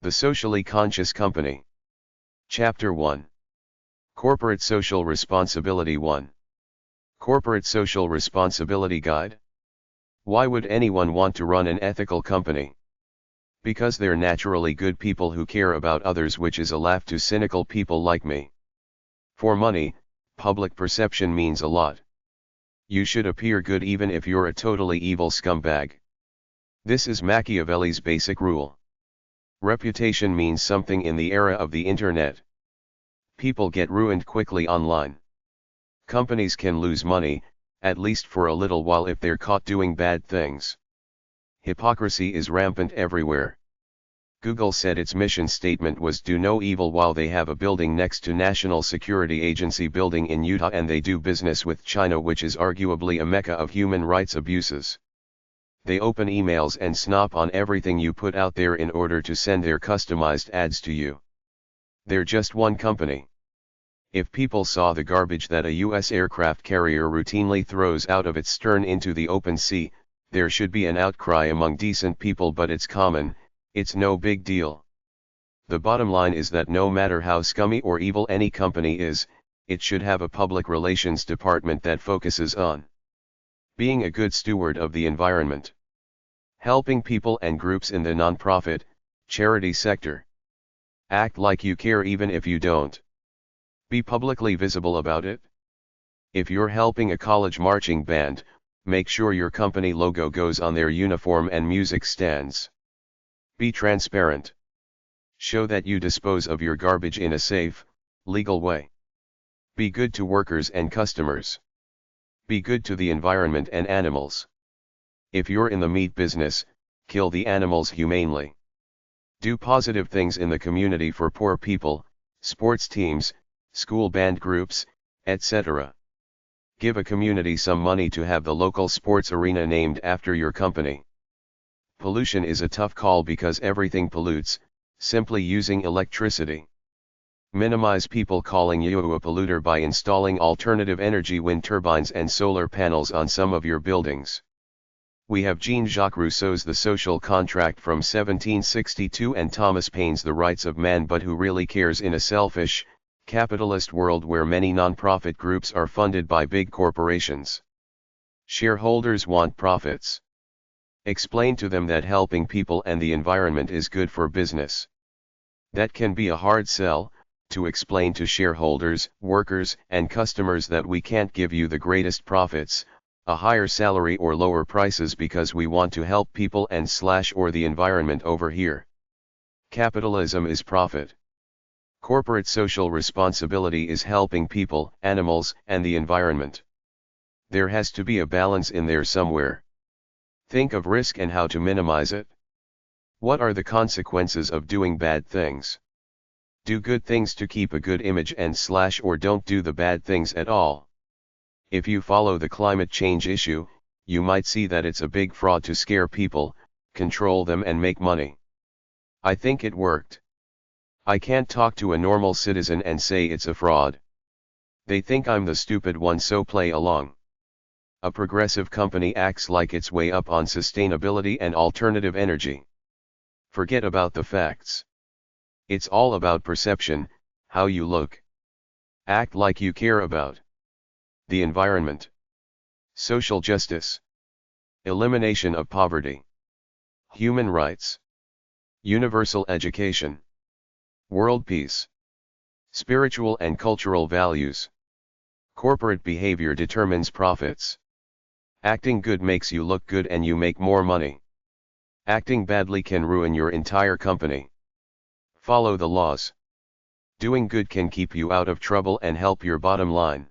The Socially Conscious Company. Chapter 1. Corporate Social Responsibility 1. Corporate Social Responsibility Guide. Why would anyone want to run an ethical company? Because they're naturally good people who care about others, which is a laugh to cynical people like me. For money, public perception means a lot. You should appear good even if you're a totally evil scumbag. This is Machiavelli's basic rule. Reputation means something in the era of the internet. People get ruined quickly online. Companies can lose money, at least for a little while if they're caught doing bad things. Hypocrisy is rampant everywhere. Google said its mission statement was do no evil while they have a building next to National Security Agency building in Utah and they do business with China, which is arguably a mecca of human rights abuses. They open emails and snop on everything you put out there in order to send their customized ads to you. They're just one company. If people saw the garbage that a U.S. aircraft carrier routinely throws out of its stern into the open sea, there should be an outcry among decent people, but it's common, it's no big deal. The bottom line is that no matter how scummy or evil any company is, it should have a public relations department that focuses on being a good steward of the environment, helping people and groups in the nonprofit, charity sector. Act like you care even if you don't. Be publicly visible about it. If you're helping a college marching band, make sure your company logo goes on their uniform and music stands. Be transparent. Show that you dispose of your garbage in a safe, legal way. Be good to workers and customers. Be good to the environment and animals. If you're in the meat business, kill the animals humanely. Do positive things in the community for poor people, sports teams, school band groups, etc. Give a community some money to have the local sports arena named after your company. Pollution is a tough call because everything pollutes, simply using electricity. Minimize people calling you a polluter by installing alternative energy wind turbines and solar panels on some of your buildings. We have Jean-Jacques Rousseau's The Social Contract from 1762 and Thomas Paine's The Rights of Man, but who really cares in a selfish, capitalist world where many non-profit groups are funded by big corporations? Shareholders want profits. Explain to them that helping people and the environment is good for business. That can be a hard sell, to explain to shareholders, workers, and customers that we can't give you the greatest profits, a higher salary or lower prices because we want to help people and or the environment over here. Capitalism is profit. Corporate social responsibility is helping people, animals, and the environment. There has to be a balance in there somewhere. Think of risk and how to minimize it. What are the consequences of doing bad things? Do good things to keep a good image and or don't do the bad things at all. If you follow the climate change issue, you might see that it's a big fraud to scare people, control them and make money. I think it worked. I can't talk to a normal citizen and say it's a fraud. They think I'm the stupid one, so play along. A progressive company acts like it's way up on sustainability and alternative energy. Forget about the facts. It's all about perception, how you look. Act like you care about the environment, social justice, elimination of poverty, human rights, universal education, world peace, spiritual and cultural values. Corporate behavior determines profits. Acting good makes you look good and you make more money. Acting badly can ruin your entire company. Follow the laws. Doing good can keep you out of trouble and help your bottom line.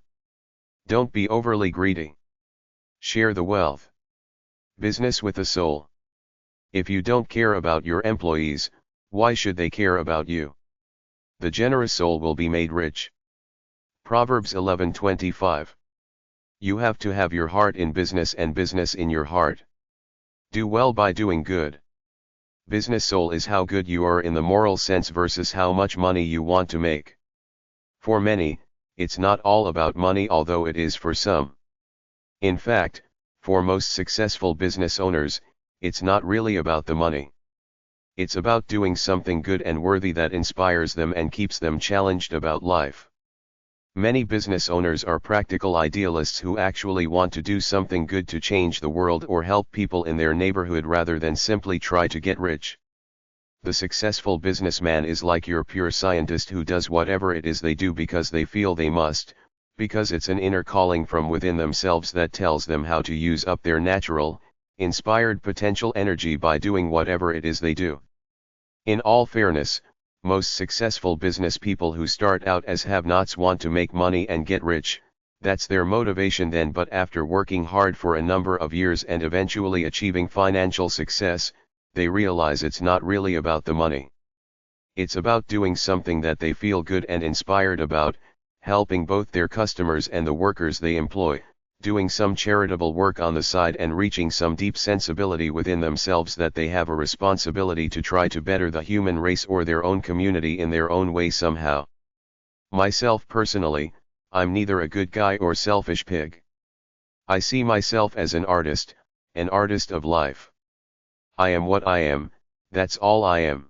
Don't be overly greedy. Share the wealth. Business with a soul. If you don't care about your employees, why should they care about you? The generous soul will be made rich. Proverbs 11:25. You have to have your heart in business and business in your heart. Do well by doing good. Business soul is how good you are in the moral sense versus how much money you want to make. For many, it's not all about money, although it is for some. In fact, for most successful business owners, it's not really about the money. It's about doing something good and worthy that inspires them and keeps them challenged about life. Many business owners are practical idealists who actually want to do something good to change the world or help people in their neighborhood rather than simply try to get rich. The successful businessman is like your pure scientist who does whatever it is they do because they feel they must, because it's an inner calling from within themselves that tells them how to use up their natural, inspired potential energy by doing whatever it is they do. In all fairness, most successful business people who start out as have-nots want to make money and get rich. That's their motivation then, but after working hard for a number of years and eventually achieving financial success, they realize it's not really about the money. It's about doing something that they feel good and inspired about, helping both their customers and the workers they employ, doing some charitable work on the side and reaching some deep sensibility within themselves that they have a responsibility to try to better the human race or their own community in their own way somehow. Myself personally, I'm neither a good guy or selfish pig. I see myself as an artist of life. I am what I am, that's all I am.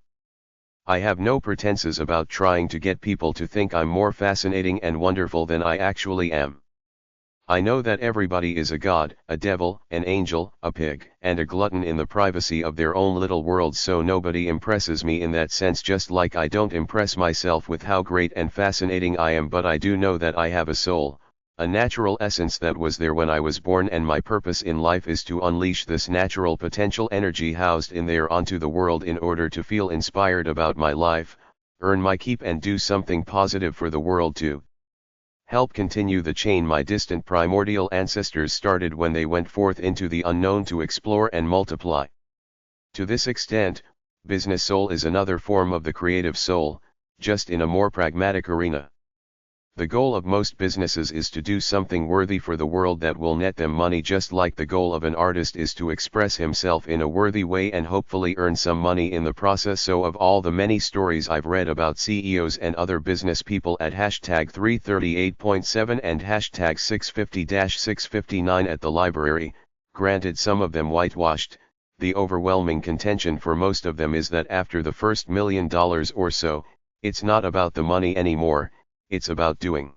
I have no pretenses about trying to get people to think I'm more fascinating and wonderful than I actually am. I know that everybody is a god, a devil, an angel, a pig, and a glutton in the privacy of their own little world, so nobody impresses me in that sense, just like I don't impress myself with how great and fascinating I am, but I do know that I have a soul, a natural essence that was there when I was born, and my purpose in life is to unleash this natural potential energy housed in there onto the world in order to feel inspired about my life, earn my keep and do something positive for the world too. Help continue the chain my distant primordial ancestors started when they went forth into the unknown to explore and multiply. To this extent, business soul is another form of the creative soul, just in a more pragmatic arena. The goal of most businesses is to do something worthy for the world that will net them money, just like the goal of an artist is to express himself in a worthy way and hopefully earn some money in the process. So of all the many stories I've read about CEOs and other business people at hashtag 338.7 and hashtag 650-659 at the library, granted some of them whitewashed, the overwhelming contention for most of them is that after the first $1 million or so, it's not about the money anymore. It's about doing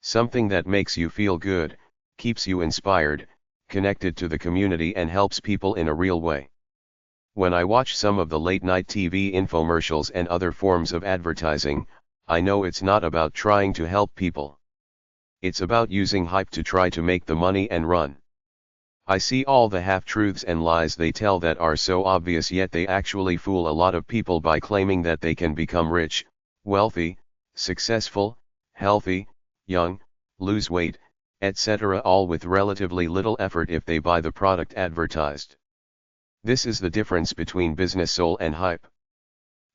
something that makes you feel good, keeps you inspired, connected to the community, and helps people in a real way. When I watch some of the late-night TV infomercials and other forms of advertising, I know it's not about trying to help people. It's about using hype to try to make the money and run. I see all the half-truths and lies they tell that are so obvious, yet they actually fool a lot of people by claiming that they can become rich, wealthy, successful, healthy, young, lose weight, etc., all with relatively little effort if they buy the product advertised. This is the difference between business soul and hype.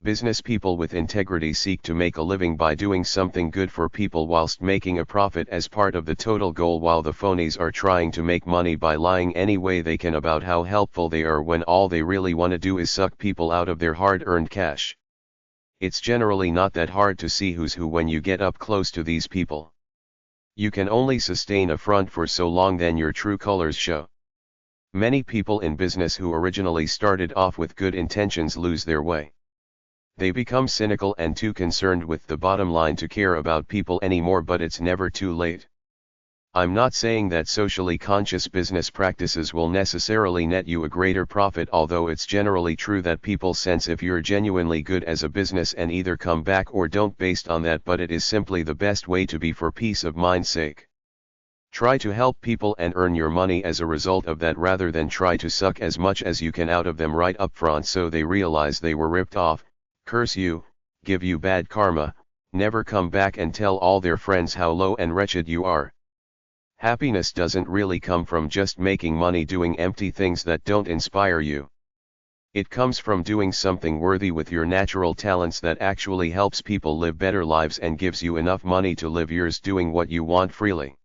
Business people with integrity seek to make a living by doing something good for people whilst making a profit as part of the total goal, while the phonies are trying to make money by lying any way they can about how helpful they are when all they really want to do is suck people out of their hard-earned cash. It's generally not that hard to see who's who when you get up close to these people. You can only sustain a front for so long, then your true colors show. Many people in business who originally started off with good intentions lose their way. They become cynical and too concerned with the bottom line to care about people anymore, but it's never too late. I'm not saying that socially conscious business practices will necessarily net you a greater profit, although it's generally true that people sense if you're genuinely good as a business and either come back or don't based on that, but it is simply the best way to be for peace of mind's sake. Try to help people and earn your money as a result of that, rather than try to suck as much as you can out of them right up front so they realize they were ripped off, curse you, give you bad karma, never come back and tell all their friends how low and wretched you are. Happiness doesn't really come from just making money doing empty things that don't inspire you. It comes from doing something worthy with your natural talents that actually helps people live better lives and gives you enough money to live yours doing what you want freely.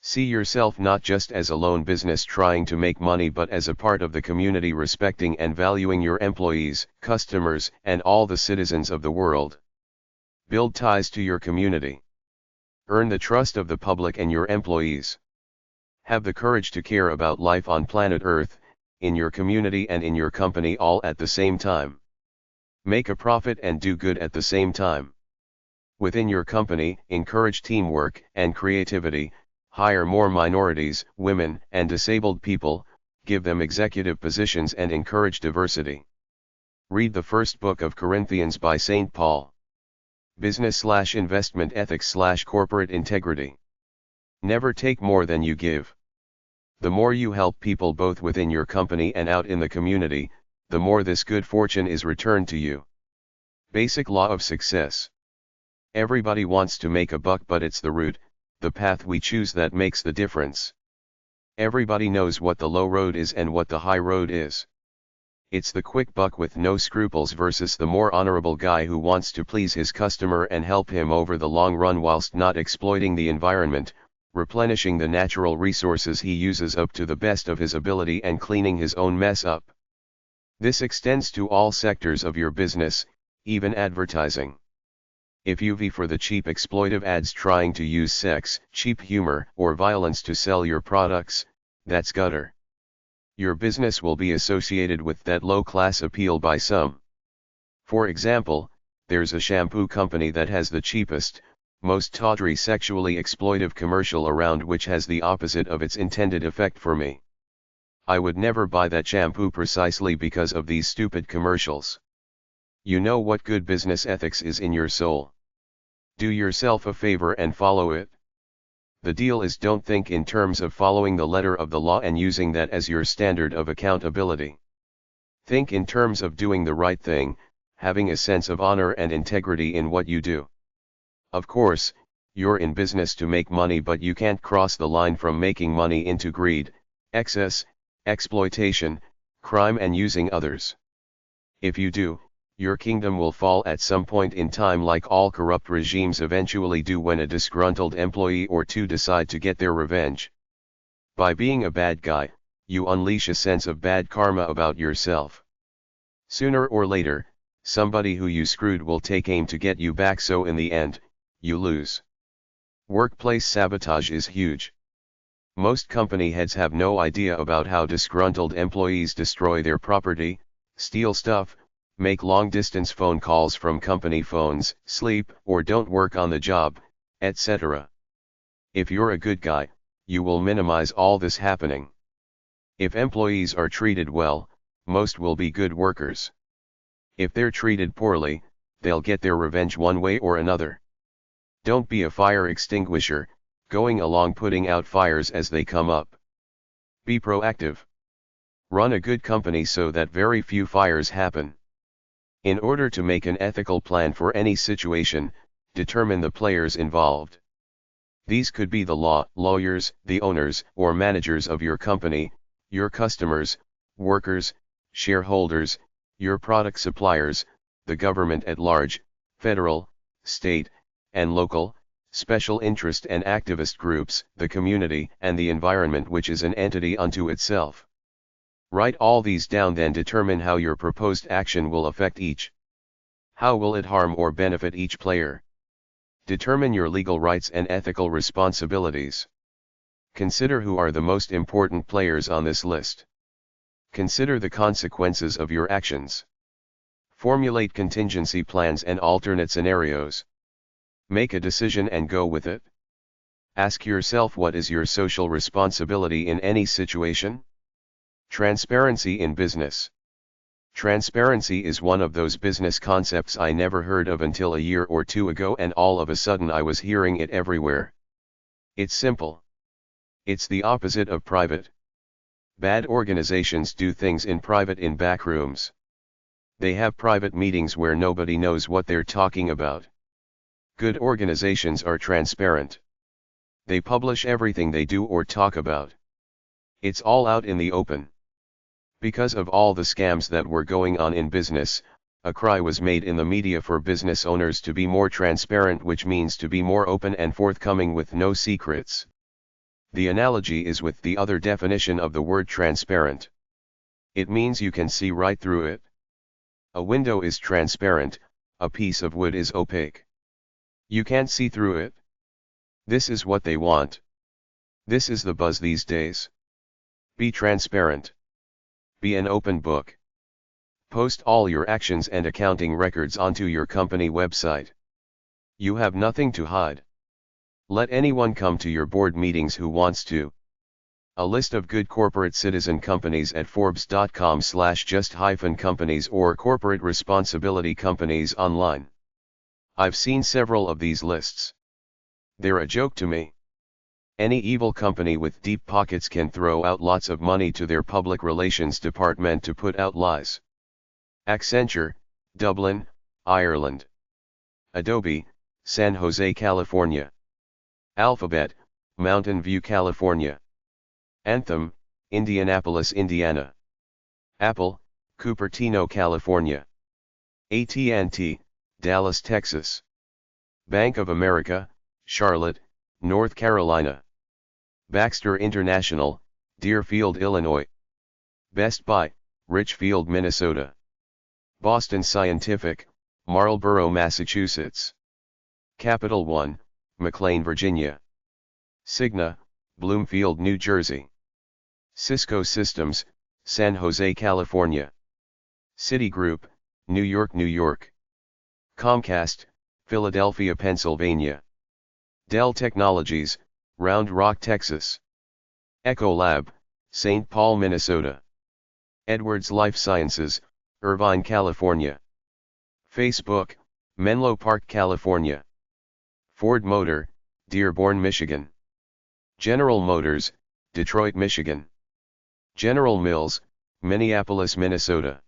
See yourself not just as a lone business trying to make money, but as a part of the community, respecting and valuing your employees, customers, and all the citizens of the world. Build ties to your community. Earn the trust of the public and your employees. Have the courage to care about life on planet Earth, in your community and in your company all at the same time. Make a profit and do good at the same time. Within your company, encourage teamwork and creativity, hire more minorities, women, and disabled people, give them executive positions and encourage diversity. Read the first book of Corinthians by St. Paul. Business/investment ethics/corporate integrity. Never take more than you give. The more you help people both within your company and out in the community, the more this good fortune is returned to you. Basic law of success. Everybody wants to make a buck, but it's the route, the path we choose that makes the difference. Everybody knows what the low road is and what the high road is. It's the quick buck with no scruples versus the more honorable guy who wants to please his customer and help him over the long run whilst not exploiting the environment, replenishing the natural resources he uses up to the best of his ability and cleaning his own mess up. This extends to all sectors of your business, even advertising. If you vie for the cheap exploitive ads trying to use sex, cheap humor, or violence to sell your products, that's gutter. Your business will be associated with that low-class appeal by some. For example, there's a shampoo company that has the cheapest, most tawdry sexually exploitive commercial around, which has the opposite of its intended effect for me. I would never buy that shampoo precisely because of these stupid commercials. You know what good business ethics is in your soul. Do yourself a favor and follow it. The deal is, don't think in terms of following the letter of the law and using that as your standard of accountability. Think in terms of doing the right thing, having a sense of honor and integrity in what you do. Of course, you're in business to make money, but you can't cross the line from making money into greed, excess, exploitation, crime, and using others. If you do, your kingdom will fall at some point in time, like all corrupt regimes eventually do when a disgruntled employee or two decide to get their revenge. By being a bad guy, you unleash a sense of bad karma about yourself. Sooner or later, somebody who you screwed will take aim to get you back, so in the end, you lose. Workplace sabotage is huge. Most company heads have no idea about how disgruntled employees destroy their property, steal stuff, make long-distance phone calls from company phones, sleep or don't work on the job, etc. If you're a good guy, you will minimize all this happening. If employees are treated well, most will be good workers. If they're treated poorly, they'll get their revenge one way or another. Don't be a fire extinguisher, going along putting out fires as they come up. Be proactive. Run a good company so that very few fires happen. In order to make an ethical plan for any situation, determine the players involved. These could be the law, lawyers, the owners or managers of your company, your customers, workers, shareholders, your product suppliers, the government at large, federal, state, and local, special interest and activist groups, the community, and the environment, which is an entity unto itself. Write all these down, then determine how your proposed action will affect each. How will it harm or benefit each player? Determine your legal rights and ethical responsibilities. Consider who are the most important players on this list. Consider the consequences of your actions. Formulate contingency plans and alternate scenarios. Make a decision and go with it. Ask yourself, what is your social responsibility in any situation? Transparency in business. Transparency is one of those business concepts I never heard of until a year or two ago, and all of a sudden I was hearing it everywhere. It's simple. It's the opposite of private. Bad organizations do things in private, in back rooms. They have private meetings where nobody knows what they're talking about. Good organizations are transparent. They publish everything they do or talk about. It's all out in the open. Because of all the scams that were going on in business, a cry was made in the media for business owners to be more transparent, which means to be more open and forthcoming with no secrets. The analogy is with the other definition of the word transparent. It means you can see right through it. A window is transparent, a piece of wood is opaque. You can't see through it. This is what they want. This is the buzz these days. Be transparent. Be an open book. Post all your actions and accounting records onto your company website. You have nothing to hide. Let anyone come to your board meetings who wants to. A list of good corporate citizen companies at forbes.com/just-companies or corporate responsibility companies online. I've seen several of these lists. They're a joke to me. Any evil company with deep pockets can throw out lots of money to their public relations department to put out lies. Accenture, Dublin, Ireland. Adobe, San Jose, California. Alphabet, Mountain View, California. Anthem, Indianapolis, Indiana. Apple, Cupertino, California. AT&T, Dallas, Texas. Bank of America, Charlotte, North Carolina. Baxter International, Deerfield, Illinois. Best Buy, Richfield, Minnesota. Boston Scientific, Marlborough, Massachusetts. Capital One, McLean, Virginia. Cigna, Bloomfield, New Jersey. Cisco Systems, San Jose, California. Citigroup, New York, New York. Comcast, Philadelphia, Pennsylvania. Dell Technologies, Round Rock, Texas. Ecolab, St. Paul, Minnesota. Edwards Life Sciences, Irvine, California. Facebook, Menlo Park, California. Ford Motor, Dearborn, Michigan. General Motors, Detroit, Michigan. General Mills, Minneapolis, Minnesota.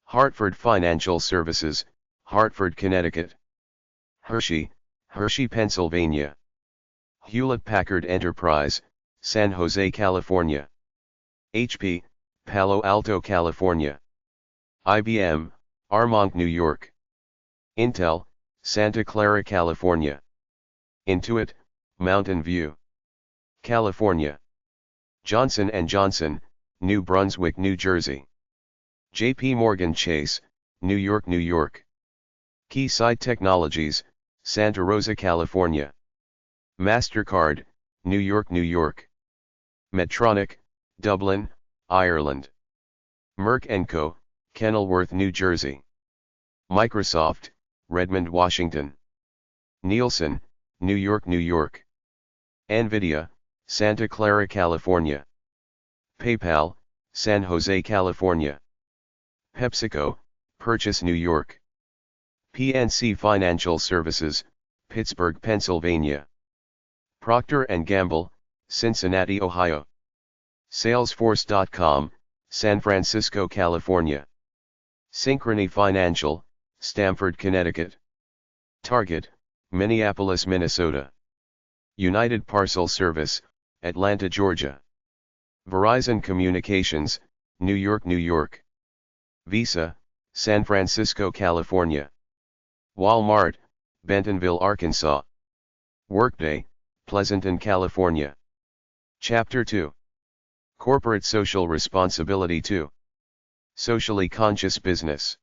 Hartford Financial Services, Hartford, Connecticut. Hershey, Hershey, Pennsylvania. Hewlett-Packard Enterprise, San Jose, California. HP, Palo Alto, California. IBM, Armonk, New York. Intel, Santa Clara, California. Intuit, Mountain View, California. Johnson & Johnson, New Brunswick, New Jersey. JP Morgan Chase, New York, New York. Keysight Technologies, Santa Rosa, California. MasterCard, New York, New York. Medtronic, Dublin, Ireland. Merck & Co., Kenilworth, New Jersey. Microsoft, Redmond, Washington. Nielsen, New York, New York. Nvidia, Santa Clara, California. PayPal, San Jose, California. PepsiCo, Purchase, New York. PNC Financial Services, Pittsburgh, Pennsylvania. Procter & Gamble, Cincinnati, Ohio. Salesforce.com, San Francisco, California. Synchrony Financial, Stamford, Connecticut. Target, Minneapolis, Minnesota. United Parcel Service, Atlanta, Georgia. Verizon Communications, New York, New York. Visa, San Francisco, California. Walmart, Bentonville, Arkansas. Workday, Pleasanton, California. Chapter 2. Corporate Social Responsibility 2. Socially conscious business.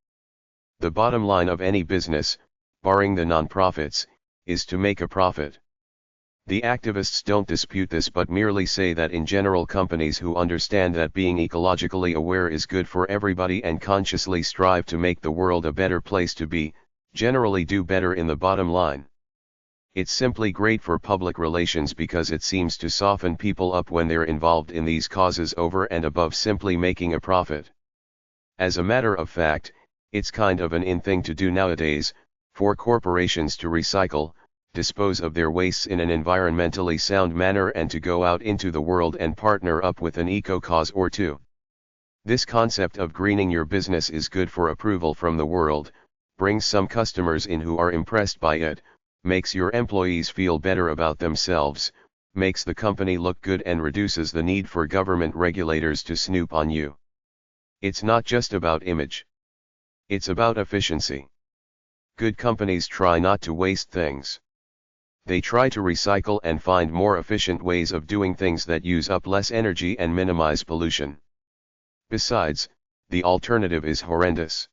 The bottom line of any business, barring the non-profits, is to make a profit. The activists don't dispute this but merely say that in general companies who understand that being ecologically aware is good for everybody and consciously strive to make the world a better place to be, generally do better in the bottom line. It's simply great for public relations because it seems to soften people up when they're involved in these causes over and above simply making a profit. As a matter of fact, it's kind of an in thing to do nowadays, for corporations to recycle, dispose of their wastes in an environmentally sound manner and to go out into the world and partner up with an eco-cause or two. This concept of greening your business is good for approval from the world, brings some customers in who are impressed by it, makes your employees feel better about themselves, makes the company look good and reduces the need for government regulators to snoop on you. It's not just about image. It's about efficiency. Good companies try not to waste things. They try to recycle and find more efficient ways of doing things that use up less energy and minimize pollution. Besides, the alternative is horrendous.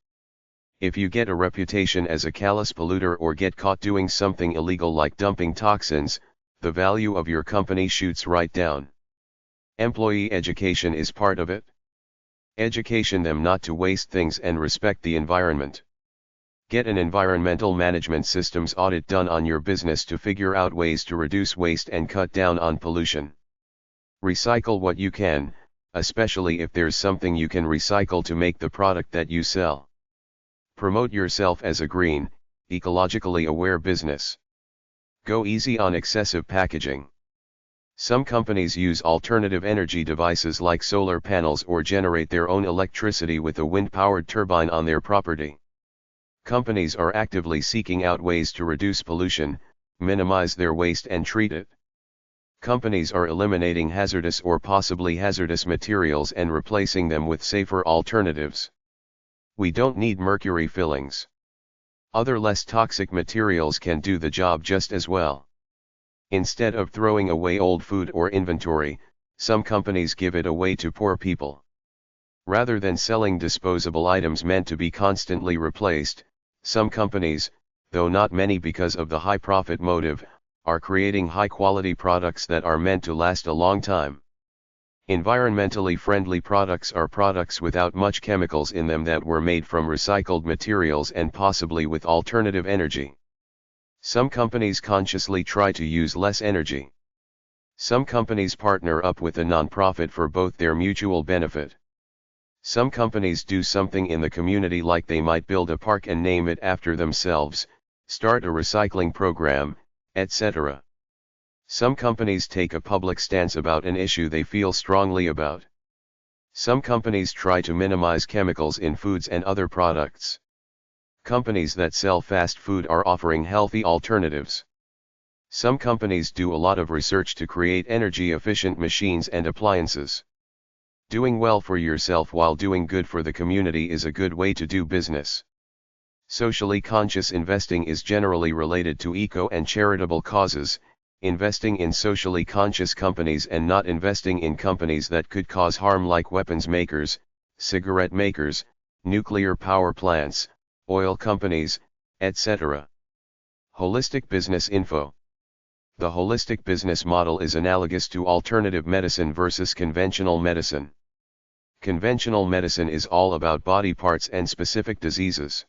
If you get a reputation as a callous polluter or get caught doing something illegal like dumping toxins, the value of your company shoots right down. Employee education is part of it. Education them not to waste things and respect the environment. Get an environmental management systems audit done on your business to figure out ways to reduce waste and cut down on pollution. Recycle what you can, especially if there's something you can recycle to make the product that you sell. Promote yourself as a green, ecologically aware business. Go easy on excessive packaging. Some companies use alternative energy devices like solar panels or generate their own electricity with a wind-powered turbine on their property. Companies are actively seeking out ways to reduce pollution, minimize their waste and treat it. Companies are eliminating hazardous or possibly hazardous materials and replacing them with safer alternatives. We don't need mercury fillings. Other less toxic materials can do the job just as well. Instead of throwing away old food or inventory, some companies give it away to poor people. Rather than selling disposable items meant to be constantly replaced, some companies, though not many because of the high profit motive, are creating high-quality products that are meant to last a long time. Environmentally friendly products are products without much chemicals in them that were made from recycled materials and possibly with alternative energy. Some companies consciously try to use less energy. Some companies partner up with a non-profit for both their mutual benefit. Some companies do something in the community, like they might build a park and name it after themselves, start a recycling program, etc. Some companies take a public stance about an issue they feel strongly about. Some companies try to minimize chemicals in foods and other products. Companies that sell fast food are offering healthy alternatives. Some companies do a lot of research to create energy-efficient machines and appliances. Doing well for yourself while doing good for the community is a good way to do business. Socially conscious investing is generally related to eco and charitable causes, investing in socially conscious companies and not investing in companies that could cause harm, like weapons makers, cigarette makers, nuclear power plants, oil companies, etc. Holistic business info. The holistic business model is analogous to alternative medicine versus conventional medicine. Conventional medicine is all about body parts and specific diseases.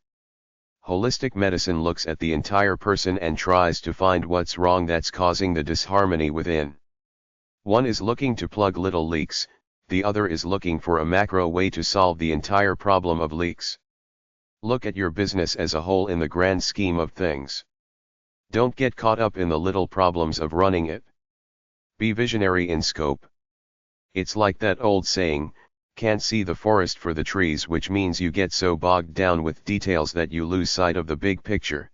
Holistic medicine looks at the entire person and tries to find what's wrong that's causing the disharmony within. One is looking to plug little leaks, the other is looking for a macro way to solve the entire problem of leaks. Look at your business as a whole in the grand scheme of things. Don't get caught up in the little problems of running it. Be visionary in scope. It's like that old saying, can't see the forest for the trees, which means you get so bogged down with details that you lose sight of the big picture.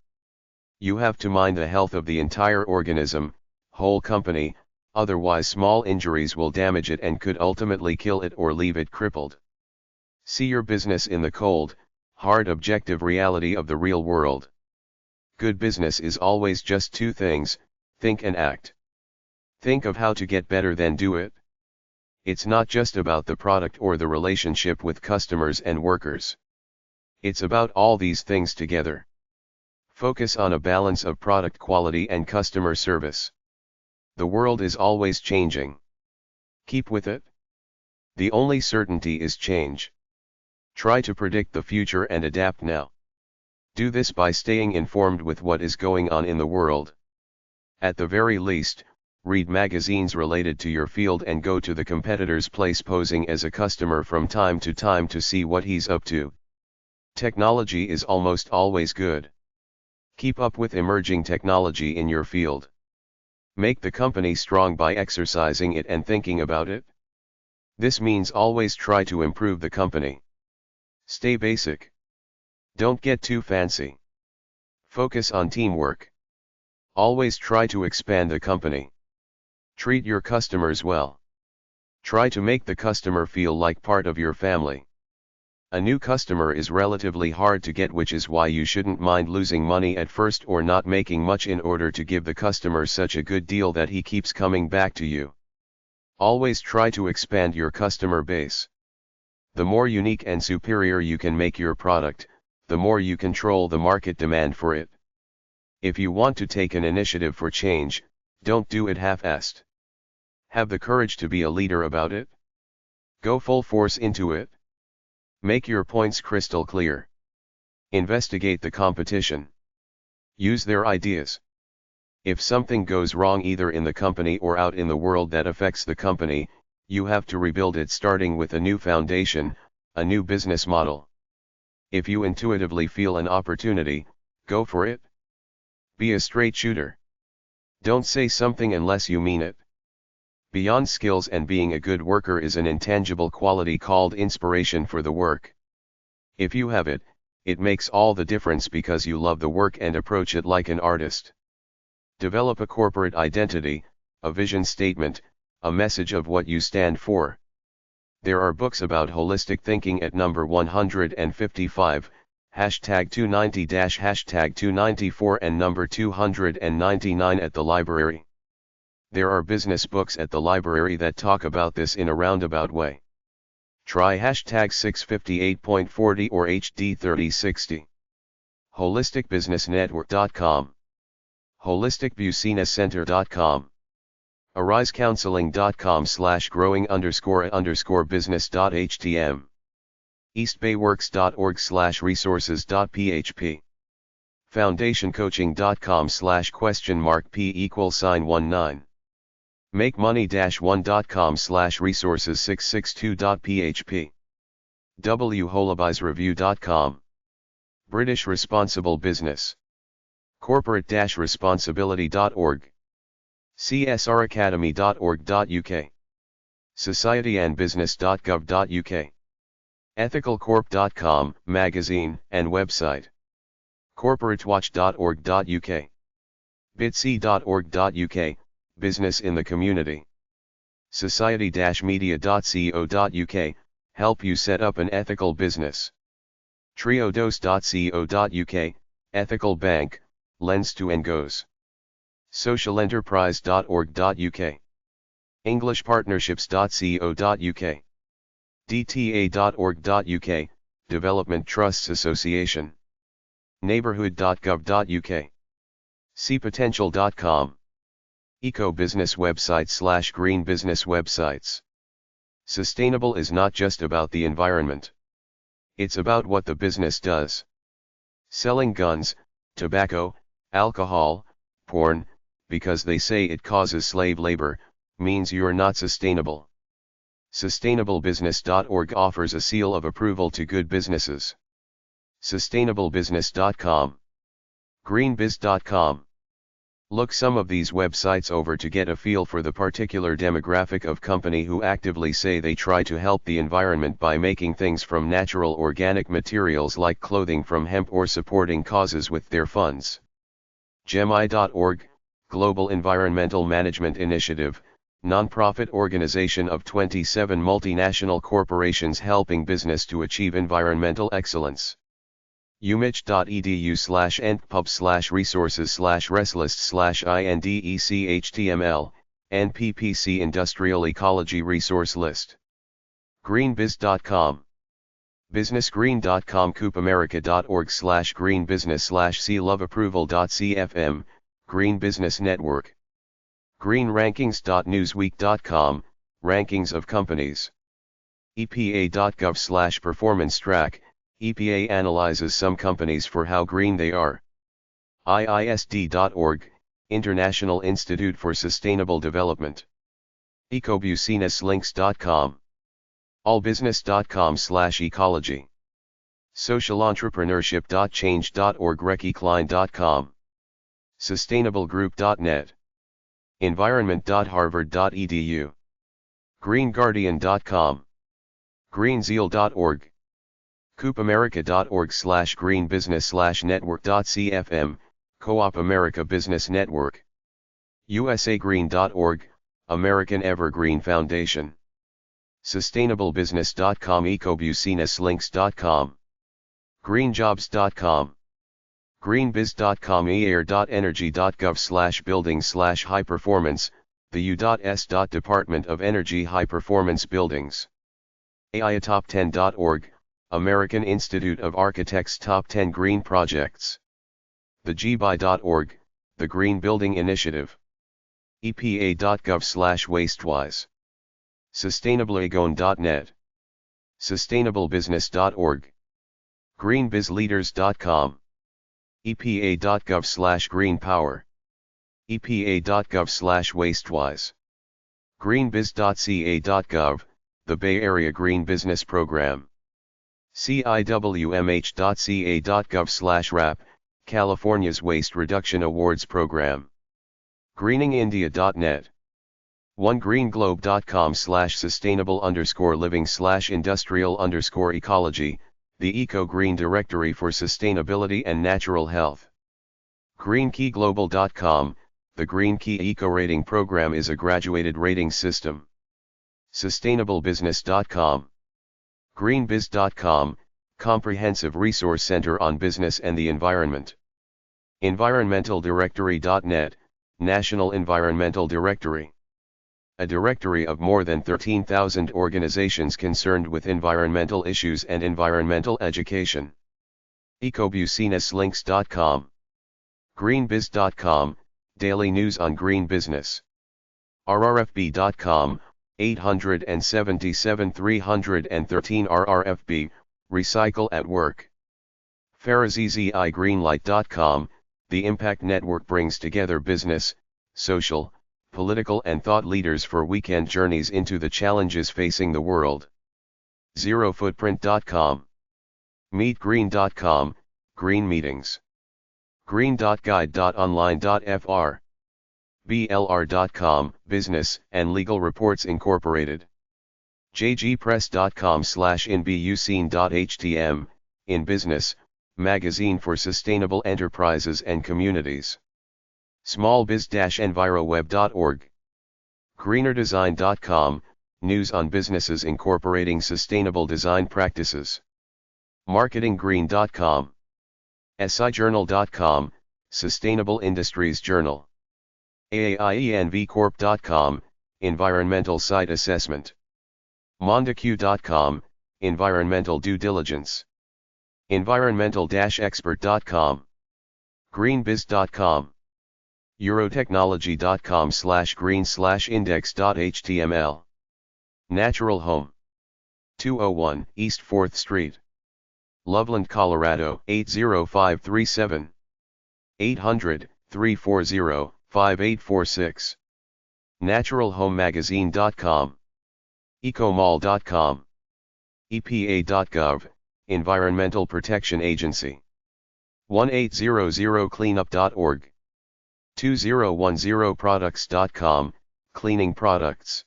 You have to mind the health of the entire organism, whole company, otherwise small injuries will damage it and could ultimately kill it or leave it crippled. See your business in the cold, hard objective reality of the real world. Good business is always just two things: think and act. Think of how to get better, then do it. It's not just about the product or the relationship with customers and workers. It's about all these things together. Focus on a balance of product quality and customer service. The world is always changing. Keep with it. The only certainty is change. Try to predict the future and adapt now. Do this by staying informed with what is going on in the world. At the very least, read magazines related to your field and go to the competitor's place posing as a customer from time to time to see what he's up to. Technology is almost always good. Keep up with emerging technology in your field. Make the company strong by exercising it and thinking about it. This means always try to improve the company. Stay basic. Don't get too fancy. Focus on teamwork. Always try to expand the company. Treat your customers well. Try to make the customer feel like part of your family. A new customer is relatively hard to get, which is why you shouldn't mind losing money at first or not making much in order to give the customer such a good deal that he keeps coming back to you. Always try to expand your customer base. The more unique and superior you can make your product, the more you control the market demand for it. If you want to take an initiative for change, don't do it half-assed. Have the courage to be a leader about it. Go full force into it. Make your points crystal clear. Investigate the competition. Use their ideas. If something goes wrong either in the company or out in the world that affects the company, you have to rebuild it starting with a new foundation, a new business model. If you intuitively feel an opportunity, go for it. Be a straight shooter. Don't say something unless you mean it. Beyond skills and being a good worker is an intangible quality called inspiration for the work. If you have it, it makes all the difference because you love the work and approach it like an artist. Develop a corporate identity, a vision statement, a message of what you stand for. There are books about holistic thinking at number 155, hashtag 290 hashtag 294 and number 299 at the library. There are business books at the library that talk about this in a roundabout way. Try hashtag 658.40 or HD 3060. HolisticBusinessNetwork.com. HolisticBusinessCenter.com. AriseCounseling.com/growing_business.htm. eastbayworks.org/resources.php. FoundationCoaching.com/?P=$19. MakeMoney-1.com/resources662.php. wholabysreview.com. British Responsible Business. Corporate-responsibility.org. csracademy.org.uk. societyandbusiness.gov.uk. ethicalcorp.com, magazine, and website. corporatewatch.org.uk. bitsy.org.uk, business in the community. society-media.co.uk, help you set up an ethical business. triodos.co.uk, ethical bank, lends to and goes. socialenterprise.org.uk. englishpartnerships.co.uk. dta.org.uk, Development Trusts Association. neighborhood.gov.uk. cpotential.com. Eco-business websites / green business websites. Sustainable is not just about the environment. It's about what the business does. Selling guns, tobacco, alcohol, porn, because they say it causes slave labor, means you're not sustainable. Sustainablebusiness.org offers a seal of approval to good businesses. Sustainablebusiness.com. Greenbiz.com. Look some of these websites over to get a feel for the particular demographic of company who actively say they try to help the environment by making things from natural organic materials like clothing from hemp or supporting causes with their funds. GEMI.org, Global Environmental Management Initiative, nonprofit organization of 27 multinational corporations helping business to achieve environmental excellence. umich.edu/npub/resources/reslist/indecchtml, NPPC Industrial Ecology Resource List. Greenbiz.com. businessgreen.com. coopamerica.org/greenbusiness/cloveapproval.cfm, Green Business Network. greenrankings.newsweek.com, rankings of companies. epa.gov/performance track, EPA analyzes some companies for how green they are. IISD.org, International Institute for Sustainable Development. ecobusinesslinks.com. allbusiness.com/ecology. socialentrepreneurship.change.org. recikline.com. sustainablegroup.net. environment.harvard.edu. greenguardian.com. greenzeal.org. coopamerica.org/greenbusiness/network.cfm, Co-op America Business Network. usagreen.org, American Evergreen Foundation. sustainablebusiness.com. ecobusinesslinks.com. greenjobs.com. greenbiz.com. eair.energy.gov/buildings/high performance, the U.S. Department of Energy High Performance Buildings. AIAtop10.org, American Institute of Architects Top 10 Green Projects. thegbi.org, the Green Building Initiative. epa.gov/wastewise. sustainableagon.net. sustainablebusiness.org, greenbizleaders.com, epa.gov/greenpower, epa.gov/wastewise, greenbiz.ca.gov, the Bay Area Green Business Program, ciwmh.ca.gov/RAP, California's Waste Reduction Awards Program, greeningindia.net, onegreenglobe.com/sustainable_living/industrial_ecology, the Eco-Green Directory for Sustainability and Natural Health. greenkeyglobal.com, the Green Key Eco Rating Program is a graduated rating system. sustainablebusiness.com, greenbiz.com, comprehensive resource center on business and the environment. environmentaldirectory.net, National Environmental Directory, a directory of more than 13,000 organizations concerned with environmental issues and environmental education. ecobusinesslinks.com, greenbiz.com, daily news on green business. rrfb.com, 877 313 RRFB, recycle at work. pharaohzgreenlight.com, the Impact Network brings together business, social, political and thought leaders for weekend journeys into the challenges facing the world. zerofootprint.com, meetgreen.com, green meetings. green.guide.online.fr, blr.com, Business and Legal Reports Incorporated. jgpress.com/inbuscene.htm, In Business, magazine for sustainable enterprises and communities. smallbiz-enviroweb.org, greenerdesign.com, news on businesses incorporating sustainable design practices. marketinggreen.com, sijournal.com, Sustainable Industries Journal. aainvcorp.com, environmental site assessment. mondeq.com, environmental due diligence. environmental-expert.com, greenbiz.com, eurotechnology.com/green/index.html. Natural Home, 201 East 4th Street, Loveland, Colorado 80537, 800-340-5846. naturalhomemagazine.com, ecomall.com, epa.gov, Environmental Protection Agency. 1800cleanup.org, 2010products.com, cleaning products.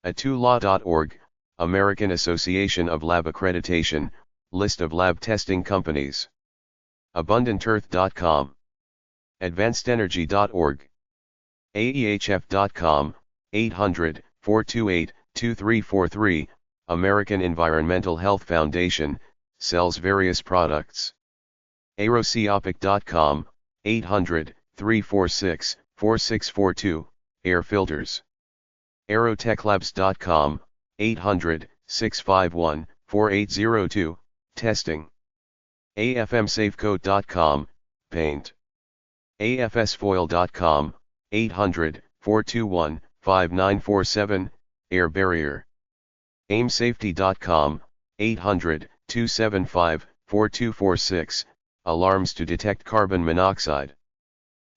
atulaw.org, American Association of Lab Accreditation, list of lab testing companies. abundantearth.com, advancedenergy.org, aehf.com, 800-428-2343, American Environmental Health Foundation, sells various products. aeroceopic.com, 800-346-4642, air filters. aerotechlabs.com, 800-651-4802, testing. afmsafecoat.com, paint. afsfoil.com, 800-421-5947, air barrier. aimsafety.com, 800-275-4246, alarms to detect carbon monoxide.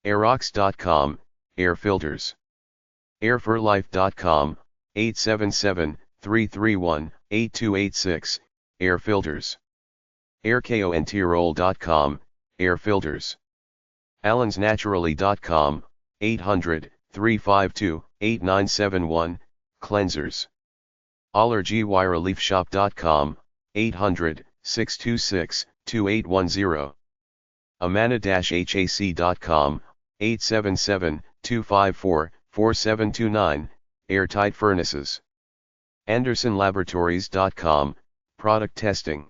aerox.com, air filters. airforlife.com, 877-331-8286, air filters. aircoandtirol.com, air filters. allensnaturally.com, 800-352-8971, cleansers. allergywireliefshop.com, 800-626-2810. amana-hac.com, 877-254-4729, airtight furnaces. andersonlaboratories.com, product testing.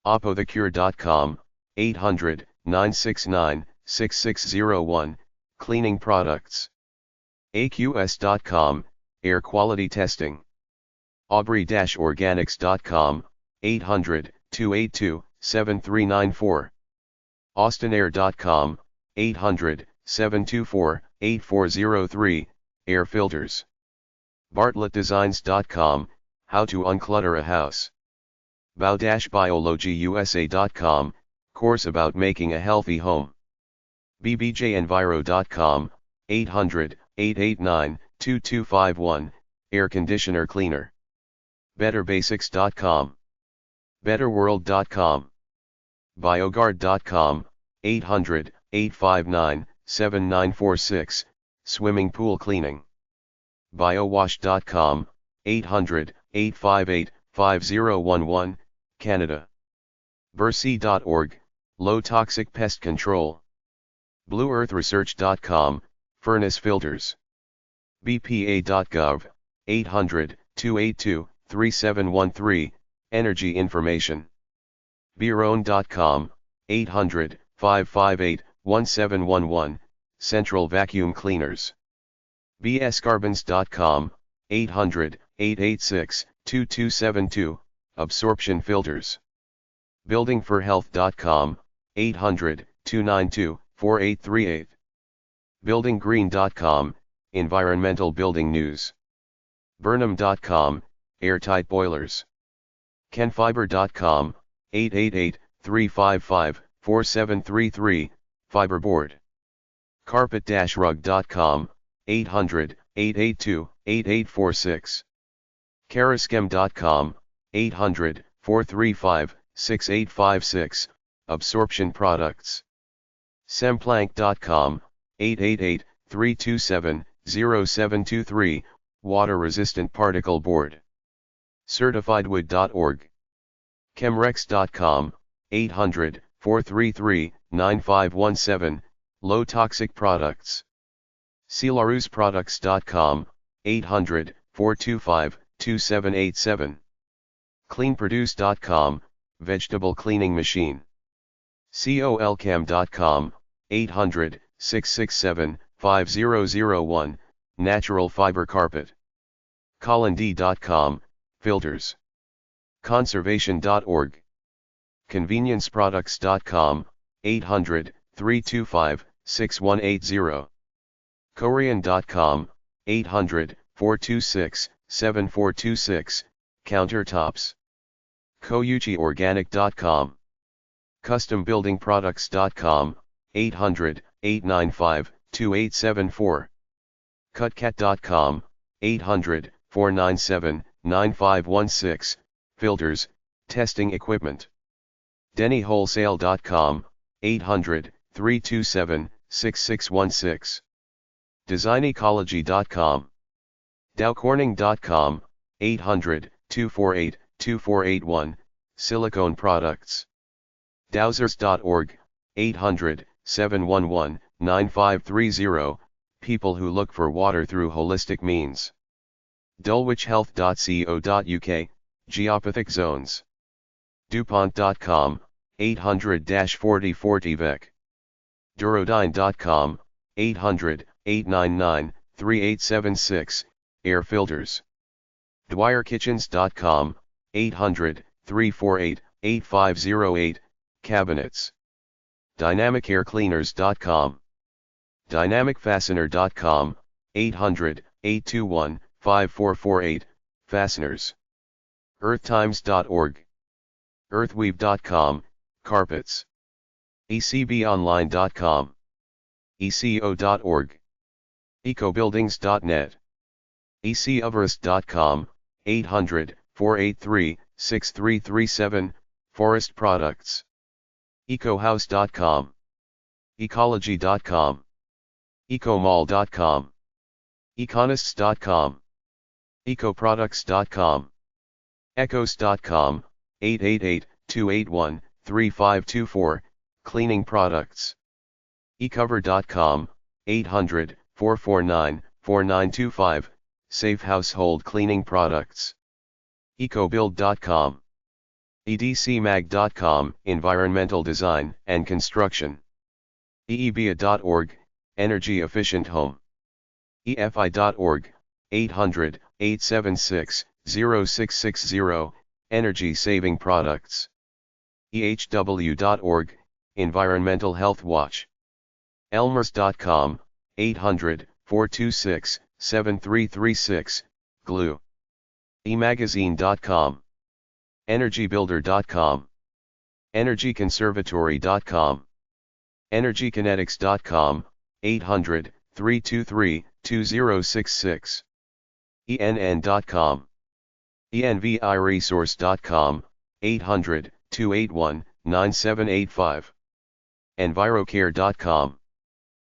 apothecure.com, 800-969-6601, cleaning products. aqs.com, air quality testing. aubrey-organics.com, 800-282-7394. austonair.com, 800-724-8403, air filters. bartlettdesigns.com, how to unclutter a house. bao-biologyusa.com, course about making a healthy home. bbjenviro.com, 800-889-2251, air conditioner cleaner. betterbasics.com. betterworld.com. bioguard.com, 800-859-7946, swimming pool cleaning. biowash.com, 800-858-5011, Canada. bercy.org, low toxic pest control. blueearthresearch.com, furnace filters. bpa.gov, 800-282-3713, energy information. beerone.com, 800-558-1711, central vacuum cleaners. bscarbons.com, 800-886-2272, absorption filters. buildingforhealth.com, 800-292-4838. buildinggreen.com, environmental building news. burnham.com, airtight boilers. kenfiber.com, 888-355-4733, fiberboard. carpet-rug.com, 800-882-8846. Karaskem.com, 800-435-6856, absorption products. Semplank.com, 888-327-0723, water-resistant particle board. Certifiedwood.org. Chemrex.com, 800-433-9517, low-toxic products. Sealarusproducts.com, 800-425-2787. Cleanproduce.com, vegetable cleaning machine. colcam.com, 800-667-5001, natural fiber carpet. colindi.com, filters. Conservation.org. Convenienceproducts.com, 800-325-6180. Korean.com, 800-426-7426, countertops. Koyuchiorganic.com. Custombuildingproducts.com, 800-895-2874. Cutcat.com, 800-497-9516, filters, testing equipment. dennywholesale.com, 800-327-6616. designecology.com. dowcorning.com, 800-248-2481, silicone products. dowsers.org, 800-711-9530, people who look for water through holistic means. dulwichhealth.co.uk, geopathic zones. dupont.com, 800-4040 VEC. durodyne.com, 800-899-3876, air filters. dwyerkitchens.com, 800-348-8508, cabinets. dynamicaircleaners.com. dynamicfastener.com, 800-821-5448, fasteners. earthtimes.org. earthweave.com, carpets. ecbonline.com. eco.org. ecobuildings.net. ecoverest.com, 800-483-6337, forest products. ecohouse.com. ecology.com. ecomall.com. econists.com. ecoproducts.com. ecos.com, 888-281-3524, cleaning products. ecover.com, 800-449-4925, safe household cleaning products. ecobuild.com. edcmag.com, environmental design and construction. eebia.org, energy efficient home. efi.org, 800-876-0660, energy saving products. ehw.org, environmental health watch. elmers.com, 800-426-7336, glue. emagazine.com. energybuilder.com, energyconservatory.com, energykinetics.com, 800-323-2066, enn.com, enviresource.com, 800-281-9785, envirocare.com,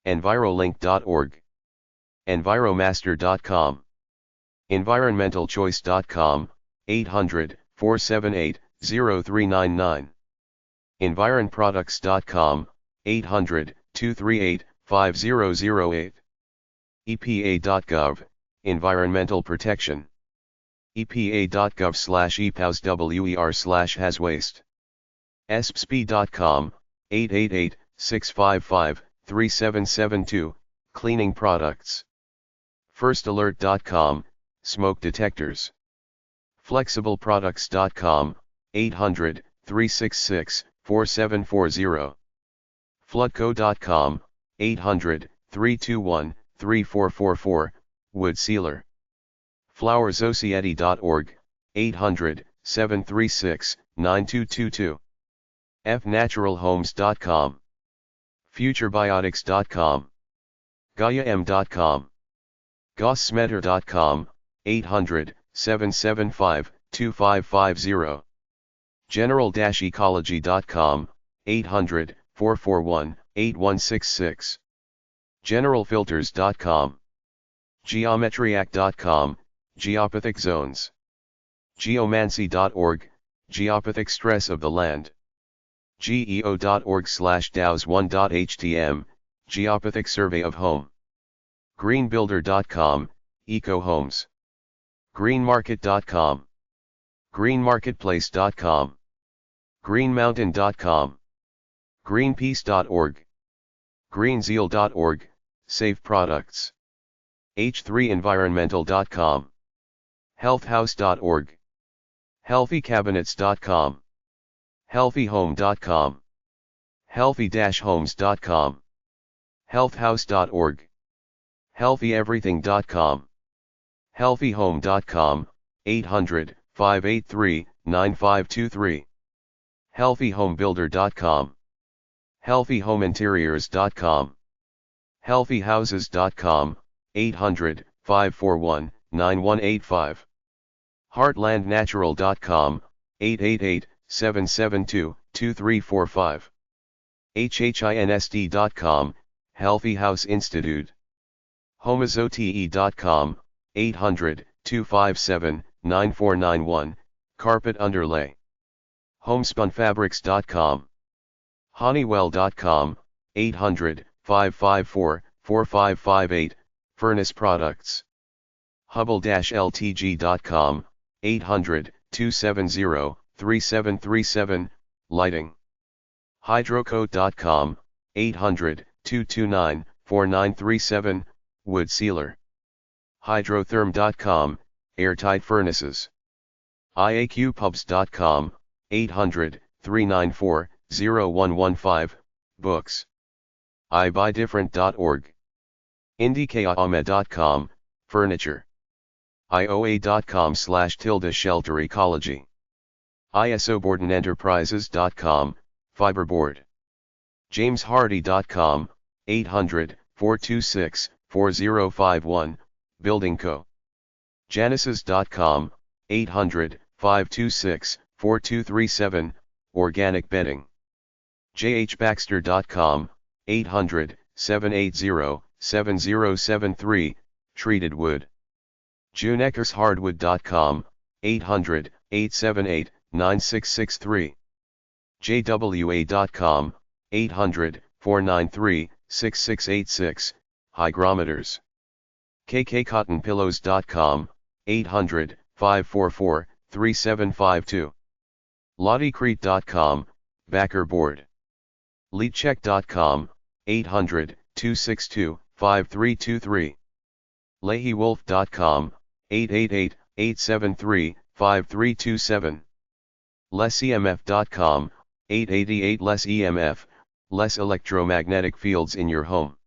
envirolink.org, enviromaster.com, environmentalchoice.com, 800-478-0399, environproducts.com, 800-238-5008, epa.gov, Environmental Protection, epa.gov/epouswer/haswaste, espsp.com, 888-655-3772, Cleaning Products, firstalert.com, Smoke Detectors, flexibleproducts.com, 800-366-4740, floodco.com, 800-321-3444, Wood Sealer, flowersociety.org, 800-736-9222, fnaturalhomes.com, futurebiotics.com, GaiaM.com, gossmetter.com, 800-775-2550, general-ecology.com, 800-441-8166, generalfilters.com, geometryact.com, geopathic zones, geomancy.org, geopathic stress of the land, geo.org/dows1.htm, geopathic survey of home, greenbuilder.com, eco homes, greenmarket.com, greenmarketplace.com, greenmountain.com, greenpeace.org, greenzeal.org, safe products, h3environmental.com, healthhouse.org, healthycabinets.com, healthyhome.com, healthy-homes.com, healthhouse.org, healthyeverything.com, healthyhome.com, 800-583-9523, healthyhomebuilder.com, healthyhomeinteriors.com, healthyhouses.com, 800-541-9185, heartlandnatural.com, 888-772-2345, hhinsd.com, Healthy House Institute, homeazote.com, 800-257-9491, carpet underlay, homespunfabrics.com, honeywell.com, 800-554-4558, furnace products, hubble-ltg.com, 800-270-3737, lighting, hydrocoat.com, 800-229-4937, wood sealer, hydrotherm.com, airtight furnaces, iaqpubs.com, 800-394-0115, books, ibuydifferent.org, indikaahmed.com, furniture, ioa.com/shelter ecology, isobordinenterprises.com, fiberboard, jameshardy.com, 800-426-4051, building co, janices.com, 800-526-4237, organic bedding, jhbaxter.com, 800-780-7073, treated wood, juneckershardwood.com, 800-878-9663, jwa.com, 800-493-6686, hygrometers, kkcottonpillows.com, 800-544-3752, lottecrete.com, backer board, leadcheck.com, 800-262-5323, leahywolf.com, 888-873-5327, lessemf.com, 888-less-EMF, less electromagnetic fields in your home,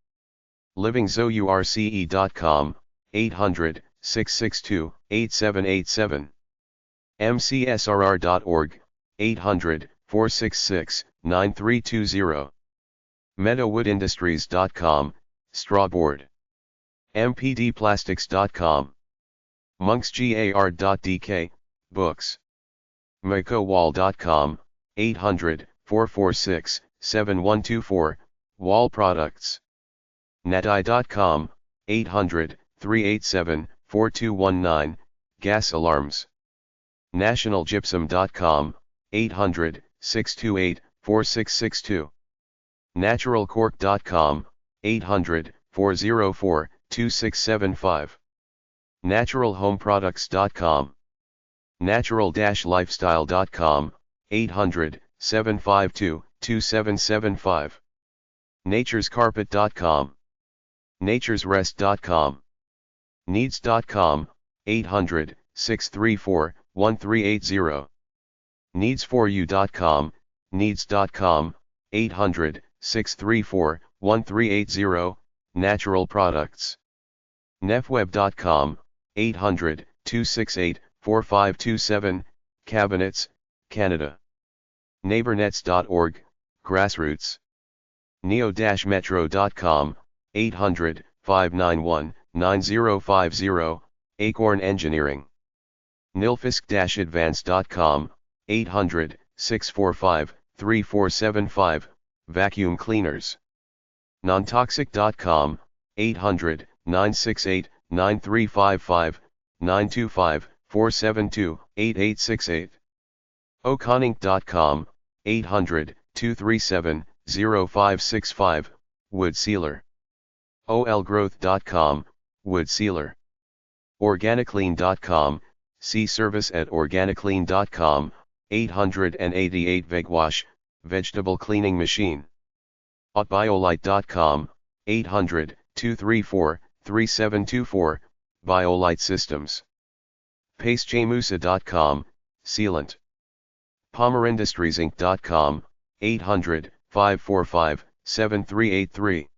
livingzource.com, 800-662-8787. mcsrr.org, 800-466-9320. meadowoodindustries.com, strawboard. mpdplastics.com. monksgar.dk, books. micowall.com, 800-446-7124, wall products. netai.com, 800-387-4219, gas alarms. nationalgypsum.com, 800-628-4662. naturalcork.com, 800-404-2675. naturalhomeproducts.com. natural-lifestyle.com, 800-752-2775. naturescarpet.com. naturesrest.com. needs.com, 800-634-1380. needs4u.com, needs.com, 800-634-1380, natural products. nefweb.com, 800-268-4527, cabinets, Canada. neighbornets.org, grassroots. neo-metro.com, 800-591-9050, Acorn Engineering. nilfisk-advance.com, 800-645-3475, vacuum cleaners. nontoxic.com, 800-968-9355, 925-472-8868. oconinc.com, 800-237-0565, wood sealer. olgrowth.com, wood sealer. organiclean.com, see service at organiclean.com, 888 VegWash, vegetable cleaning machine. Biolite.com, 800-234-3724, Biolite Systems. pastejamusa.com, sealant. palmerindustriesinc.com, 800-545-7383.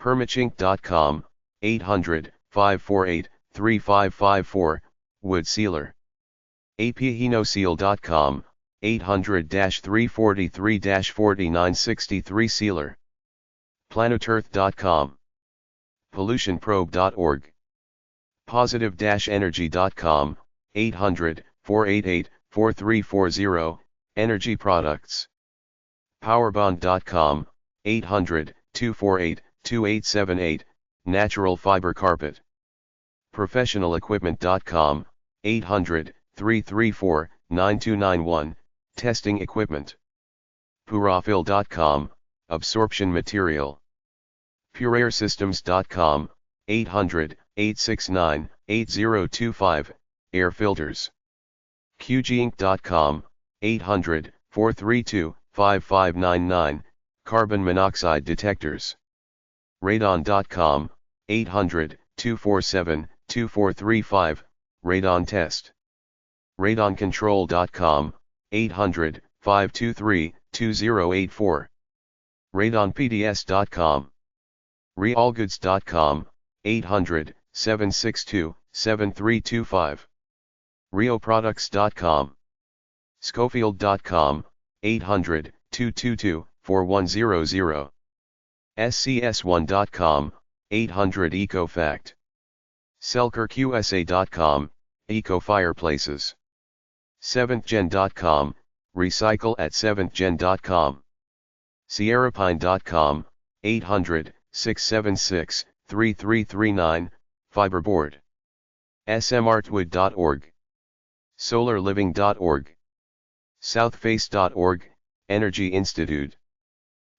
permachinc.com, 800-548-3554, wood sealer. apihinoseal.com, 800-343-4963 sealer. planetearth.com. pollutionprobe.org. positive-energy.com, 800-488-4340, energy products. powerbond.com, 800-248-2878, natural fiber carpet. professionalequipment.com, 800-334-9291, testing equipment. purafil.com, absorption material. pureairsystems.com, 800-869-8025, air filters. qginc.com, 800-432-5599, carbon monoxide detectors. radon.com, 800-247-2435, radon test. radoncontrol.com, 800-523-2084. radonpds.com. realgoods.com, 800-762-7325. rioproducts.com. schofield.com, 800-222-4100. scs1.com, 800-ecofact. selkerqsa.com, eco-fireplaces. 7thgen.com, recycle at 7thgen.com. sierrapine.com, 800-676-3339, fiberboard. smartwood.org. solarliving.org. southface.org, Energy Institute.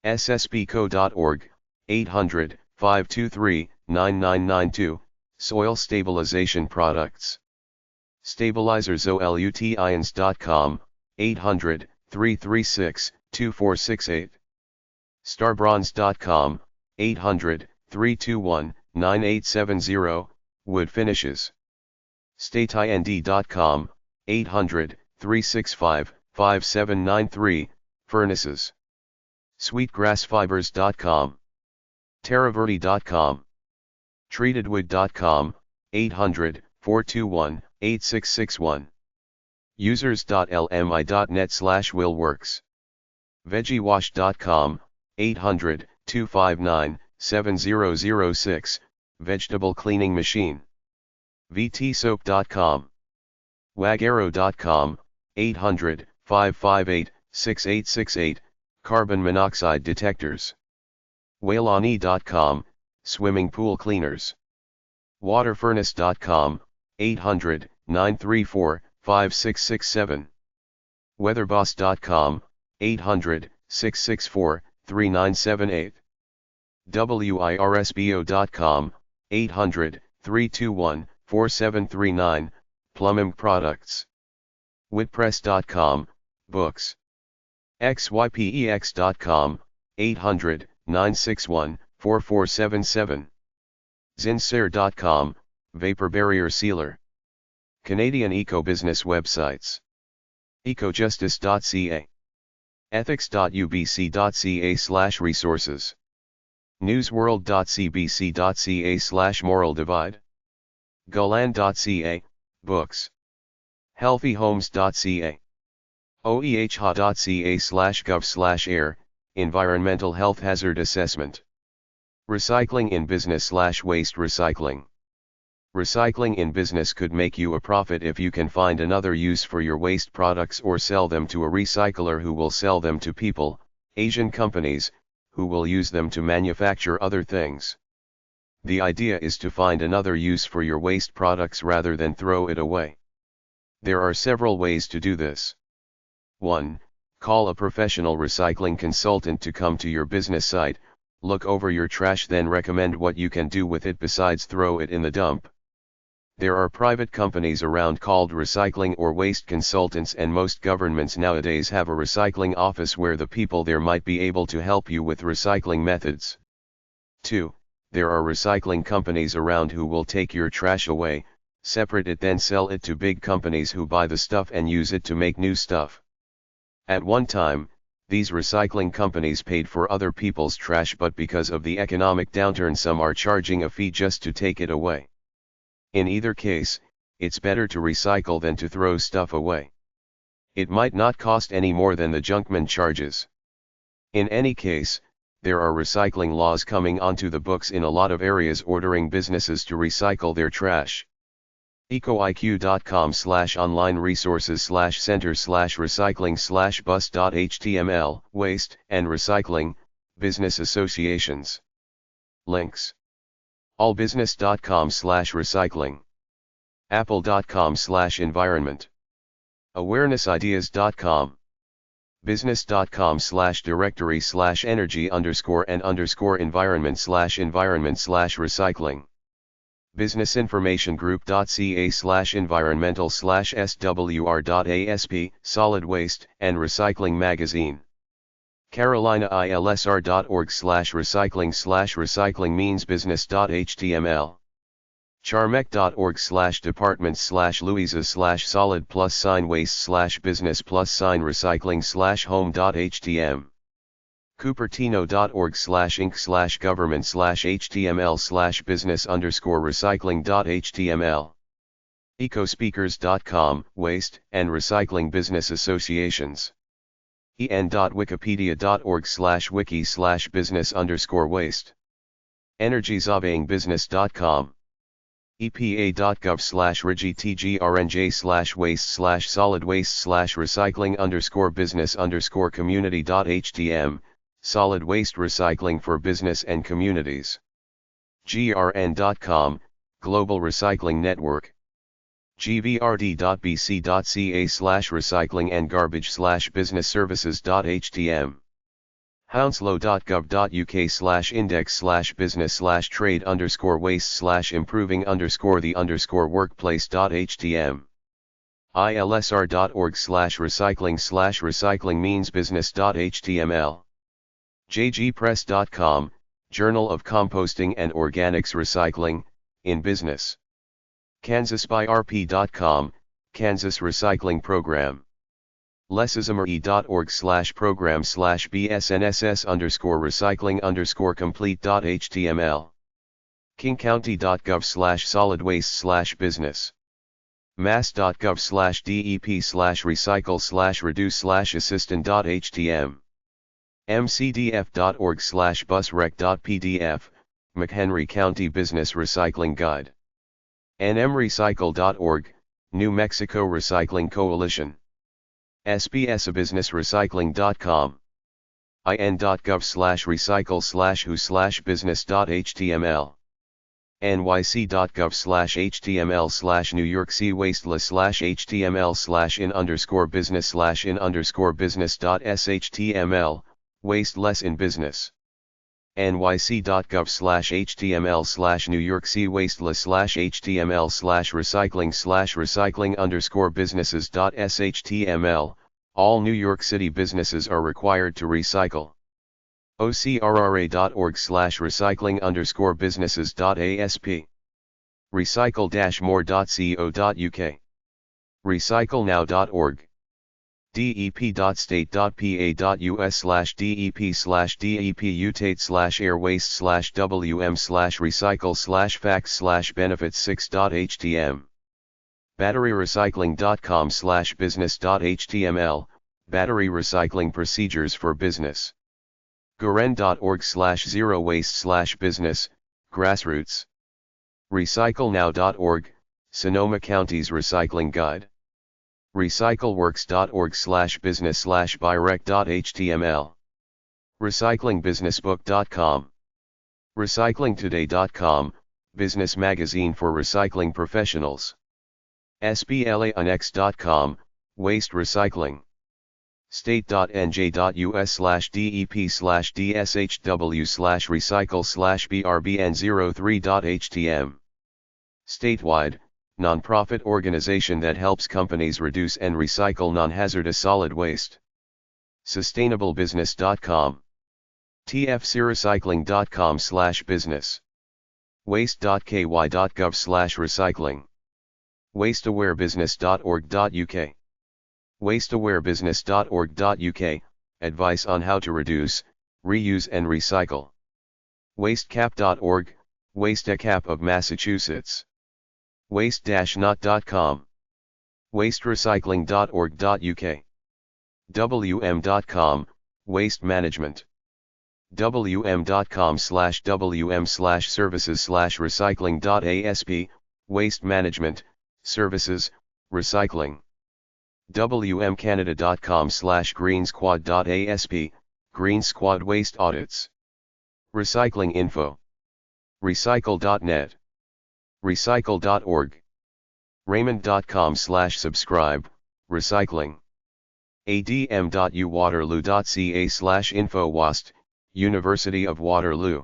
ssbco.org, 800-523-9992, soil stabilization products. stabilizersolutions.com, 800-336-2468. starbronze.com, 800-321-9870, wood finishes. stateind.com, 800-365-5793, furnaces. sweetgrassfibers.com. terraverde.com. treatedwood.com, 800-421-8661. users.lmi.net/willworks. veggiewash.com, 800-259-7006, vegetable cleaning machine. vtsoap.com. wagero.com, 800-558-6868, carbon monoxide detectors. whalani.com, swimming pool cleaners. waterfurnace.com, 800-934-5667. weatherboss.com, 800-664-3978. wirsbo.com, 800-321-4739, plumbing products. witpress.com, books. xypex.com, 800-961-4477. zinsser.com, vapor barrier sealer. Canadian eco-business websites. ecojustice.ca. ethics.ubc.ca/resources. newsworld.cbc.ca/moral divide. golan.ca, books. healthyhomes.ca. oehha.ca/gov/air, environmental health hazard assessment. Recycling in business/waste recycling. Recycling in business could make you a profit if you can find another use for your waste products or sell them to a recycler who will sell them to people, Asian companies, who will use them to manufacture other things. The idea is to find another use for your waste products rather than throw it away. There are several ways to do this. 1. Call a professional recycling consultant to come to your business site, look over your trash, then recommend what you can do with it besides throw it in the dump. There are private companies around called recycling or waste consultants, and most governments nowadays have a recycling office where the people there might be able to help you with recycling methods. 2. There are recycling companies around who will take your trash away, separate it, then sell it to big companies who buy the stuff and use it to make new stuff. At one time, these recycling companies paid for other people's trash, but because of the economic downturn some are charging a fee just to take it away. In either case, it's better to recycle than to throw stuff away. It might not cost any more than the junkman charges. In any case, there are recycling laws coming onto the books in a lot of areas ordering businesses to recycle their trash. ecoiq.com/online resources/center/recycling/bus.html, waste and recycling, business associations. Links. allbusiness.com/recycling. apple.com/environment. awarenessideas.com. business.com/directory/energy_and_environment/environment/recycling. businessinformation group.ca/environmental/swr.asp, solid waste and recycling magazine. carolinailsr.org/recycling/recycling means business.html. charmec.org/departments/louisa/solid+waste/business+recycling/home.htm. cupertino.org/inc/government/html/business_recycling.html. ecospeakers.com, waste and recycling business associations. en.wikipedia.org/wiki/business_waste. energiesurveyingbusiness.com. epa.gov/rigitgrnj/waste/solid waste/recycling_business_community.htm, solid waste recycling for business and communities. grn.com, Global Recycling Network. gvrd.bc.ca/recycling and garbage/business services.htm. hounslow.gov.uk/index/business/trade_waste/improving_the_workplace.htm. ilsr.org/recycling/recycling means business.html. jgpress.com, Journal of Composting and Organics Recycling, in business. kansasbyrp.com, Kansas Recycling Program. lessismer.org/program/bsnss_recycling_complete.html. kingcounty.gov/solid waste/business. mass.gov/dep/recycle/reduce/assistant.htm, mcdf.org/busrec.pdf, McHenry County Business Recycling Guide, nmrecycle.org, New Mexico Recycling Coalition, sbsabusinessrecycling.com, in.gov/recycle/who/business.html, nyc.gov/html/New York C wasteless/html/in_business/in_business.shtml, wasteless in business, nyc.gov/html/New York C wasteless/html/recycling/recycling_businesses.shtml, all New York City businesses are required to recycle. ocrra.org/recycling_businesses.asp, recycle-more.co.uk, recyclenow.org, dep.state.pa.us/dep-utate/airwaste/wm/recycle/facts/benefits6.htm, batteryrecycling.com/business.html, battery recycling procedures for business, guren.org/zero-waste/business, grassroots, recyclenow.org, Sonoma County's Recycling Guide, recycleworks.org/business/byrec.html, recyclingbusinessbook.com, recyclingtoday.com, business magazine for recycling professionals, splaannex.com, waste recycling, state.nj.us/dep/dshw/recycle/brbn03.htm, statewide, nonprofit organization that helps companies reduce and recycle non-hazardous solid waste, sustainablebusiness.com, tfcrecycling.com/business, waste.ky.gov/recycling, wasteawarebusiness.org.uk, wasteawarebusiness.org.uk, advice on how to reduce, reuse and recycle, wastecap.org, WasteCap of Massachusetts, waste-not.com, wasterecycling.org.uk, wm.com, waste management, wm.com/wm/services/recycling.asp, waste management, services, recycling, wmcanada.com/greensquad.asp, Green Squad waste audits, recycling info, recycle.net, recycle.org, raymond.com/subscribe, recycling, adm.uwaterloo.ca/info-wast, University of Waterloo,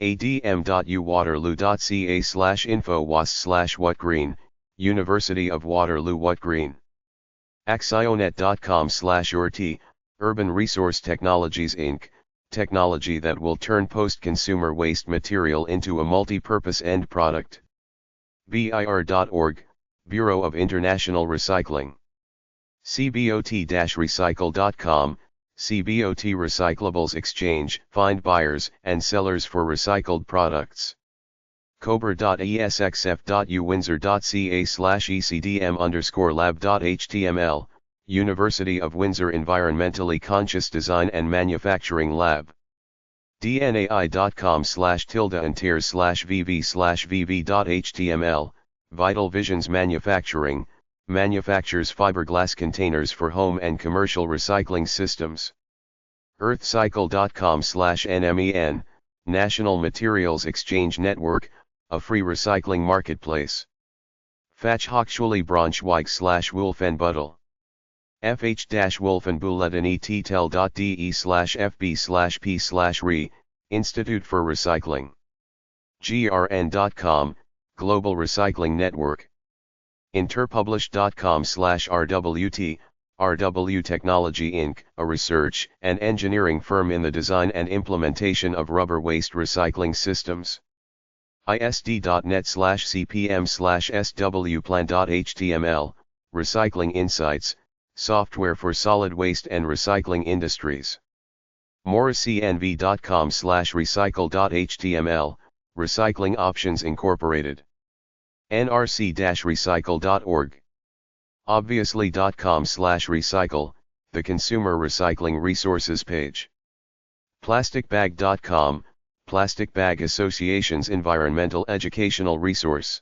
adm.uwaterloo.ca/info-wast/whatgreen, University of Waterloo Whatgreen, axionet.com/URT, Urban Resource Technologies Inc., technology that will turn post-consumer waste material into a multi-purpose end product, bir.org, Bureau of International Recycling, cbot-recycle.com, CBOT Recyclables Exchange, find buyers and sellers for recycled products, cobra.esxf.uwindsor.ca/ecdm_lab.html, University of Windsor Environmentally Conscious Design and Manufacturing Lab, dnai.com/tilde-and-tiers/vv/vv.html, Vital Visions Manufacturing, manufactures fiberglass containers for home and commercial recycling systems, earthcycle.com/nmen, National Materials Exchange Network, a free recycling marketplace, Fachhochschule Braunschweig/Wolfenbüttel, fh-wolfenbüttel.etel.de/fb/p/re, Institute for Recycling, grn.com, Global Recycling Network, interpublished.com/rwt, RW Technology Inc., a research and engineering firm in the design and implementation of rubber waste recycling systems, isd.net/cpm/swplan.html, Recycling Insights, software for solid waste and recycling industries, morriscnv.com/recycle.html, Recycling Options Incorporated. nrc-recycle.org. Obviously.com/recycle, the consumer recycling resources page. Plasticbag.com, Plastic Bag Association's environmental educational resource.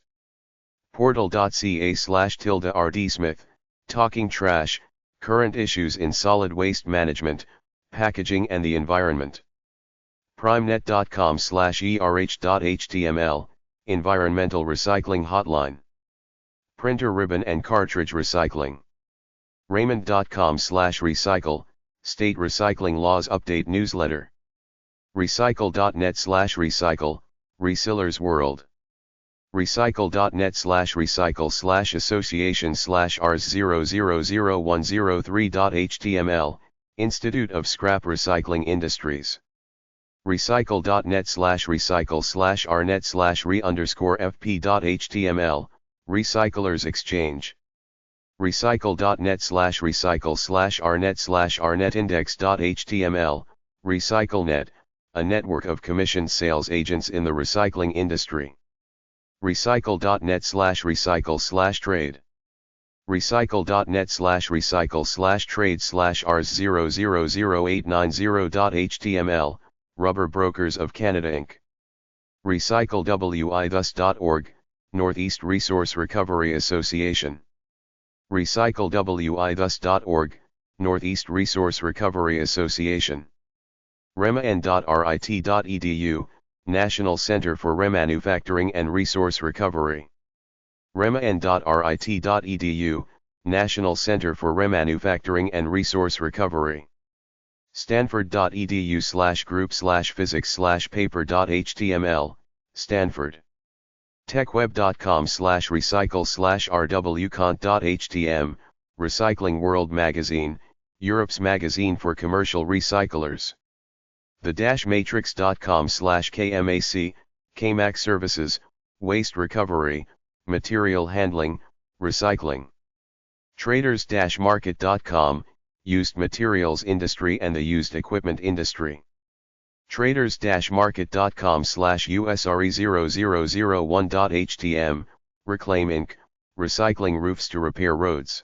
Portal.ca/RD-Smith, Talking Trash, Current Issues in Solid Waste Management, Packaging and the Environment. Primenet.com/erh.html, Environmental Recycling Hotline. Printer Ribbon and Cartridge Recycling. Raymond.com/recycle, State Recycling Laws Update Newsletter. Recycle.net/recycle, Resellers World. Recycle.net/recycle/association/rs000103.html, Institute of Scrap Recycling Industries. Recycle.net/recycle/rnet/re_fp.html, Recyclers Exchange. Recycle.net/recycle/rnet/rnetindex.html, RecycleNet, a network of commissioned sales agents in the recycling industry. Recycle.net/recycle/trade. Recycle.net/recycle/trade/rs000890.html, Rubber Brokers of Canada Inc. RecycleWithus.org, Northeast Resource Recovery Association. RecycleWithus.org, Northeast Resource Recovery Association. REMAN.RIT.edu, National Center for Remanufacturing and Resource Recovery. REMAN.RIT.edu, National Center for Remanufacturing and Resource Recovery. Stanford.edu/group/physics/paper.html, Stanford. techweb.com/recycle/rwcont.htm, Recycling World Magazine, Europe's magazine for commercial recyclers. The-matrix.com/kmac, KMAC Services, Waste Recovery, Material Handling, Recycling. Traders-market.com, Used Materials Industry and the Used Equipment Industry. Traders-market.com/usre0001.htm, Reclaim Inc., Recycling Roofs to Repair Roads.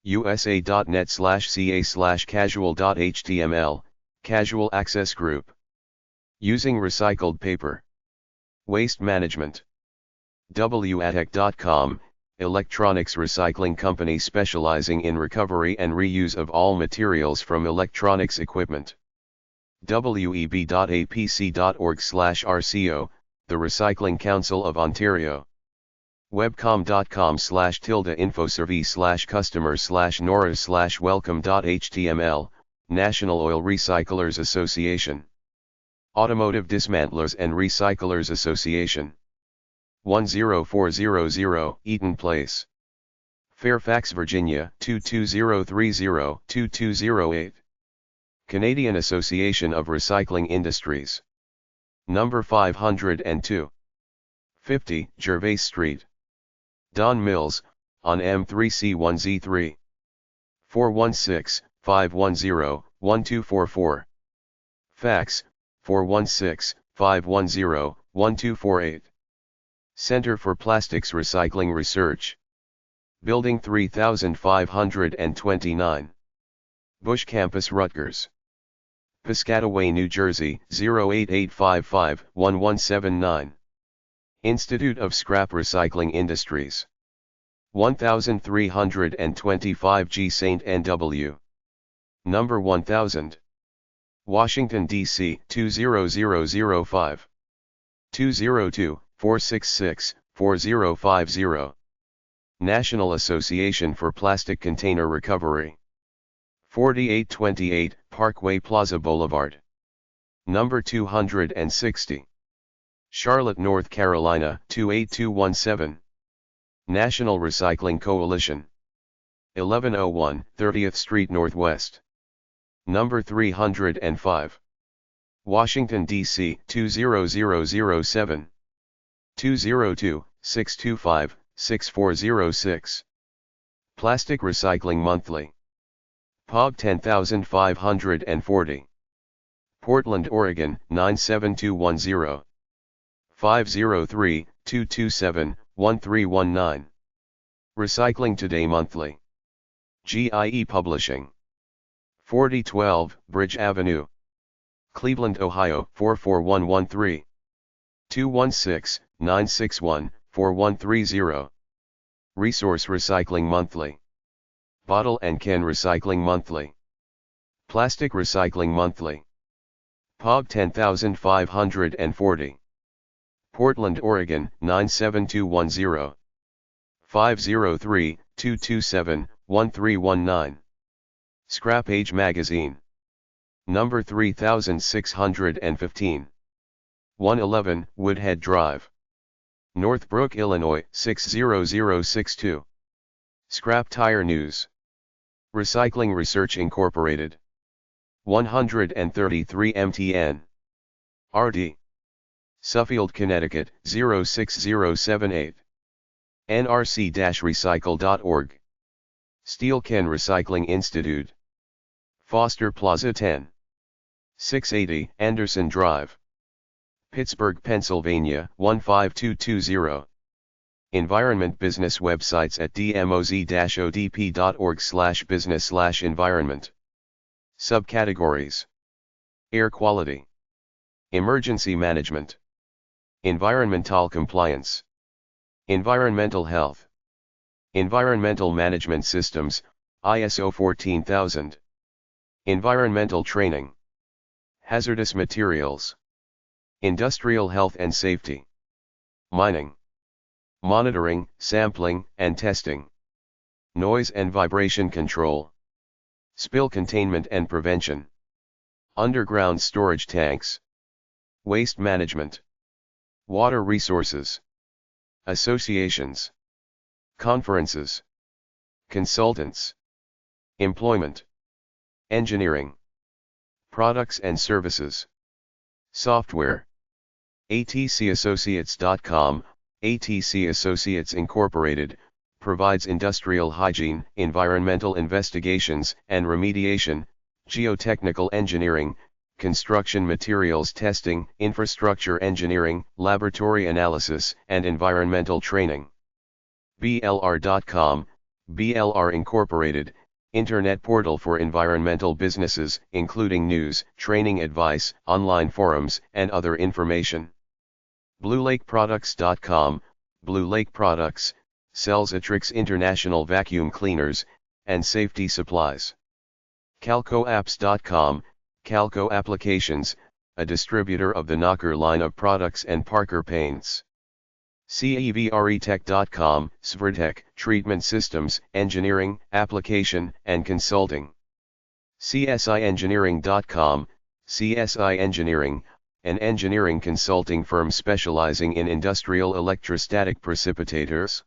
usa.net/ca/casual.html, Casual Access Group. Using Recycled Paper. Waste Management. watec.com, Electronics recycling company specializing in recovery and reuse of all materials from electronics equipment. web.apc.org/rco, the Recycling Council of Ontario. webcom.com/tilde-infosurvey/customer/nora/welcome.html, National Oil Recyclers Association. Automotive Dismantlers and Recyclers Association. 10400 Eaton Place, Fairfax, Virginia 22030-2208. Canadian Association of Recycling Industries. Number 502. 50 Gervais Street, Don Mills, on M3C1Z3. 416-510-1244. Fax, 416-510-1248. Center for Plastics Recycling Research. Building 3529. Bush Campus, Rutgers. Piscataway, New Jersey 08855-1179. Institute of Scrap Recycling Industries. 1325 G St. N.W. Number 1000. Washington, D.C. 20005. 202-466-4050. National Association for Plastic Container Recovery. 4828 Parkway Plaza Boulevard. Number 260. Charlotte, North Carolina 28217. National Recycling Coalition. 1101 30th Street Northwest. Number 305. Washington, D.C. 20007. 202-625-6406. Plastic Recycling Monthly. POG 10540. Portland, Oregon 97210. 503-227-1000. 1319. Recycling Today Monthly. GIE Publishing. 4012 Bridge Avenue, Cleveland, Ohio 44113. 216-961-4130. Resource Recycling Monthly. Bottle and Can Recycling Monthly. Plastic Recycling Monthly. POG 10540. Portland, Oregon 97210. 503-227-1319. Scrap Age Magazine. Number 3615. 111 Woodhead Drive, Northbrook, Illinois 60062. Scrap Tire News. Recycling Research Incorporated. 133 MTN. RD. Suffield, Connecticut 06078. nrc-recycle.org. Steel Can Recycling Institute. Foster Plaza 10. 680 Anderson Drive, Pittsburgh, Pennsylvania 15220. Environment Business websites at dmoz-odp.org/business/environment. Subcategories: Air Quality, Emergency Management, Environmental Compliance, Environmental Health, Environmental Management Systems, ISO 14000, Environmental Training, Hazardous Materials, Industrial Health and Safety, Mining, Monitoring, Sampling, and Testing, Noise and Vibration Control, Spill Containment and Prevention, Underground Storage Tanks, Waste Management, Water Resources, Associations, Conferences, Consultants, Employment, Engineering, Products and Services, Software. atcassociates.com. ATC Associates Incorporated provides industrial hygiene, environmental investigations and remediation, geotechnical engineering, construction materials testing, infrastructure engineering, laboratory analysis, and environmental training. BLR.com. BLR Incorporated, Internet portal for environmental businesses, including news, training advice, online forums, and other information. BlueLakeProducts.com. Blue Lake Products sells Atrix International vacuum cleaners and safety supplies. CalcoApps.com. Calco Applications, a distributor of the Knocker line of products and Parker Paints. CEVRETech.com. Svertech, treatment systems, engineering, application, and consulting. CSIEngineering.com. CSI Engineering, an engineering consulting firm specializing in industrial electrostatic precipitators.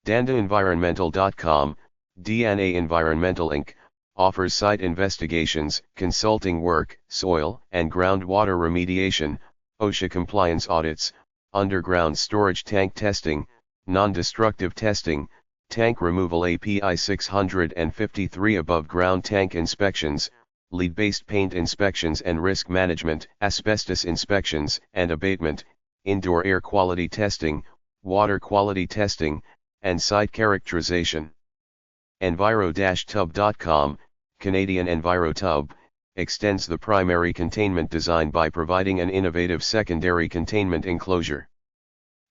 DandaEnvironmental.com. DNA Environmental Inc. offers site investigations, consulting work, soil and groundwater remediation, OSHA compliance audits, underground storage tank testing, non-destructive testing, tank removal API 653 above ground tank inspections, lead-based paint inspections and risk management, asbestos inspections and abatement, indoor air quality testing, water quality testing, and site characterization. Enviro-tub.com. Canadian EnviroTub extends the primary containment design by providing an innovative secondary containment enclosure.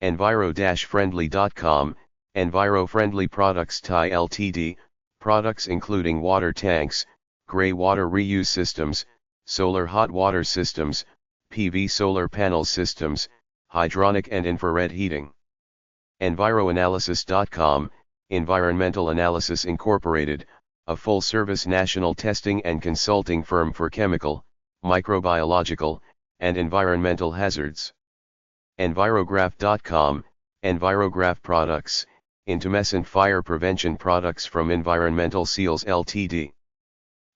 Enviro-friendly.com. Enviro-friendly products Thai Ltd. Products including water tanks, gray water reuse systems, solar hot water systems, PV solar panel systems, hydronic and infrared heating. Enviroanalysis.com. Environmental Analysis Incorporated, a full-service national testing and consulting firm for chemical, microbiological, and environmental hazards. Envirograph.com. Envirograph products, intumescent fire prevention products from Environmental Seals Ltd.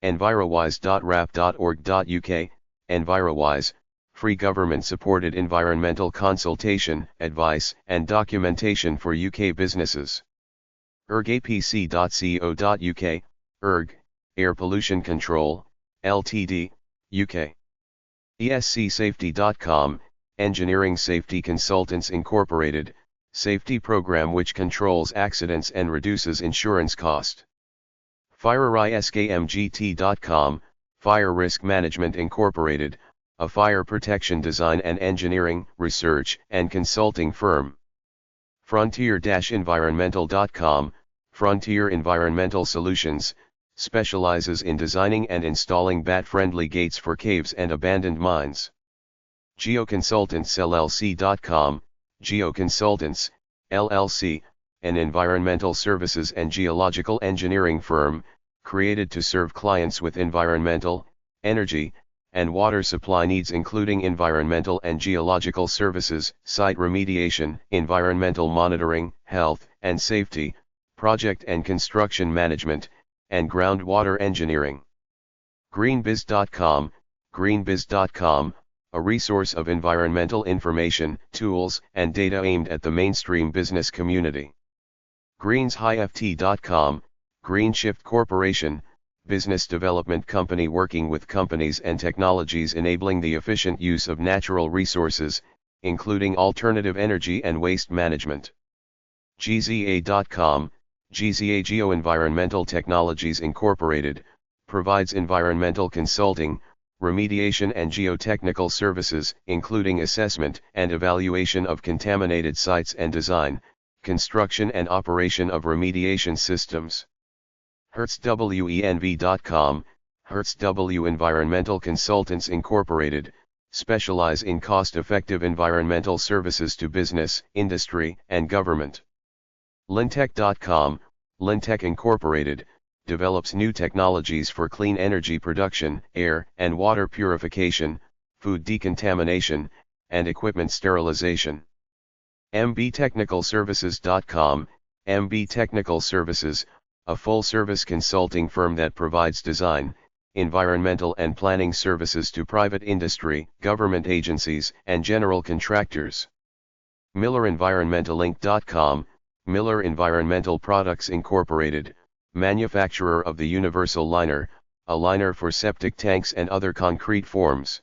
Envirowise.rap.org.uk. Envirowise, free government-supported environmental consultation, advice, and documentation for UK businesses. ergapc.co.uk. ERG, Air Pollution Control, Ltd., UK. ESCSafety.com. Engineering Safety Consultants Incorporated, safety program which controls accidents and reduces insurance cost. FireRiskMGT.com, Fire Risk Management Incorporated, a fire protection design and engineering, research, and consulting firm. Frontier-Environmental.com, Frontier Environmental Solutions, specializes in designing and installing bat-friendly gates for caves and abandoned mines. GeoConsultantsLLC.com, GeoConsultants, LLC, an environmental services and geological engineering firm, created to serve clients with environmental, energy, and water supply needs including environmental and geological services, site remediation, environmental monitoring, health and safety, project and construction management, and groundwater engineering. GreenBiz.com, GreenBiz.com, a resource of environmental information, tools, and data aimed at the mainstream business community. GreensHift.com, GreenShift Corporation, business development company working with companies and technologies enabling the efficient use of natural resources, including alternative energy and waste management. GZA.com, GZA Geoenvironmental Technologies Incorporated, provides environmental consulting, remediation and geotechnical services, including assessment and evaluation of contaminated sites and design, construction and operation of remediation systems. HertzWenv.com, HertzW Environmental Consultants Incorporated, specialize in cost-effective environmental services to business, industry, and government. Lintech.com, Lintech Incorporated, develops new technologies for clean energy production, air and water purification, food decontamination, and equipment sterilization. mbtechnicalservices.com, MB Technical Services, a full-service consulting firm that provides design, environmental and planning services to private industry, government agencies, and general contractors. MillerEnvironmentalInc.com, Miller Environmental Products Incorporated, manufacturer of the Universal Liner, a liner for septic tanks and other concrete forms.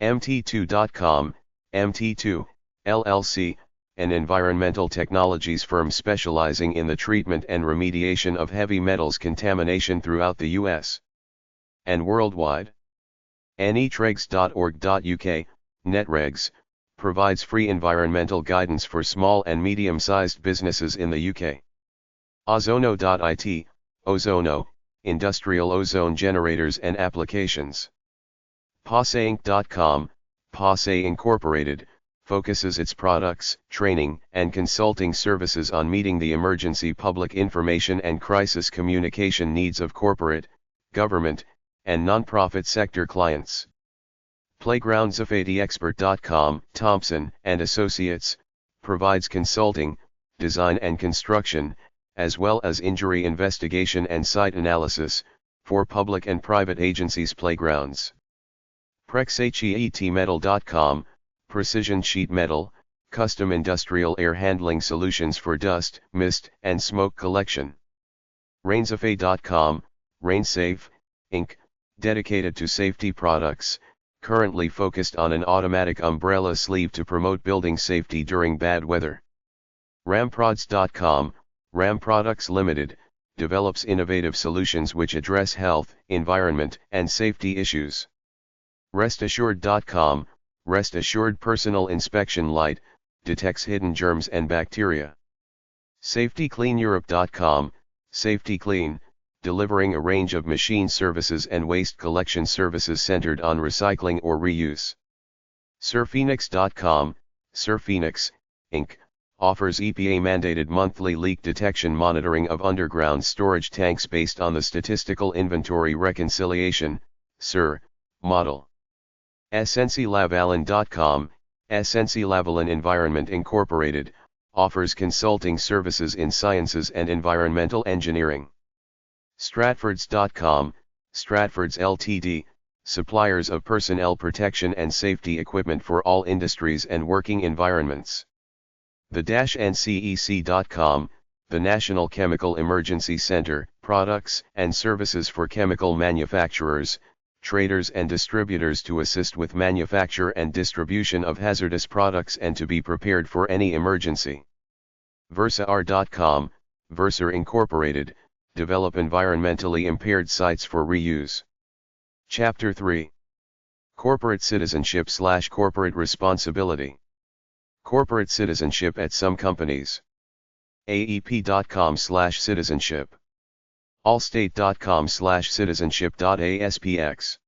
MT2.com, MT2, LLC, an environmental technologies firm specializing in the treatment and remediation of heavy metals contamination throughout the U.S. and worldwide. netregs.org.uk, Netregs, provides free environmental guidance for small and medium-sized businesses in the UK. Ozono.it, Ozono, industrial ozone generators and applications. PASEINC.com, PASE Incorporated, focuses its products, training, and consulting services on meeting the emergency public information and crisis communication needs of corporate, government, and non-profit sector clients. PlaygroundSafetyExpert.com, Thompson and Associates, provides consulting, design and construction, as well as injury investigation and site analysis, for public and private agencies' playgrounds. PrexHEETmetal.com, precision sheet metal, custom industrial air handling solutions for dust, mist, and smoke collection. Rainsafe.com, Rainsafe, Inc., dedicated to safety products, currently focused on an automatic umbrella sleeve to promote building safety during bad weather. Ramprods.com, Ram Products Limited, develops innovative solutions which address health, environment, and safety issues. RestAssured.com, Rest Assured Personal Inspection Light, detects hidden germs and bacteria. SafetyCleanEurope.com, Safety Clean, delivering a range of machine services and waste collection services centered on recycling or reuse. SirPhoenix.com, SirPhoenix, Inc., offers EPA-mandated monthly leak detection monitoring of underground storage tanks based on the Statistical Inventory Reconciliation, SIR, model. SNCLavalin.com, SNCLavalin Environment Incorporated, offers consulting services in sciences and environmental engineering. Stratfords.com, Stratfords Ltd., suppliers of personnel protection and safety equipment for all industries and working environments. The-NCEC.com, the National Chemical Emergency Center, products and services for chemical manufacturers, traders and distributors to assist with manufacture and distribution of hazardous products and to be prepared for any emergency. VersaR.com, Versa Incorporated, develop environmentally impaired sites for reuse. Chapter 3. Corporate Citizenship/Corporate Responsibility. Corporate citizenship at some companies. AEP.com/citizenship. Allstate.com/citizenship.aspx.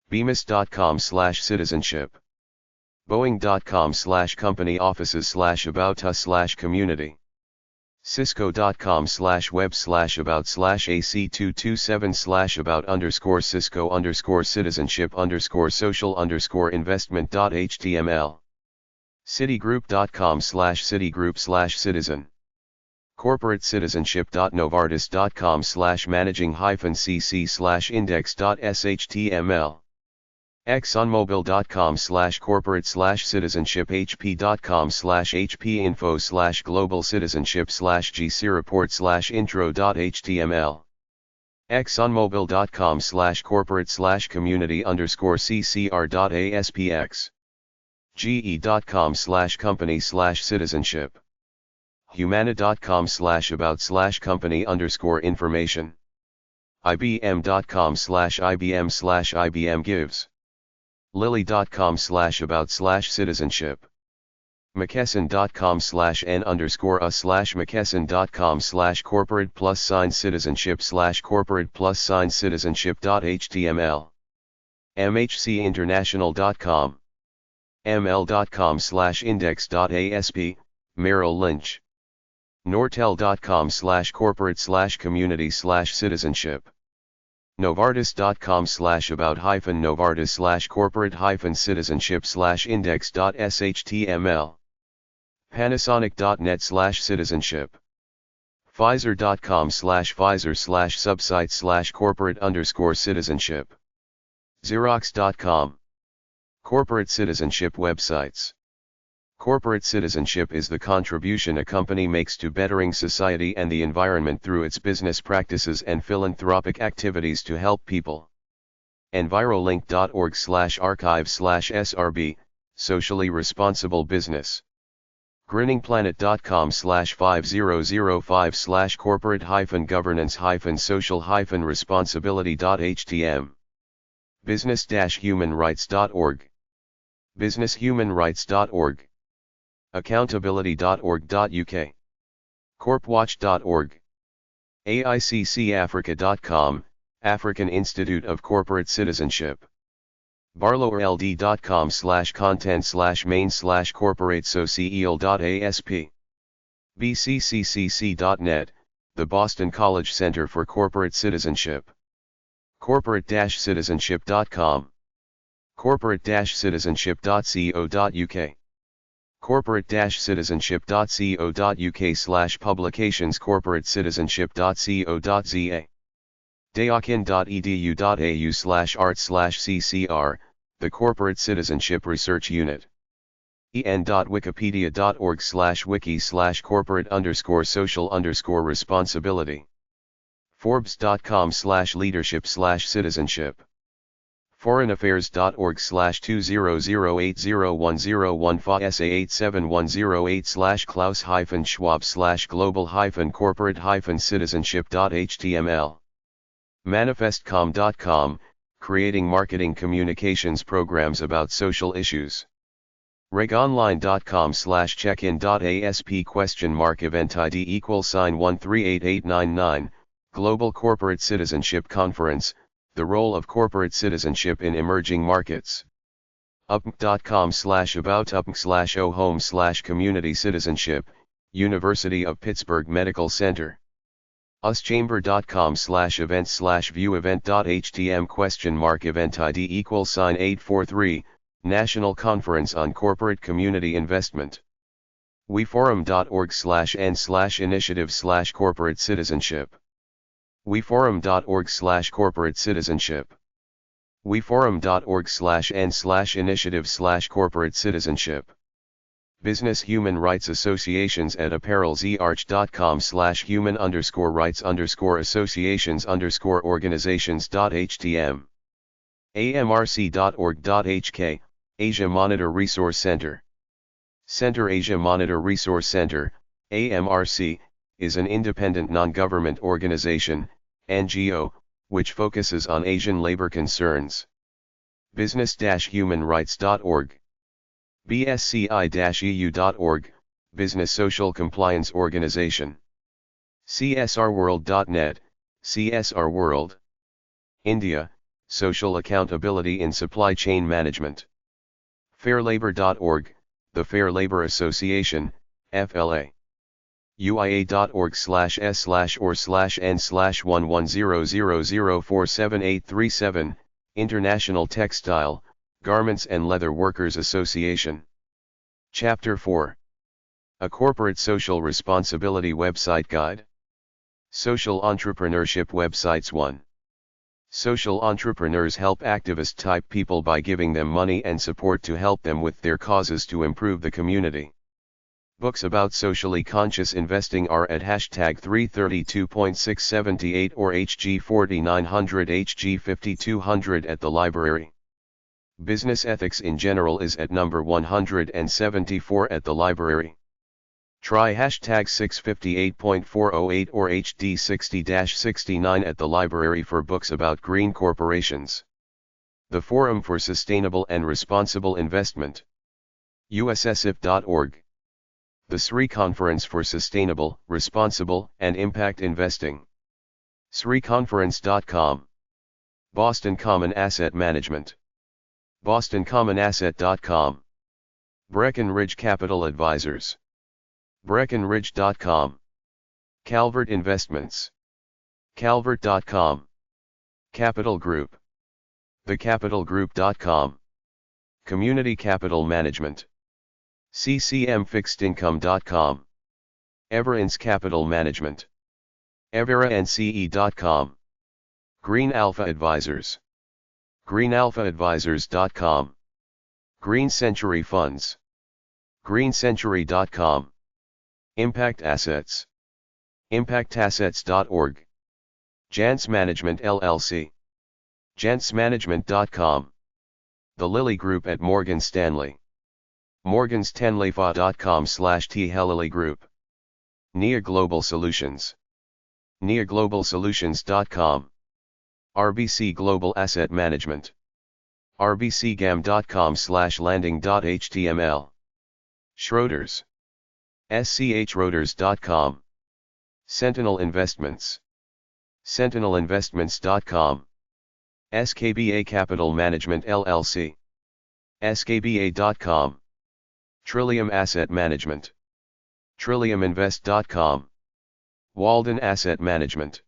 Bemis.com/citizenship. Boeing.com/company offices/about us/community. Cisco.com/web/about/ac2227/about_citizenship_social_investment.html. Citigroup.com/citigroup/citizen. corporatecitizenship.novartis.com/managing-cc/index.shtml. exxonmobil.com/corporate/citizenship. hp.com/hp-info/global-citizenship/gc-report/intro.html. exxonmobil.com/corporate/community_ccr.aspx. ge.com/company/citizenship. humana.com/about/company_information. ibm.com/ibm/ibm-gives. lilly.com/about/citizenship. mckesson.com/n_us/corporate+citizenship/corporate+citizenship.html. mhcinternational.com. ml.com/index.asp, Merrill Lynch. nortel.com/corporate/community/citizenship. novartis.com/about-corporate-citizenship/index.shtml. panasonic.net/citizenship. pfizer.com/pfizer/subsite/corporate_citizenship. xerox.com. Corporate citizenship websites. Corporate citizenship is the contribution a company makes to bettering society and the environment through its business practices and philanthropic activities to help people. envirolink.org/archive/srb, socially responsible business. grinningplanet.com/5005/corporate-governance-social-responsibility.htm. business-humanrights.org. businesshumanrights.org. accountability.org.uk. corpwatch.org. aiccafrica.com, African Institute of Corporate Citizenship. barlowerld.com/content/main/corporate-social.asp. bcccc.net, the Boston College Center for Corporate Citizenship. corporate-citizenship.com. corporate-citizenship.co.uk. corporate-citizenship.co.uk/publications. corporate-citizenship.co.za. daokin.edu.au/art/ccr, the Corporate Citizenship Research Unit. en.wikipedia.org/wiki/corporate_social_responsibility. forbes.com/leadership/citizenship. foreignaffaires.org/200801FA8710/Klaus-Schwab/global-corporate-citizenship.html. manifestcom.com, creating marketing communications programs about social issues. regonline.com/checkin.asp ?event ID =138899, Global Corporate Citizenship Conference, the role of corporate citizenship in emerging markets. upm.com/about-upm/ohome/community citizenship, University of Pittsburgh Medical Center. uschamber.com/events/view-event.htm ?event ID =843, National Conference on Corporate Community Investment. weforum.org/n/initiative/corporate citizenship. weforum.org/corporate citizenship. weforum.org/n/initiative/corporate citizenship. Business Human Rights Associations at apparels.human_rights_associations_organizations.htm. amrc.org.hk, Asia Monitor Resource Center. Center Asia Monitor Resource Center, AMRC, is an independent non-government organization, NGO, which focuses on Asian labor concerns. Business-humanrights.org. BSCI-EU.org, Business Social Compliance Organization. CSRworld.net, CSR World. India, Social Accountability in Supply Chain Management. Fairlabor.org, the Fair Labor Association, FLA. uia.org/s/or/n/1100047837, International Textile, Garments and Leather Workers Association. Chapter 4. A Corporate Social Responsibility Website Guide. Social Entrepreneurship Websites 1. Social entrepreneurs help activist-type people by giving them money and support to help them with their causes to improve the community. Books about socially conscious investing are at hashtag 332.678 or HG4900 HG5200 at the library. Business ethics in general is at number 174 at the library. Try hashtag 658.408 or HD60-69 at the library for books about green corporations. The Forum for Sustainable and Responsible Investment. USSIP.org. The SRI Conference for Sustainable, Responsible, and Impact Investing. SRIConference.com. Boston Common Asset Management. BostonCommonAsset.com. Breckenridge Capital Advisors. Breckenridge.com. Calvert Investments. Calvert.com. Capital Group. TheCapitalGroup.com. Community Capital Management. CCMFixedIncome.com. Everance Capital Management. EveraNCE.com. Green Alpha Advisors. GreenAlphaAdvisors.com. Green Century Funds. GreenCentury.com. Impact Assets. ImpactAssets.org. Jantz Management LLC. JantzManagement.com. The Lilly Group at Morgan Stanley. morganstanleyfa.com/T Group. NIA Global Solutions. NIAGlobalSolutions.com. RBC Global Asset Management. rbcgam.com/landing.html. Schroders. schroders.com. Sentinel Investments. sentinelinvestments.com. SKBA Capital Management LLC. skba.com. Trillium Asset Management. trilliuminvest.com. Walden Asset Management.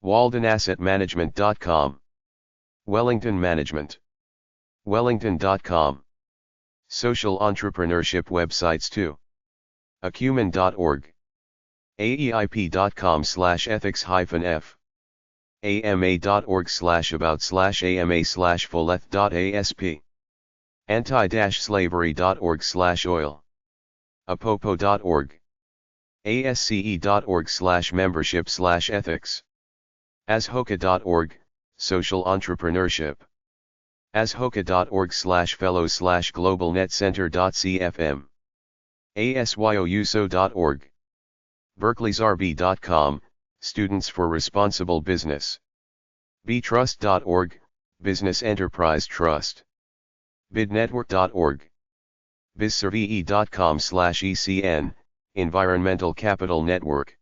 waldenassetmanagement.com. Wellington Management. wellington.com. Social Entrepreneurship Websites 2. acumen.org. aeip.com/ethics-f. ama.org/about/ama/foleth.asp. anti-slavery.org/oil. apopo.org. asce.org/membership/ethics. ashoka.org, Social Entrepreneurship. ashoka.org/fellows/globalnetcenter.cfm. asyouso.org. berkeleysrb.com, Students for Responsible Business. btrust.org, Business Enterprise Trust. bidnetwork.org. bizsurvey.com/ECN, Environmental Capital Network.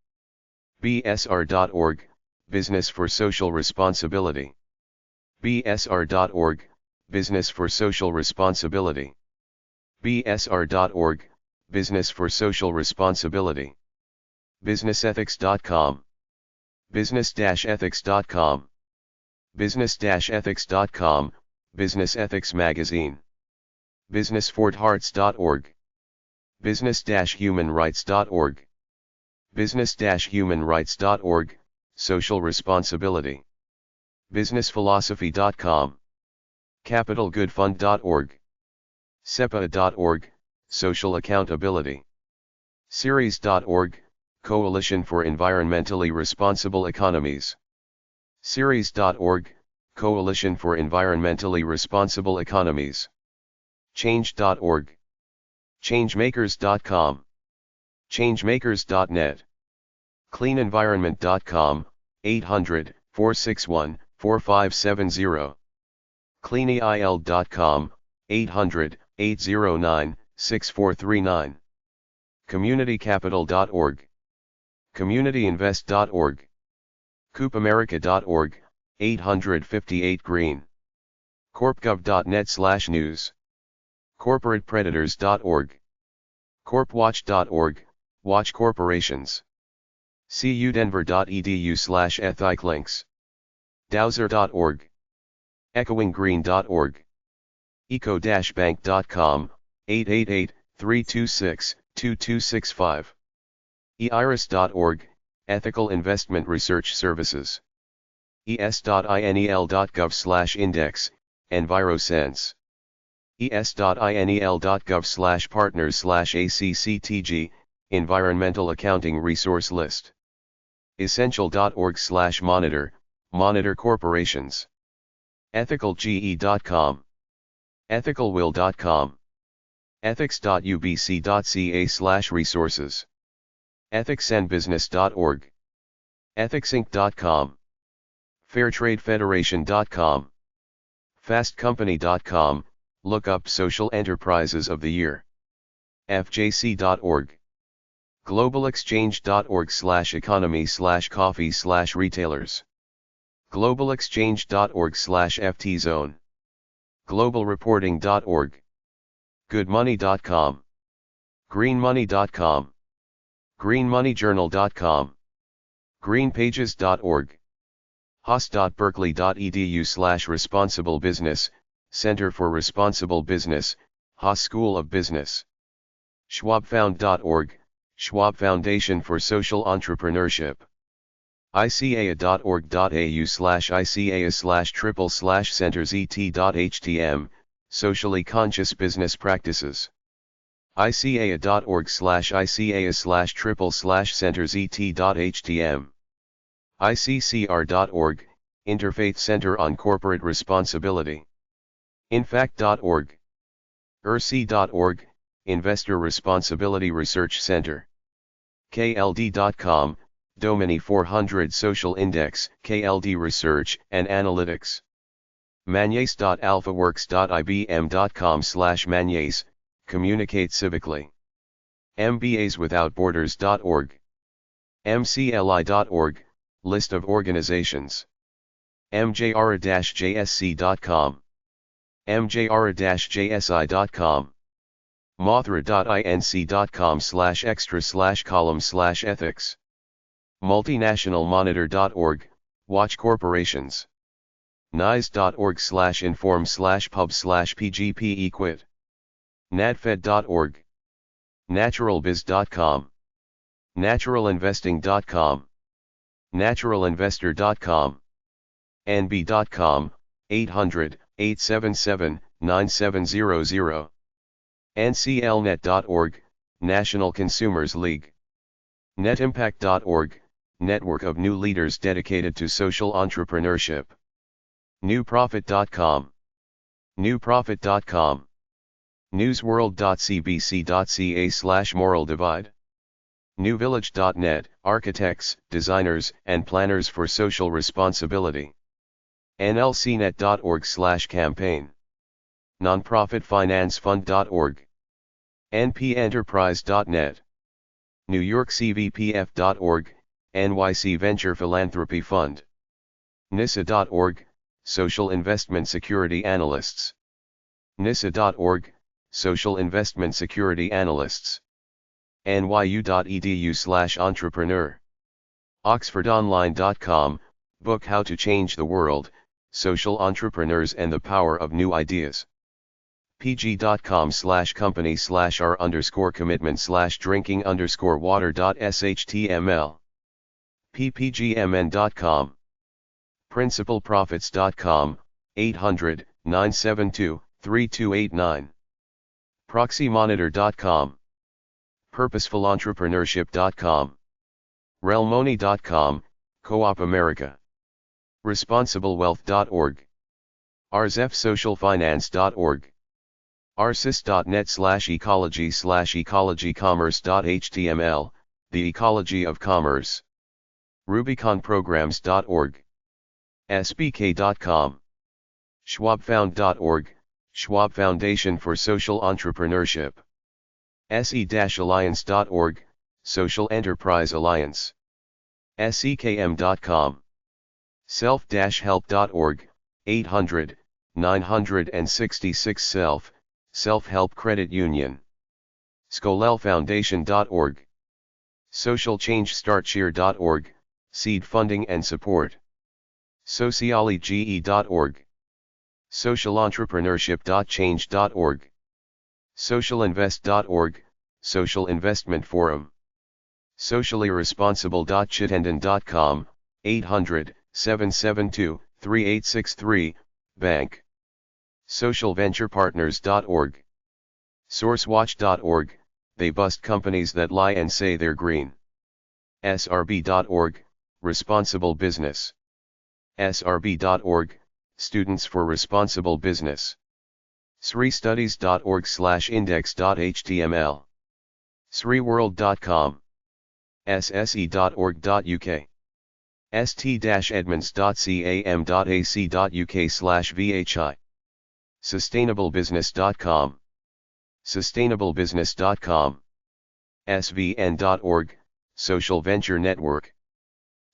bsr.org, Business for Social Responsibility. bsr.org, Business for Social Responsibility. bsr.org, Business for Social Responsibility. businessethics.com. business-ethics.com. business-ethics.com, Business Ethics Magazine. businessforthearts.org. business-humanrights.org. business-humanrights.org, Social Responsibility. businessphilosophy.com. capitalgoodfund.org. sepa.org, Social Accountability. ceres.org, Coalition for Environmentally Responsible Economies. ceres.org, Coalition for Environmentally Responsible Economies. change.org. changemakers.com. Changemakers.net. Cleanenvironment.com, 800-461-4570. Cleaneil.com, 800-809-6439. Communitycapital.org. Communityinvest.org. coopamerica.org, 858 Green. corpgov.net/news. corporatepredators.org. corpwatch.org, watch corporations. cudenver.edu/ethiclinks. dowser.org. echoinggreen.org. eco-bank.com, 888-326-2265. eiris.org, Ethical Investment Research Services. es.inel.gov/index, EnviroSense. es.inel.gov/partners/ACCTG, Environmental Accounting Resource List. essential.org/monitor, monitor corporations. ethicalge.com. ethicalwill.com. ethics.ubc.ca/resources. ethicsandbusiness.org. ethicsinc.com. fairtradefederation.com. fastcompany.com, look up Social Enterprises of the Year. fjc.org. globalexchange.org/economy/coffee/retailers. globalexchange.org/ftzone. globalreporting.org. goodmoney.com. greenmoney.com. greenmoneyjournal.com. greenpages.org. haas.berkeley.edu/responsible business, Center for Responsible Business, Haas School of Business. schwabfound.org, Schwab Foundation for Social Entrepreneurship. icaa.org.au/icaa/centers/et.htm, Socially Conscious Business Practices. icaa.org/icaa/centers/et.htm. iccr.org, Interfaith Center on Corporate Responsibility. infact.org. irc.org, Investor Responsibility Research Center. kld.com, Domini 400 Social Index, KLD Research and Analytics. manyase.alphaworks.ibm.com/manyase, Communicate Civically. mbaswithoutborders.org. mcli.org, List of organizations. mjr-jsc.com. mjr-jsi.com. mothra.inc.com/extra/column/ethics. multinationalmonitor.org, watch corporations. nice.org/inform/pub/pgp-equit. nadfed.org. naturalbiz.com. naturalinvesting.com. naturalinvestor.com. nb.com, 800-877-9700. nclnet.org, National Consumers League. netimpact.org, network of new leaders dedicated to social entrepreneurship. newprofit.com. newprofit.com. newsworld.cbc.ca/moral divide. newvillage.net, architects, designers, and planners for social responsibility. nlcnet.org/campaign. nonprofitfinancefund.org. npenterprise.net. newyorkcvpf.org, NYC Venture Philanthropy Fund. nisa.org, Social Investment Security Analysts. nisa.org, Social Investment Security Analysts. nyu.edu/entrepreneur. oxfordonline.com, book How to Change the World, Social Entrepreneurs and the Power of New Ideas. pg.com/company/r_commitment/drinking_water.shtml. ppgmn.com. principalprofits.com, 800-972-3289. proxymonitor.com. purposefulentrepreneurship.com. realmoney.com, Co-op America. responsiblewealth.org. rzfsocialfinance.org. arsis.net/ecology/ecologycommerce.html, the ecology of commerce. rubyconprograms.org. sbk.com. schwabfound.org, Schwab Foundation for Social Entrepreneurship. se-alliance.org, Social Enterprise Alliance. sekm.com. self-help.org, 800-966 self, Self-Help Credit Union. skolelfoundation.org. socialchangestartcheer.org, seed funding and support. sociology.org. socialentrepreneurship.change.org. socialinvest.org, Social Investment Forum. sociallyresponsible.chittenden.com, 800-772-3863, Bank. socialventurepartners.org. sourcewatch.org, they bust companies that lie and say they're green. srb.org, responsible business. srb.org, Students for Responsible Business. sristudies.org/index.html. sriworld.com. sse.org.uk. st-edmonds.cam.ac.uk/vhi. sustainablebusiness.com. sustainablebusiness.com. svn.org, Social Venture Network.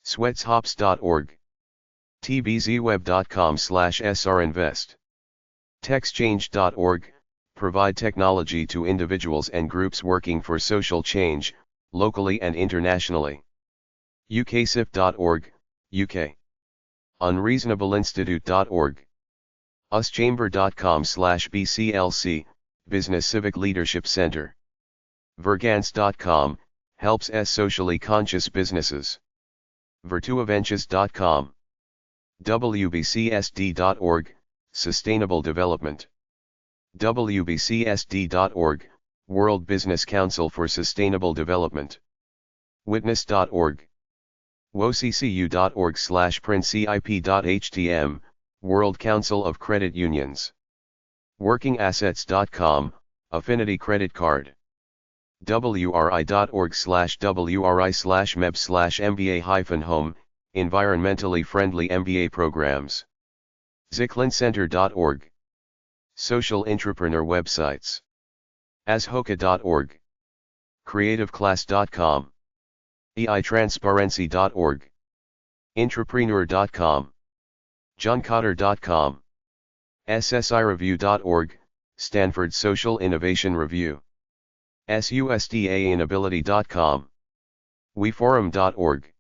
sweatshops.org. tbzweb.com/srinvest. techchange.org, provide technology to individuals and groups working for social change, locally and internationally. uksip.org, UK. unreasonableinstitute.org. uschamber.com/bclc, Business Civic Leadership Center. vergance.com, helps socially conscious businesses. virtuaventures.com. wbcsd.org, Sustainable Development. wbcsd.org, World Business Council for Sustainable Development. witness.org. woccu.org/printcip.htm, World Council of Credit Unions. workingassets.com, Affinity Credit Card. wri.org/wri/meb/mba-home, environmentally friendly MBA programs. zicklincenter.org. Social entrepreneur websites. ashoka.org. creativeclass.com. eitransparency.org. entrepreneur.com. johncotter.com. ssireview.org, Stanford Social Innovation Review. susdainability.com. weforum.org.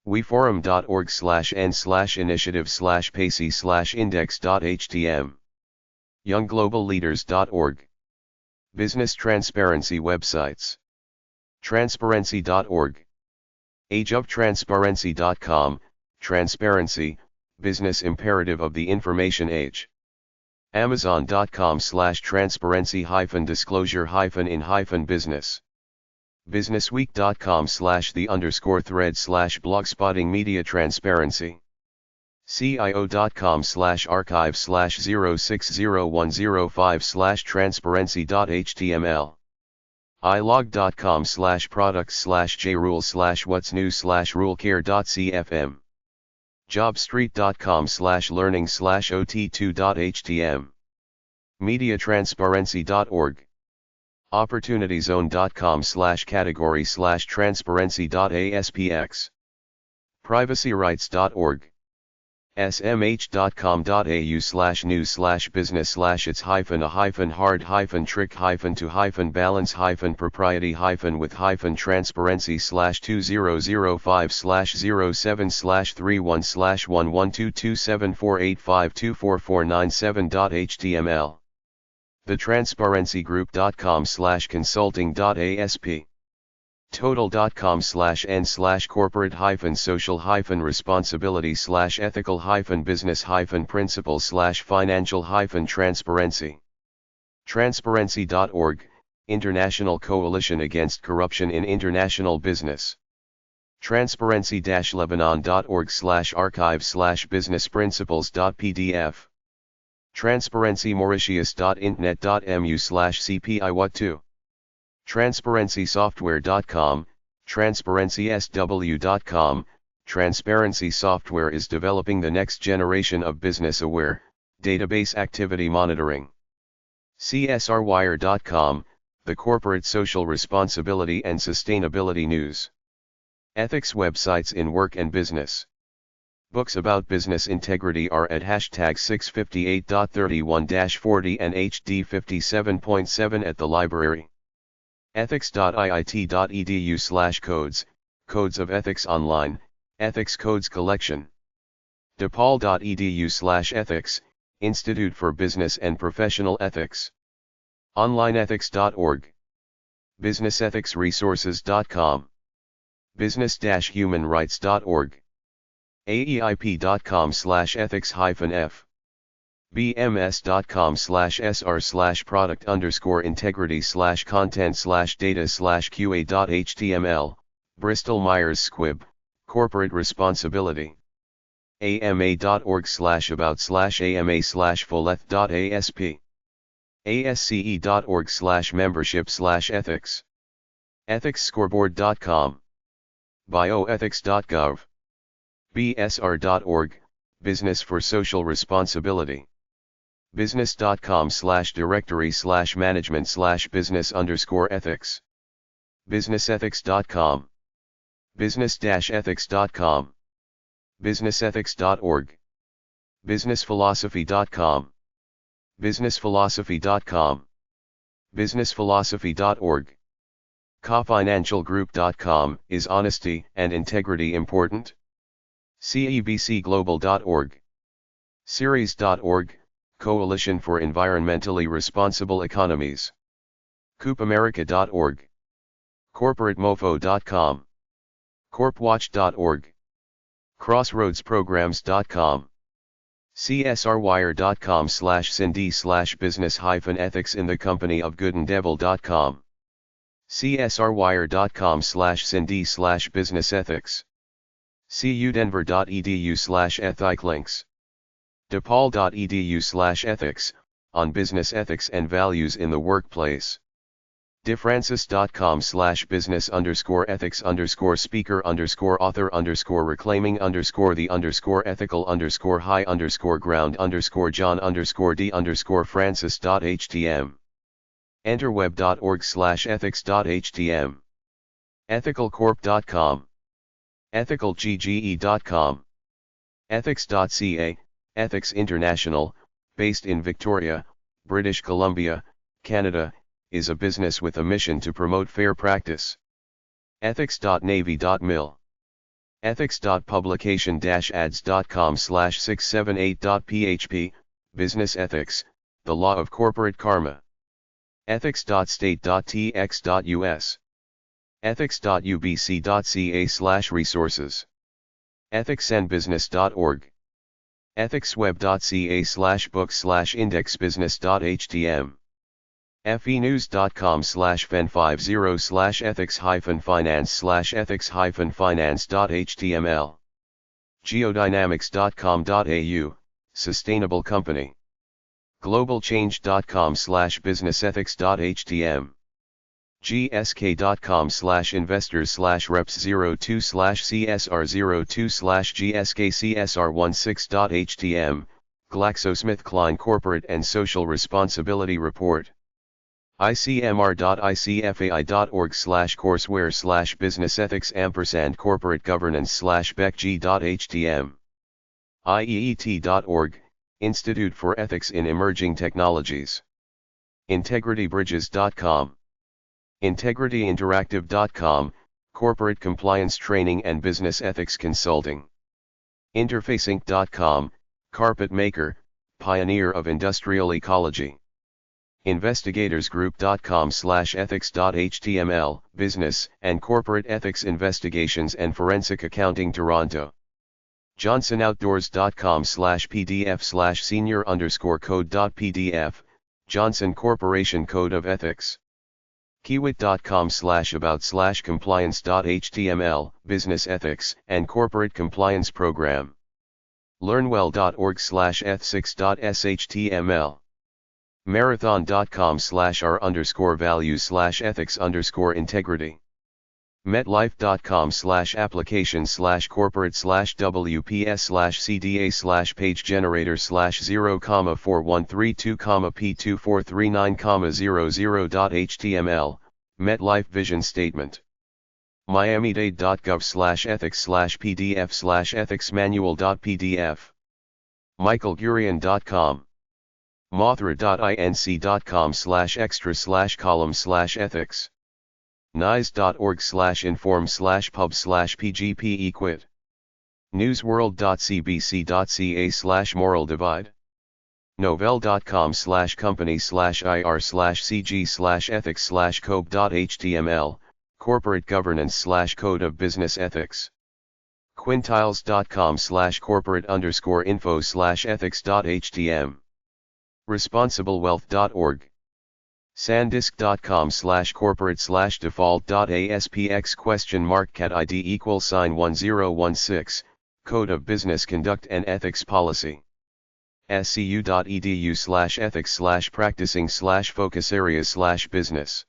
weforum.org/n/initiative/pacey/index.htm. younggloballeaders.org. Business Transparency websites. transparency.org. ageoftransparency.com, Transparency, Business Imperative of the Information Age. amazon.com/transparency-disclosure-in-business. businessweek.com/the_thread/blogspotting media transparency. cio.com/archive/0601005/transparency.html. ilog.com/products/jrules/what's-new/rulecare.cfm. jobstreet.com/learning/ot2.htm. mediatransparency.org. opportunityzone.com/category/transparency.aspx. privacyrights.org. smh.com.au/new/business/its-a-hyphen-hard-to-hyphen-tricky-with-hyphen-transparency/2005/07/31/11274852449.html. thetransparency-group.com/consulting.asp. total.com/n/corporate-social-responsibility/ethical-business-principles/financial-transparency. transparency.org, International Coalition Against Corruption in International Business. transparency-lebanon.org/archive/businessprinciples.pdf. transparencymauritius.intnet.mu/cpi what to. transparencysoftware.com, transparencysw.com. Transparency Software is developing the next generation of business-aware, database activity monitoring. csrwire.com, the corporate social responsibility and sustainability news. Ethics websites in work and business. Books about business integrity are at #658.31-40 and HD 57.7 at the library. ethics.iit.edu/codes, Codes of Ethics Online, Ethics Codes Collection. DePaul.edu/ethics, Institute for Business and Professional Ethics. OnlineEthics.org. BusinessEthicsResources.com. Business-humanrights.org. AEIP.com/ethics-f. bms.com/sr/product_integrity/content/data/qa.html, Bristol Myers Squibb, Corporate Responsibility. ama.org/about/ama/foleth.asp. asce.org/membership/ethics. EthicsScoreboard.com. Bioethics.gov. bsr.org, Business for Social Responsibility. business.com/directory/management/business_ethics. businessethics.com. business-ethics.com. businessethics.org. businessphilosophy.com. businessphilosophy.com. businessphilosophy.org. CaFinancialGroup.com. Is honesty and integrity important? cebcglobal.org. Ceres.org, Coalition for Environmentally Responsible Economies. CoopAmerica.org. CorporateMofo.com. CorpWatch.org. CrossroadsPrograms.com. csrwire.com/cindy/business-ethics in the company of goodandevil.com. csrwire.com/cindy/businessethics. cudenver.edu/ethiclinks. depaul.edu/ethics, on business ethics and values in the workplace. diffrancis.com/business_ethics_speaker_author_reclaiming_the_high_the_Francis.htm. enterweb.org/ethics.htm. ethicalcorp.com. ethicalgge.com. ethics.ca, Ethics International, based in Victoria, British Columbia, Canada, is a business with a mission to promote fair practice. ethics.navy.mil. ethics.publication-ads.com/678.php, Business Ethics, the Law of Corporate Karma. ethics.state.tx.us. ethics.ubc.ca/resources. ethicsandbusiness.org. ethicsweb.ca/books/indexbusiness.htm. fenews.com/fen50/ethics-finance/ethics-finance.html. geodynamics.com.au, Sustainable Company. globalchange.com/businessethics.htm. gsk.com/investors/reps02/csr02/gskcsr16.htm, GlaxoSmithKline Corporate and Social Responsibility Report. icmr.icfai.org/courseware/businessethics & corporate governance/becg.htm. ieet.org, Institute for Ethics in Emerging Technologies. integritybridges.com. integrityinteractive.com, Corporate Compliance Training and Business Ethics Consulting. interfaceinc.com, Carpet Maker, Pioneer of Industrial Ecology. investigatorsgroup.com/ethics.html, Business and Corporate Ethics Investigations and Forensic Accounting Toronto. johnsonoutdoors.com/pdf/senior_code.pdf, Johnson Corporation Code of Ethics. kiwit.com/about/compliance.html, Business Ethics and Corporate Compliance Program. learnwell.org/eth6.html, marathon.com/r_values/ethics_integrity, metlife.com/application/corporate/wps/cda/page generator/0,4132,p2439,00.html, MetLife vision statement, miamidade.gov/ethics/pdf/ethicsmanual.pdf, michaelgurian.com, mothra.inc.com/extra/column/ethics, nice.org/inform/pub/pgp-equit, newsworld.cbc.ca/moral divide, novell.com/company/ir/cg/ethics/cope.html, corporate governance/code of business ethics, quintiles.com/corporate_info/ethics.htm, responsiblewealth.org, sandisk.com/corporate/default.aspx?cat ID =1016, Code of Business Conduct and Ethics Policy, scu.edu/ethics/practicing/focus areas/business,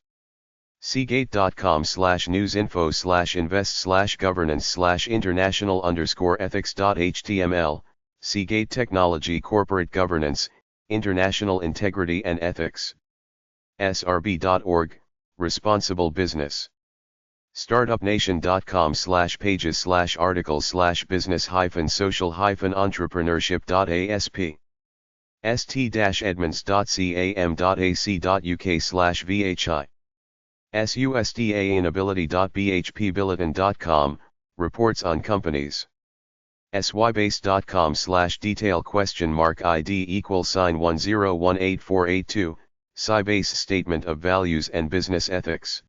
seagate.com/news-info/invest/governance/international_ethics.html, Seagate Technology Corporate Governance, International Integrity and Ethics, srb.org, Responsible Business, startupnation.com/pages/articles/business-social-entrepreneurship.asp, st-edmonds.cam.ac.uk/vhi, susdainability.bhpbulletin.com, reports on companies, sybase.com/detail?ID =10184882, Sybase Statement of Values and Business Ethics,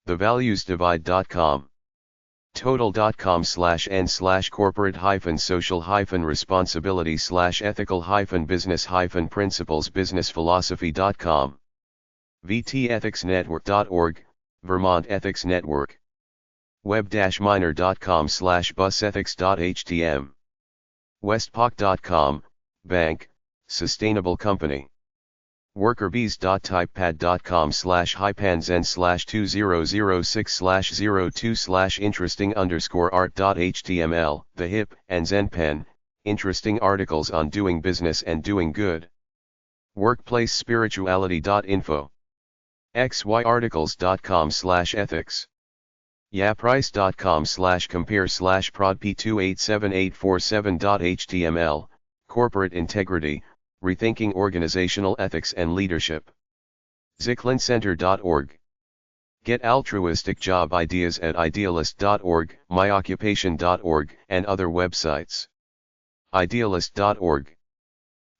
thevaluesdivide.com, total.com/n/corporate-social-responsibility/ethical-business-principles businessphilosophy.com, vtethicsnetwork.org, Vermont Ethics Network, web-miner.com/busethics.htm, westpac.com, bank, sustainable company, workerbees.typepad.com/hyphen/0206/02/interesting_art.html, the hip and zen pen, interesting articles on doing business and doing good, workplacespirituality.info, xyarticles.com/ethics, yaprice.com/compare/prod p287847.html, corporate integrity, rethinking organizational ethics and leadership, zicklincenter.org, get altruistic job ideas at idealist.org, myoccupation.org, and other websites, idealist.org,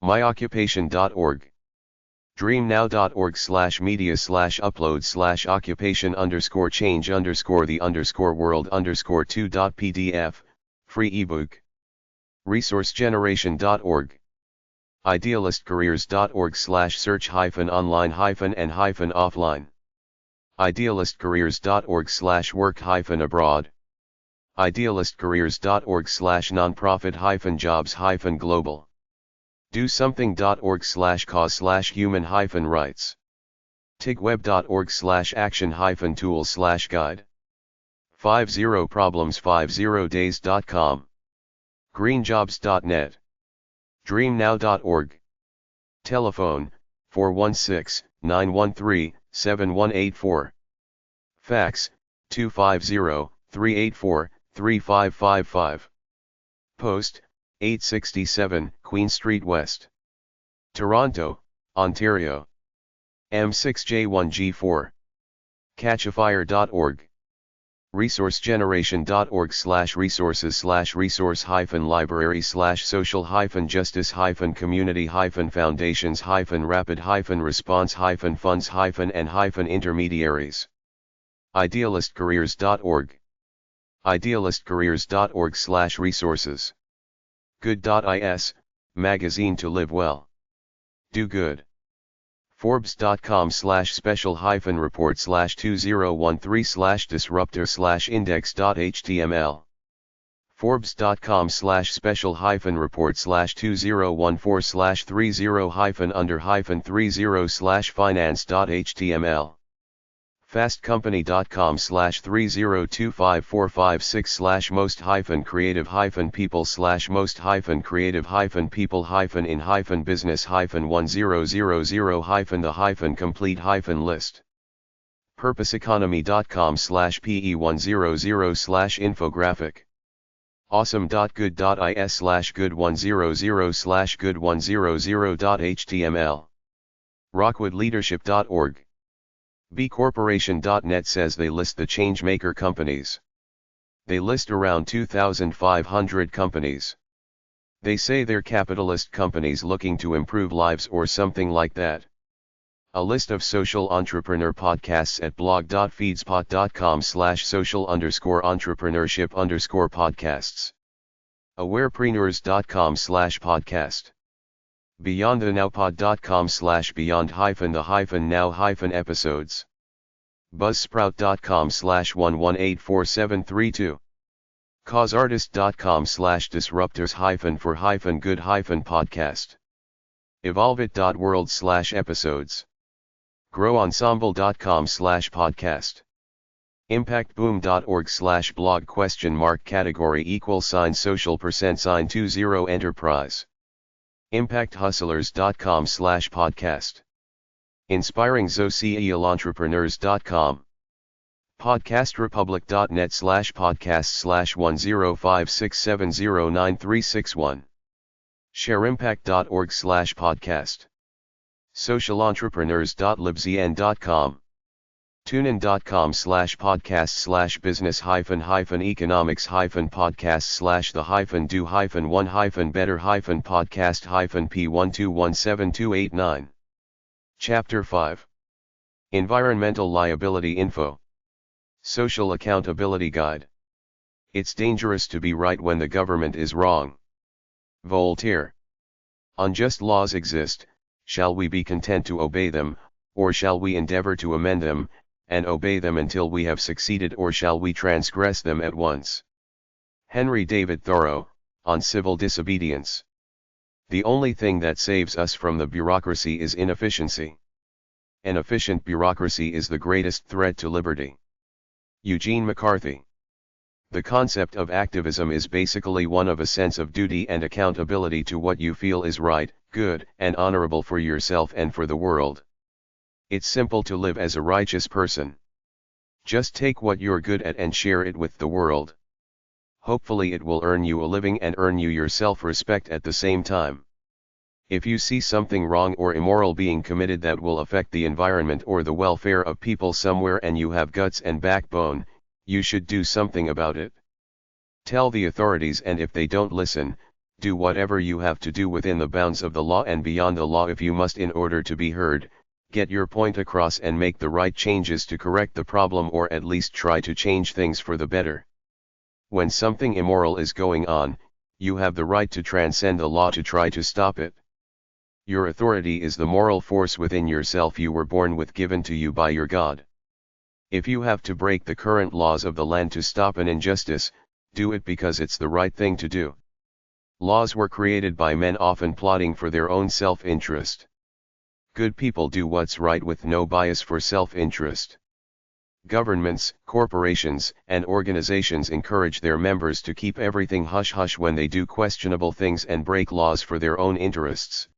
myoccupation.org, dreamnow.org/media/upload/occupation_change_the_world_2.pdf, free ebook, resourcegeneration.org, idealistcareers.org/search-online-and-offline, idealistcareers.org/work-abroad, idealistcareers.org/nonprofit-jobs-global, dosomething.org/cause/human-rights, tigweb.org/action-tools/guide, 50problems50days.com, greenjobs.net, dreamnow.org, telephone, 416-913-7184, fax, 250-384-3555, post, 867 Queen Street West, Toronto, Ontario, M6J1G4, catchafire.org, resourcegeneration.org/resources-library/social-justice-funds-response-funds-and-intermediaries, idealistcareers.org, idealistcareers.org/resources, good.is, magazine to live well, do good, forbes.com/special-report/2013/disruptor/index.html, Forbes.com/special-report/2014/30-under-30/finance.html. Fast-company.com/30254566/most-creative-people/most-people-in-business-1-000-the-complete-list. Purposeconomy.com/PE100/infographic. Awesome.good.is/good100/good100.html. Rockwoodleadership.org. bcorporation.net says they list the changemaker companies. They list around 2,500 companies. They say they're capitalist companies looking to improve lives or something like that. A list of social entrepreneur podcasts at blog.feedspot.com/social_entrepreneurship_podcasts. Awarepreneurs.com/podcast. beyondthenowpod.com/beyond-the-now-episodes. Buzzsprout.com/118472. causeartist.com/disruptors-for-good-podcast. evolveit.world/episodes. growensemble.com/podcast. impactboom.org/blog category $social %20 enterprise. impacthustlers.com/podcast. inspiringzocielentrepreneurs.com. podcastrepublic.net/podcast/1056709361. shareimpact.org/podcast. socialentrepreneurs.libzn.com. tunein.com/podcast/business-hyphen-economics-podcast/the-do-one-podcast-p1217289. Chapter 5. Environmental Liability Info. Social Accountability Guide. It's dangerous to be right when the government is wrong. Voltaire. Unjust laws exist. Shall we be content to obey them, or shall we endeavor to amend them, and obey them until we have succeeded, or shall we transgress them at once? Henry David Thoreau, on Civil Disobedience. The only thing that saves us from the bureaucracy is inefficiency. An efficient bureaucracy is the greatest threat to liberty. Eugene McCarthy. The concept of activism is basically one of a sense of duty and accountability to what you feel is right, good, and honorable for yourself and for the world. It's simple to live as a righteous person. Just take what you're good at and share it with the world. Hopefully it will earn you a living and earn you your self-respect at the same time. If you see something wrong or immoral being committed that will affect the environment or the welfare of people somewhere and you have guts and backbone, you should do something about it. Tell the authorities, and if they don't listen, do whatever you have to do within the bounds of the law and beyond the law if you must in order to be heard. Get your point across and make the right changes to correct the problem, or at least try to change things for the better. When something immoral is going on, you have the right to transcend the law to try to stop it. Your authority is the moral force within yourself you were born with, given to you by your God. If you have to break the current laws of the land to stop an injustice, do it because it's the right thing to do. Laws were created by men often plotting for their own self-interest. Good people do what's right with no bias for self-interest. Governments, corporations, and organizations encourage their members to keep everything hush-hush when they do questionable things and break laws for their own interests.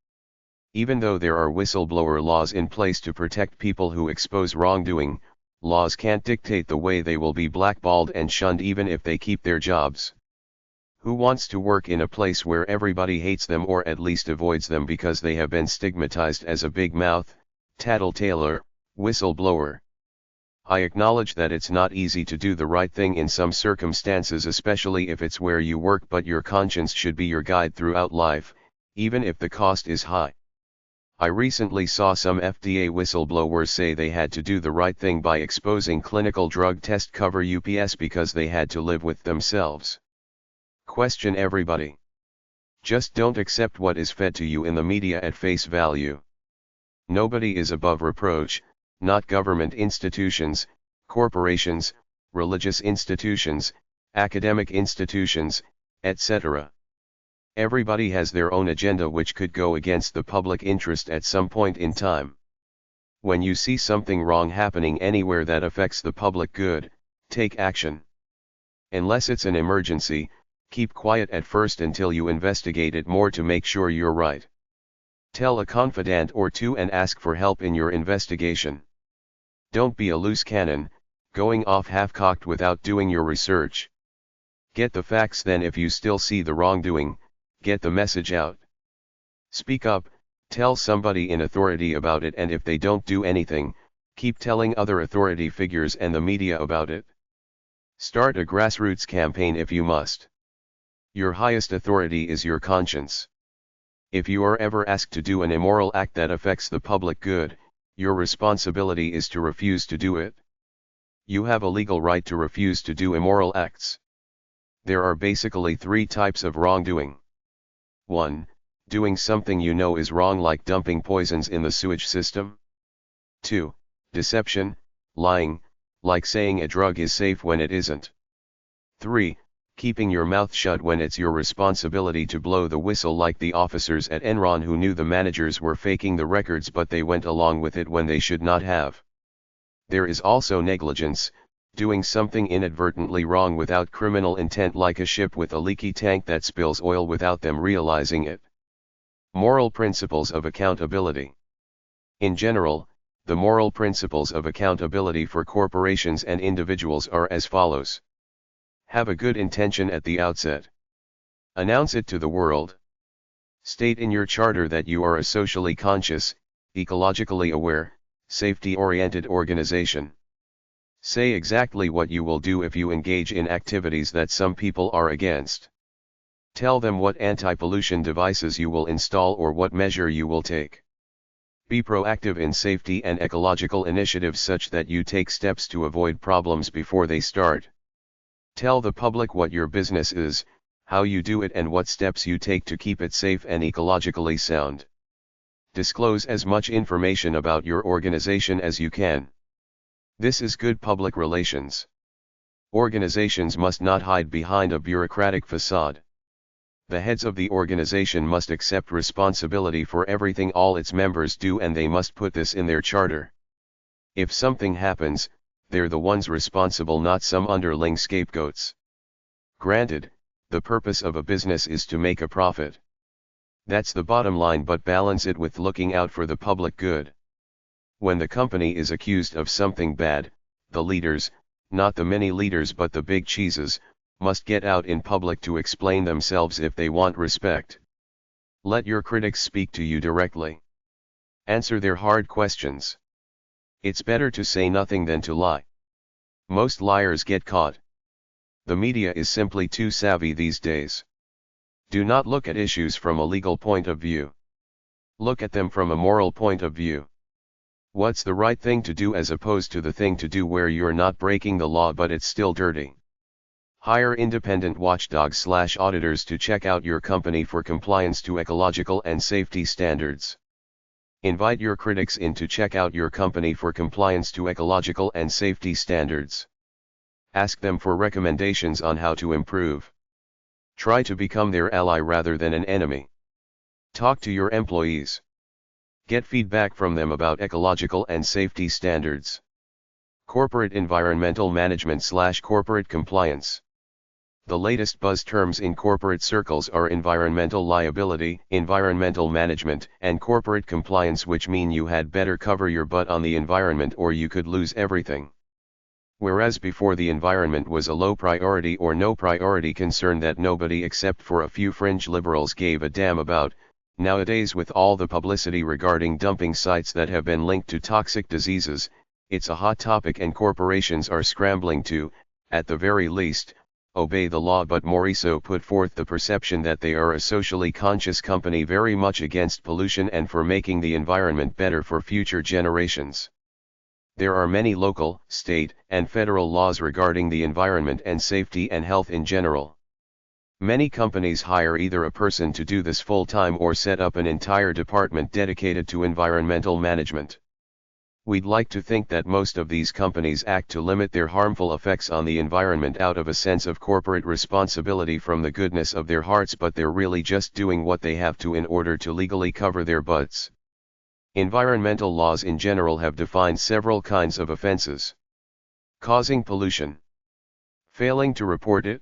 Even though there are whistleblower laws in place to protect people who expose wrongdoing, laws can't dictate the way they will be blackballed and shunned even if they keep their jobs. Who wants to work in a place where everybody hates them or at least avoids them because they have been stigmatized as a big mouth, tattletailer, whistleblower? I acknowledge that it's not easy to do the right thing in some circumstances, especially if it's where you work, but your conscience should be your guide throughout life, even if the cost is high. I recently saw some FDA whistleblowers say they had to do the right thing by exposing clinical drug test cover UPS because they had to live with themselves. Question everybody. Just don't accept what is fed to you in the media at face value. Nobody is above reproach, not government institutions, corporations, religious institutions, academic institutions, etc. Everybody has their own agenda which could go against the public interest at some point in time. When you see something wrong happening anywhere that affects the public good, take action. Unless it's an emergency, keep quiet at first until you investigate it more to make sure you're right. Tell a confidant or two and ask for help in your investigation. Don't be a loose cannon, going off half-cocked without doing your research. Get the facts, then if you still see the wrongdoing, get the message out. Speak up, tell somebody in authority about it, and if they don't do anything, keep telling other authority figures and the media about it. Start a grassroots campaign if you must. Your highest authority is your conscience. If you are ever asked to do an immoral act that affects the public good, your responsibility is to refuse to do it. You have a legal right to refuse to do immoral acts. There are basically three types of wrongdoing. 1. Doing something you know is wrong, like dumping poisons in the sewage system. 2. Deception, lying, like saying a drug is safe when it isn't. 3. Keeping your mouth shut when it's your responsibility to blow the whistle, like the officers at Enron who knew the managers were faking the records but they went along with it when they should not have. There is also negligence, doing something inadvertently wrong without criminal intent, like a ship with a leaky tank that spills oil without them realizing it. Moral principles of accountability. In general, the moral principles of accountability for corporations and individuals are as follows. Have a good intention at the outset. Announce it to the world. State in your charter that you are a socially conscious, ecologically aware, safety-oriented organization. Say exactly what you will do if you engage in activities that some people are against. Tell them what anti-pollution devices you will install or what measure you will take. Be proactive in safety and ecological initiatives such that you take steps to avoid problems before they start. Tell the public what your business is, how you do it, and what steps you take to keep it safe and ecologically sound. Disclose as much information about your organization as you can. This is good public relations. Organizations must not hide behind a bureaucratic facade. The heads of the organization must accept responsibility for everything all its members do, and they must put this in their charter. If something happens, they're the ones responsible, not some underling scapegoats. Granted, the purpose of a business is to make a profit. That's the bottom line, but balance it with looking out for the public good. When the company is accused of something bad, the leaders, not the mini leaders but the big cheeses, must get out in public to explain themselves if they want respect. Let your critics speak to you directly. Answer their hard questions. It's better to say nothing than to lie. Most liars get caught. The media is simply too savvy these days. Do not look at issues from a legal point of view. Look at them from a moral point of view. What's the right thing to do as opposed to the thing to do where you're not breaking the law but it's still dirty. Hire independent watchdogs/auditors to check out your company for compliance to ecological and safety standards. Invite your critics in to check out your company for compliance to ecological and safety standards. Ask them for recommendations on how to improve. Try to become their ally rather than an enemy. Talk to your employees. Get feedback from them about ecological and safety standards. Corporate environmental management/corporate compliance. The latest buzz terms in corporate circles are environmental liability, environmental management, and corporate compliance, which mean you had better cover your butt on the environment or you could lose everything. Whereas before the environment was a low priority or no priority concern that nobody except for a few fringe liberals gave a damn about, nowadays with all the publicity regarding dumping sites that have been linked to toxic diseases, it's a hot topic and corporations are scrambling to, at the very least, obey the law, but Moriso put forth the perception that they are a socially conscious company very much against pollution and for making the environment better for future generations. There are many local, state, and federal laws regarding the environment and safety and health in general. Many companies hire either a person to do this full-time or set up an entire department dedicated to environmental management. We'd like to think that most of these companies act to limit their harmful effects on the environment out of a sense of corporate responsibility from the goodness of their hearts, but they're really just doing what they have to in order to legally cover their butts. Environmental laws in general have defined several kinds of offenses. Causing pollution. Failing to report it.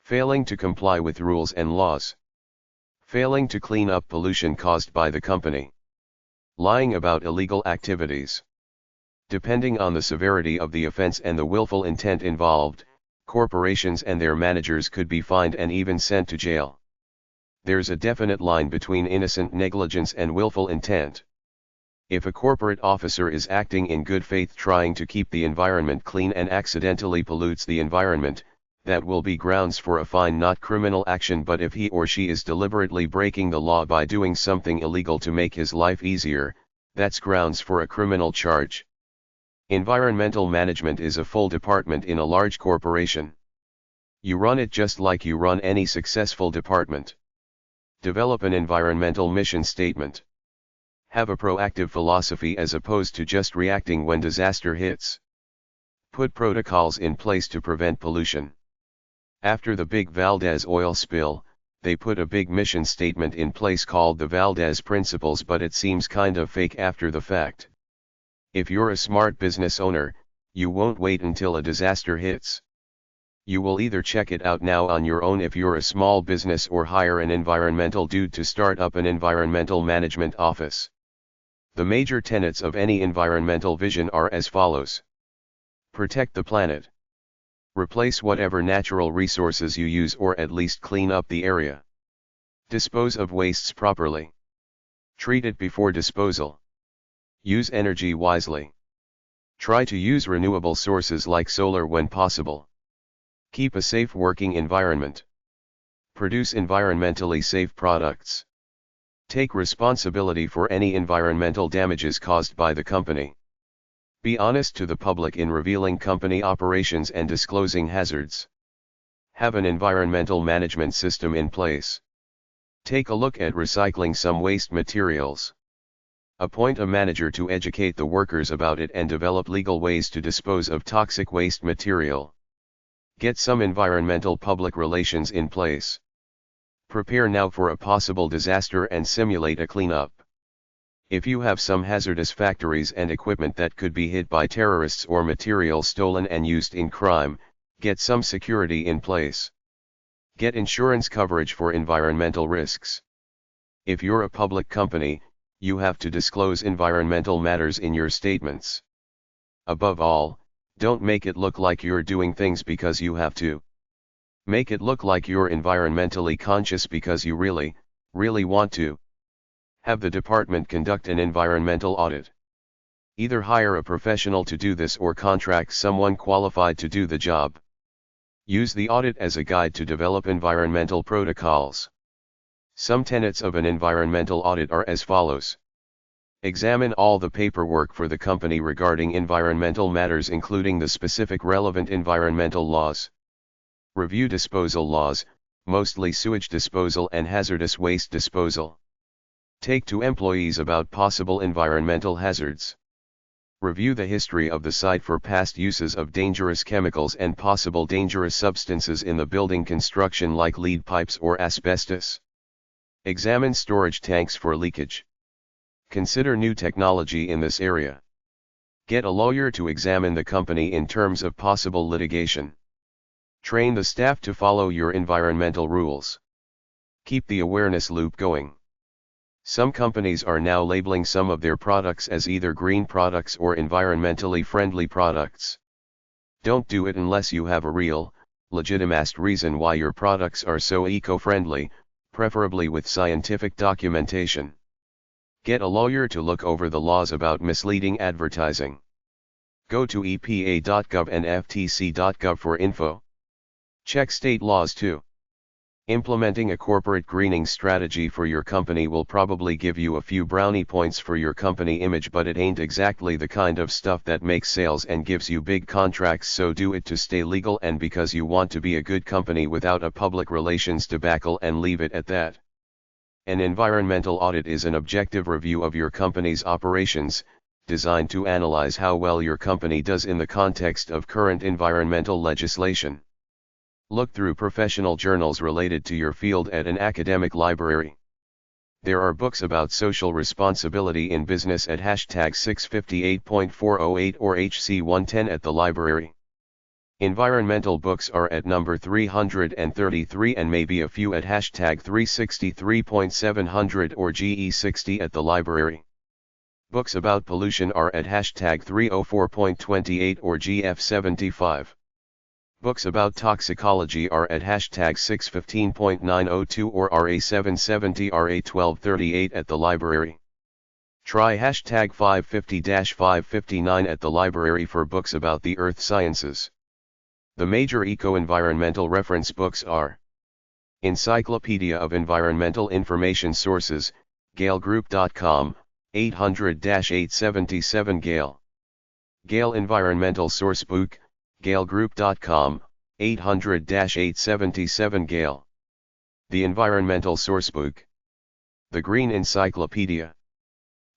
Failing to comply with rules and laws. Failing to clean up pollution caused by the company. Lying about illegal activities. Depending on the severity of the offense and the willful intent involved, corporations and their managers could be fined and even sent to jail. There's a definite line between innocent negligence and willful intent. If a corporate officer is acting in good faith trying to keep the environment clean and accidentally pollutes the environment, that will be grounds for a fine, not criminal action. But if he or she is deliberately breaking the law by doing something illegal to make his life easier, that's grounds for a criminal charge. Environmental management is a full department in a large corporation. You run it just like you run any successful department. Develop an environmental mission statement. Have a proactive philosophy as opposed to just reacting when disaster hits. Put protocols in place to prevent pollution. After the big Valdez oil spill, they put a big mission statement in place called the Valdez Principles, but it seems kind of fake after the fact. If you're a smart business owner, you won't wait until a disaster hits. You will either check it out now on your own if you're a small business, or hire an environmental dude to start up an environmental management office. The major tenets of any environmental vision are as follows. Protect the planet. Replace whatever natural resources you use, or at least clean up the area. Dispose of wastes properly. Treat it before disposal. Use energy wisely. Try to use renewable sources like solar when possible. Keep a safe working environment. Produce environmentally safe products. Take responsibility for any environmental damages caused by the company. Be honest to the public in revealing company operations and disclosing hazards. Have an environmental management system in place. Take a look at recycling some waste materials. Appoint a manager to educate the workers about it and develop legal ways to dispose of toxic waste material. Get some environmental public relations in place. Prepare now for a possible disaster and simulate a cleanup. If you have some hazardous factories and equipment that could be hit by terrorists or material stolen and used in crime, get some security in place. Get insurance coverage for environmental risks. If you're a public company, you have to disclose environmental matters in your statements. Above all, don't make it look like you're doing things because you have to. Make it look like you're environmentally conscious because you really want to. Have the department conduct an environmental audit. Either hire a professional to do this or contract someone qualified to do the job. Use the audit as a guide to develop environmental protocols. Some tenets of an environmental audit are as follows. Examine all the paperwork for the company regarding environmental matters, including the specific relevant environmental laws. Review disposal laws, mostly sewage disposal and hazardous waste disposal. Take to employees about possible environmental hazards. Review the history of the site for past uses of dangerous chemicals and possible dangerous substances in the building construction like lead pipes or asbestos. Examine storage tanks for leakage. Consider new technology in this area. Get a lawyer to examine the company in terms of possible litigation. Train the staff to follow your environmental rules. Keep the awareness loop going. Some companies are now labeling some of their products as either green products or environmentally friendly products. Don't do it unless you have a real, legitimate reason why your products are so eco-friendly, preferably with scientific documentation. Get a lawyer to look over the laws about misleading advertising. Go to epa.gov and ftc.gov for info. Check state laws too. Implementing a corporate greening strategy for your company will probably give you a few brownie points for your company image, but it ain't exactly the kind of stuff that makes sales and gives you big contracts, so do it to stay legal and because you want to be a good company without a public relations debacle, and leave it at that. An environmental audit is an objective review of your company's operations, designed to analyze how well your company does in the context of current environmental legislation. Look through professional journals related to your field at an academic library. There are books about social responsibility in business at hashtag 658.408 or HC110 at the library. Environmental books are at number 333 and maybe a few at hashtag 363.700 or GE60 at the library. Books about pollution are at hashtag 304.28 or GF75. Books about toxicology are at hashtag 615.902 or RA770 RA1238 at the library. Try hashtag 550-559 at the library for books about the earth sciences. The major eco-environmental reference books are Encyclopedia of Environmental Information Sources, galegroup.com, 800-877 Gale. Gale Environmental Sourcebook, galegroup.com, 800-877 Gale. The Environmental Sourcebook. The Green Encyclopedia.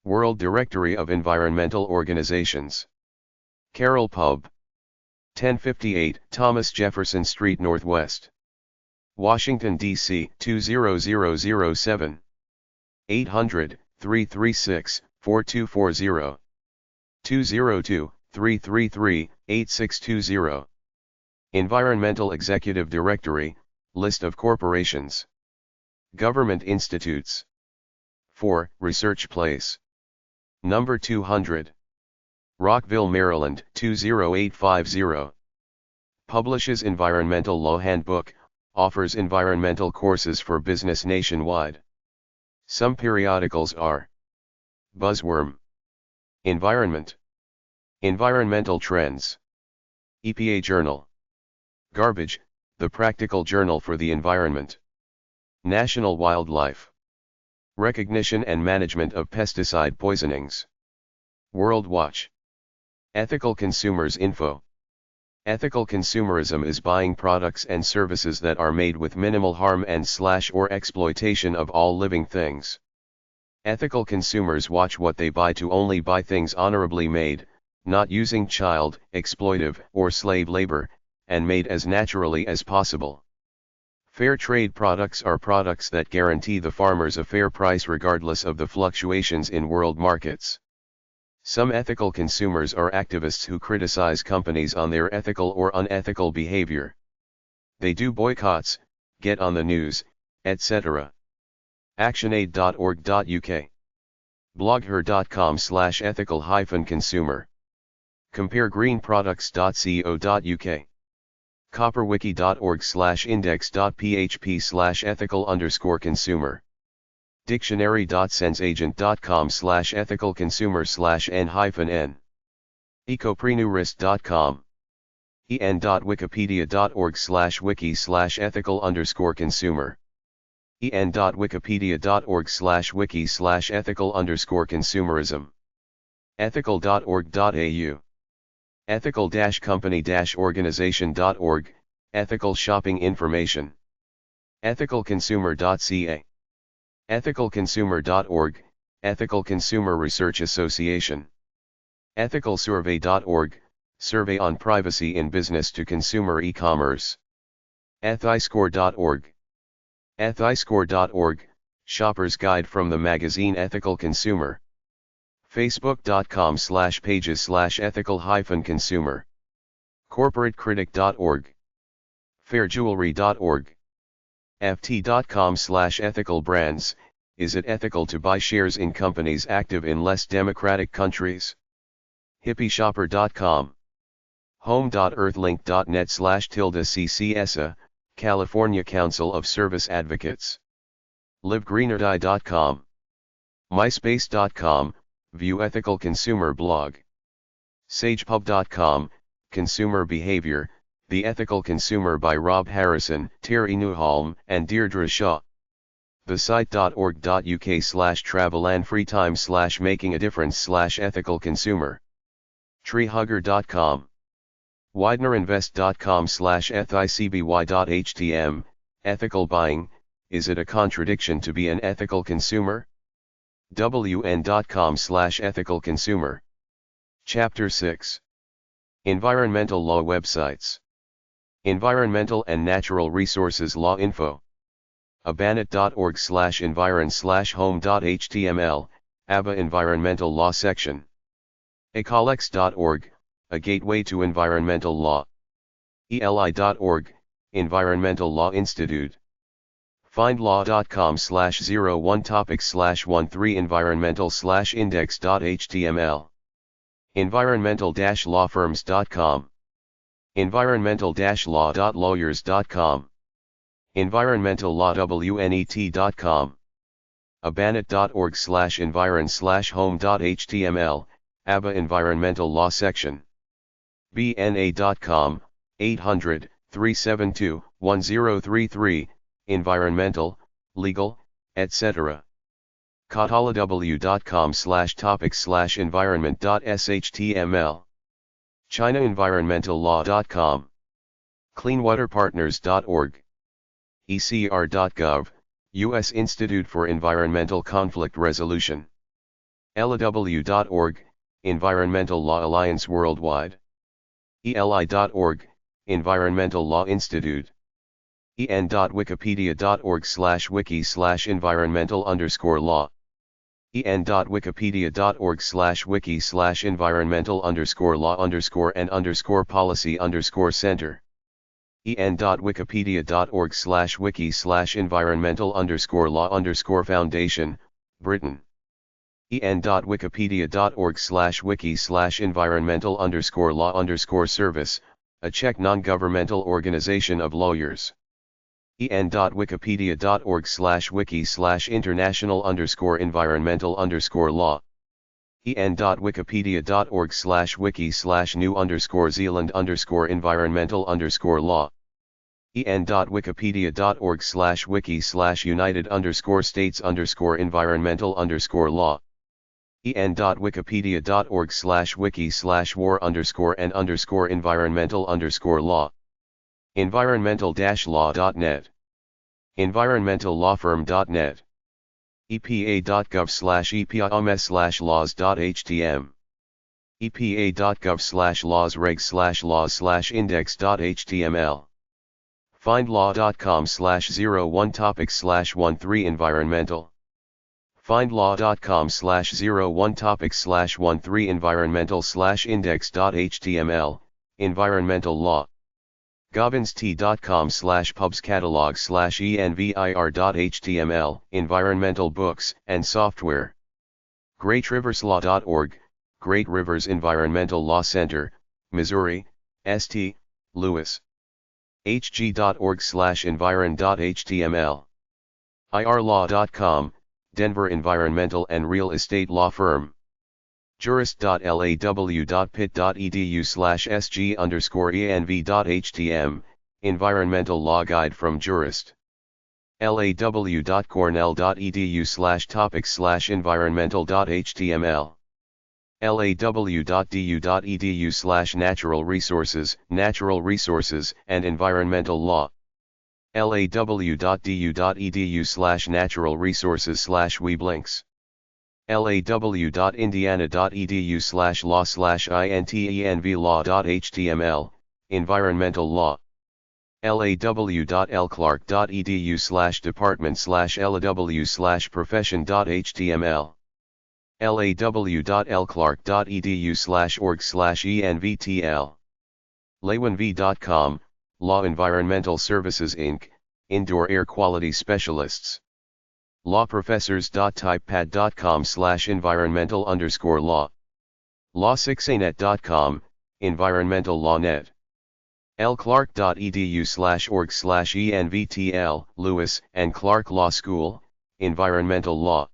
World Directory of Environmental Organizations. Carroll Pub. 1058 Thomas Jefferson Street Northwest. Washington, D.C. 20007. 800-336-4240. 202-333-8620. Environmental Executive Directory, List of Corporations. Government Institutes. 4. Research Place. Number 200. Rockville, Maryland 20850. Publishes Environmental Law Handbook, offers environmental courses for business nationwide. Some periodicals are Buzzworm, Environment, Environmental Trends, EPA Journal, Garbage, the Practical Journal for the Environment, National Wildlife, Recognition and Management of Pesticide Poisonings, World Watch, Ethical Consumers Info. Ethical consumerism is buying products and services that are made with minimal harm and/or exploitation of all living things. Ethical consumers watch what they buy to only buy things honorably made, not using child, exploitive, or slave labor, and made as naturally as possible. Fair trade products are products that guarantee the farmers a fair price regardless of the fluctuations in world markets. Some ethical consumers are activists who criticize companies on their ethical or unethical behavior. They do boycotts, get on the news, etc. actionaid.org.uk. blogher.com/ethical-consumer. comparegreenproducts.co.uk. copperwiki.org/index.php/ethical_consumer. dictionary.senseagent.com/ethical-consumer/n-n. ecopreneurist.com. en.wikipedia.org/wiki/ethical_consumer. en.wikipedia.org/wiki/ethical_consumerism. ethical.org.au. ethical-company-organization.org, ethical shopping information. ethicalconsumer.ca. ethicalconsumer.org, Ethical Consumer Research Association. ethicalsurvey.org, survey on privacy in business to consumer e-commerce. ethiscore.org. ethiscore.org, shopper's guide from the magazine Ethical Consumer. facebook.com/pages/ethical-consumer. corporatecritic.org. fairjewelry.org. ft.com/ethicalbrands, is it ethical to buy shares in companies active in less democratic countries? hippieshopper.com. home.earthlink.net/CCSA, California Council of Service Advocates. livegreenerdi.com. myspace.com, view ethical consumer blog. sagepub.com, consumer behavior, The Ethical Consumer by Rob Harrison, Terry Newholm, and Deirdre Shaw. thesite.org.uk/travel-and-free-time/making-a-difference/ethical-consumer. treehugger.com. widenerinvest.com/ethicby.htm, ethical buying, is it a contradiction to be an ethical consumer? wn.com/ethical-consumer. Chapter 6. Environmental Law Websites. Environmental and Natural Resources Law Info. abanet.org/environ/home.html, ABBA Environmental Law Section. ecalex.org, a gateway to environmental law. eli.org, Environmental Law Institute. findlaw.com/01topics/13 environmental/index.html. environmental-lawfirms.com. environmental-law.lawyers.com. environmentallawwnet.com. abanet.org/environ/home.html, ABBA Environmental Law Section. bna.com, 800-372-1033, environmental, legal, etc. katalaw.com/topics/environment.shtml. chinaenvironmentallaw.com. cleanwaterpartners.org. ecr.gov, U.S. Institute for Environmental Conflict Resolution. elaw.org, Environmental Law Alliance Worldwide. eli.org, Environmental Law Institute. en.wikipedia.org/wiki/environmental_law. en.wikipedia.org/wiki/environmental_law_and_policy_center. en.wikipedia.org/wiki/environmental_law_foundation, Britain. en.wikipedia.org/wiki/environmental_law_service, a Czech non-governmental organization of lawyers. en.wikipedia.org/wiki/international_environmental_law. en.wikipedia.org/New-Zealand_environmental_law. en.wikipedia.org/United_States_environmental_law. en.wikipedia.org/wiki/war_and_environmental_law. environmental-law.net. environmentallawfirm.net. epa.gov/epims/laws.htm. epa.gov/laws/reg/laws/index.html. findlaw.com/01topics/13 environmental. findlaw.com/01topics/13 environmental/index.html, environmental law. gobinsT.com/pubscatalog/envir.html, environmental books and software. greatriverslaw.org, Great Rivers Environmental Law Center, Missouri, St. Louis. hg.org/environ.html. irlaw.com, Denver Environmental and Real Estate Law Firm. jurist.law.pitt.edu/sg_env.htm, Environmental Law Guide from Jurist. law.cornell.edu/topics/environmental.html. law.du.edu/natural resources, natural resources and environmental law. law.du.edu/natural resources/weblinks. law.indiana.edu/law/intenvlaw.html, environmental law. law.department/law/profession.html. law.clark.edu/org/envtl. lawenv.com, Law Environmental Services Inc., Indoor Air Quality Specialists. lawprofessors.typepad.com/environmental_law. law6anet.com, Environmental Law Net. lclark.edu/org/envtl, Lewis and Clark Law School, Environmental Law.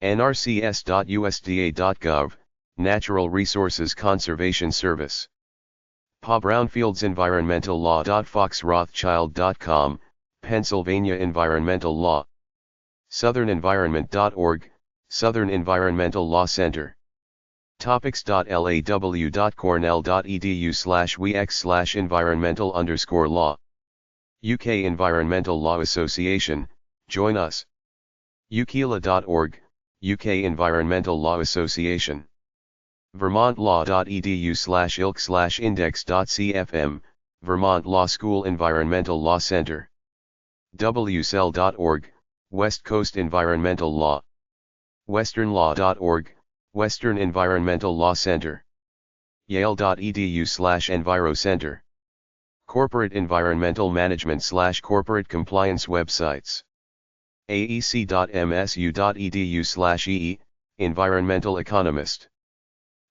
nrcs.usda.gov, Natural Resources Conservation Service. Pa Brownfield's Environmental Law. foxrothschild.com, Pennsylvania Environmental Law. southernenvironment.org, Southern Environmental Law Center. topics.law.cornell.edu/wex/environmental_law. UK Environmental Law Association, join us. ukila.org, UK Environmental Law Association. vermontlaw.edu/ilk/index.cfm, Vermont Law School Environmental Law Center. wsel.org, West Coast Environmental Law. westernlaw.org, Western Environmental Law Center. yale.edu/envirocenter. Corporate Environmental Management / Corporate Compliance websites. aec.msu.edu/ee, Environmental Economist.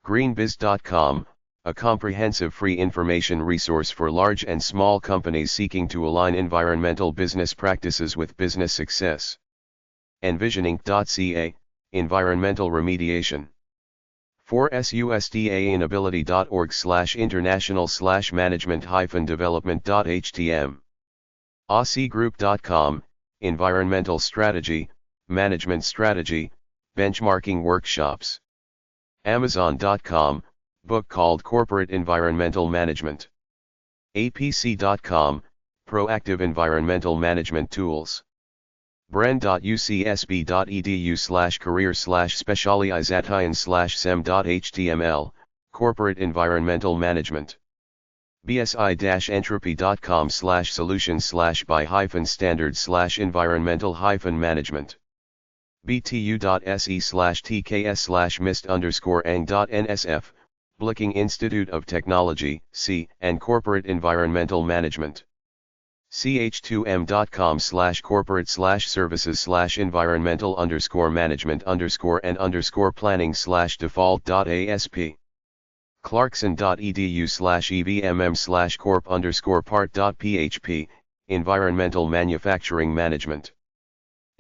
greenbiz.com, a comprehensive free information resource for large and small companies seeking to align environmental business practices with business success. envisioninc.ca, Environmental Remediation. 4susdainability.org/international/management-development.htm. aussiegroup.com, Environmental Strategy, Management Strategy, Benchmarking Workshops. Amazon.com, book called Corporate Environmental Management. apc.com, Proactive Environmental Management Tools. bren.ucsb.edu/career/specialization/sem.html, Corporate Environmental Management. bsi-entropy.com/solutions/by-standards/environmental-management. btu.se/tks/mist_ang.nsf, Blicking Institute of Technology, C, and Corporate Environmental Management. ch2m.com/corporate/services/environmental_management_and_planning/default.asp. clarkson.edu/evmm/corp_part.php, Environmental Manufacturing Management.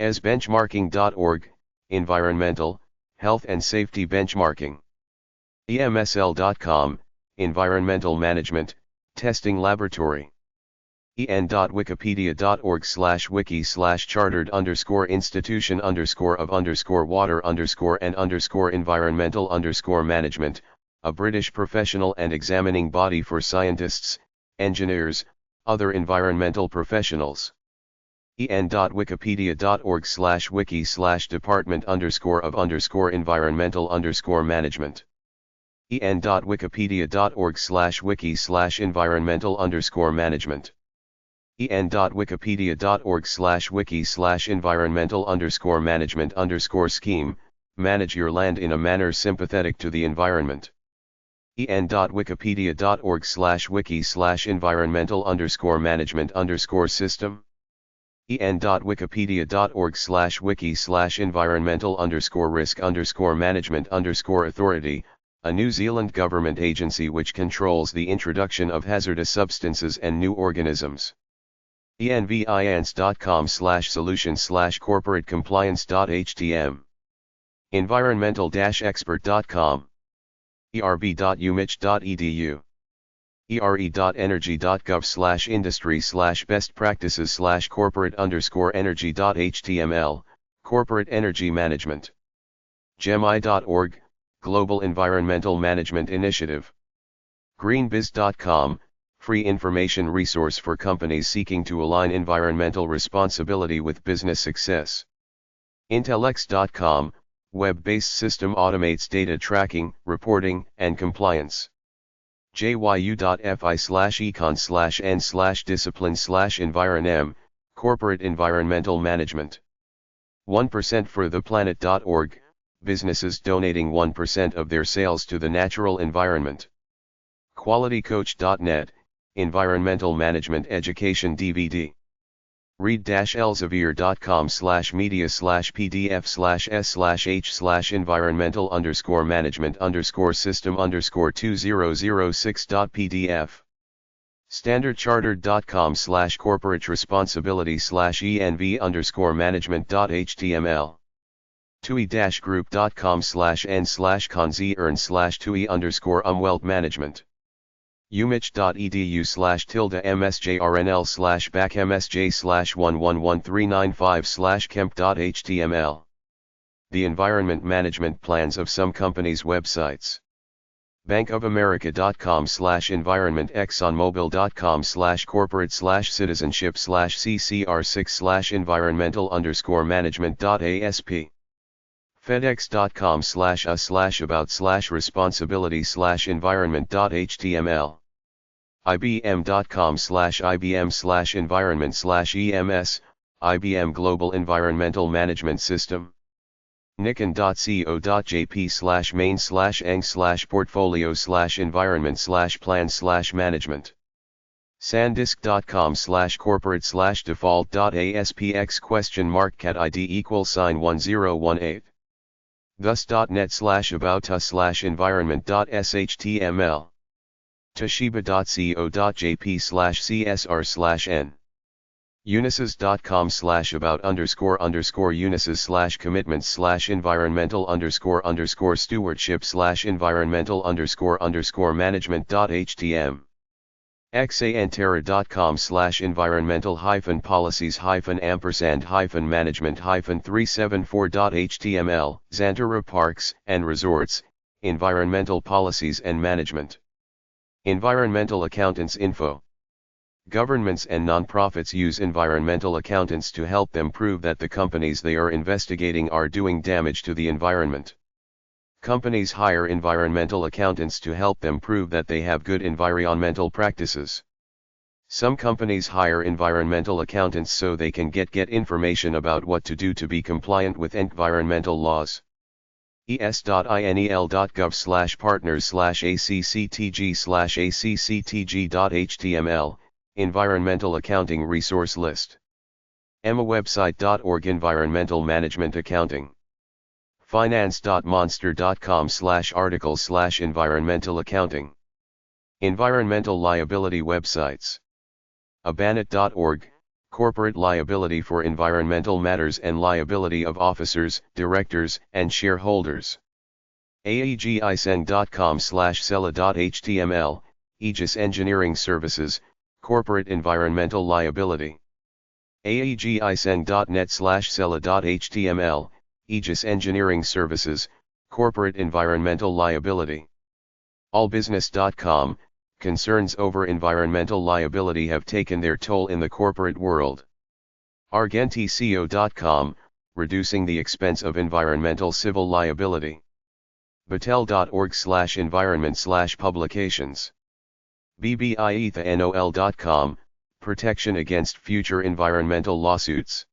esbenchmarking.org, Environmental, Health and Safety Benchmarking. emsl.com, Environmental Management, Testing Laboratory. en.wikipedia.org/wiki/chartered_of_water_and_environmental_management, a British professional and examining body for scientists, engineers, other environmental professionals. en.wikipedia.org/wiki/department_of_environmental_management. en.wikipedia.org/wiki/environmental_management. en.wikipedia.org/wiki/environmental_management_scheme, manage your land in a manner sympathetic to the environment. en.wikipedia.org/wiki/environmental_management_system. en.wikipedia.org/wiki/environmental_risk_management_authority, a New Zealand government agency which controls the introduction of hazardous substances and new organisms. enviance.com/solutions/corporate-compliance.htm. environmental-expert.com. erb.umich.edu. ere.energy.gov/industry/best-practices/corporate_energy.html, Corporate Energy Management. gemi.org, Global Environmental Management Initiative. greenbiz.com, free information resource for companies seeking to align environmental responsibility with business success. intellex.com, web-based system automates data tracking, reporting, and compliance. jyu.fi/econ/n/discipline/environm, Corporate Environmental Management. 1% for the planet.org, businesses donating 1% of their sales to the natural environment. qualitycoach.net, Environmental Management Education DVD. read-elsevier.com/media/s/h/environmental_management_system_2006.pdf. standardchartered.com/corporate responsibility/env_management.html. tui-group.com/n/conzi-earn/tui_umwelt management. umich.edu/tilde-msj/rnl/backmsj/111395/kemp.html. The environment management plans of some companies' websites. bankofamerica.com/environment. exxonmobil.com/corporate/citizenship/ccr6/environmental_management.asp. fedex.com/a/about/responsibility/environment.html, ibm.com/ibm/environment/ems, IBM Global Environmental Management System, nikon.co.jp/main/eng/portfolio/environment/plan/management, sandisk.com/corporate/default.aspx ?cat id 1018, thus.net/about us/environment.shtml, toshiba.co.jp/csr/n, unisys.com/about_underscore_unisys/commitments/environmental_stewardship/environmental_management.htm, xantera.com/environmental-policies-management-374.html, Xantera Parks and Resorts, Environmental Policies and Management. Environmental Accountants Info. Governments and nonprofits use environmental accountants to help them prove that the companies they are investigating are doing damage to the environment. Companies hire environmental accountants to help them prove that they have good environmental practices. Some companies hire environmental accountants so they can get information about what to do to be compliant with environmental laws. es.inl.gov/partners/ACCTG/ACCTG.html, Environmental Accounting Resource List. emawebsite.org Environmental Management Accounting. finance.monster.com/articles/environmental accounting. Environmental liability websites. abanet.org, corporate liability for environmental matters and liability of officers, directors, and shareholders. aegiseng.com/sela.html, Aegis Engineering Services, corporate environmental liability. aegiseng.net/sela.html, Aegis Engineering Services, corporate environmental liability. allbusiness.com, concerns over environmental liability have taken their toll in the corporate world. argentico.com, reducing the expense of environmental civil liability. battelle.org/environment/publications. bbieethanol.com, protection against future environmental lawsuits.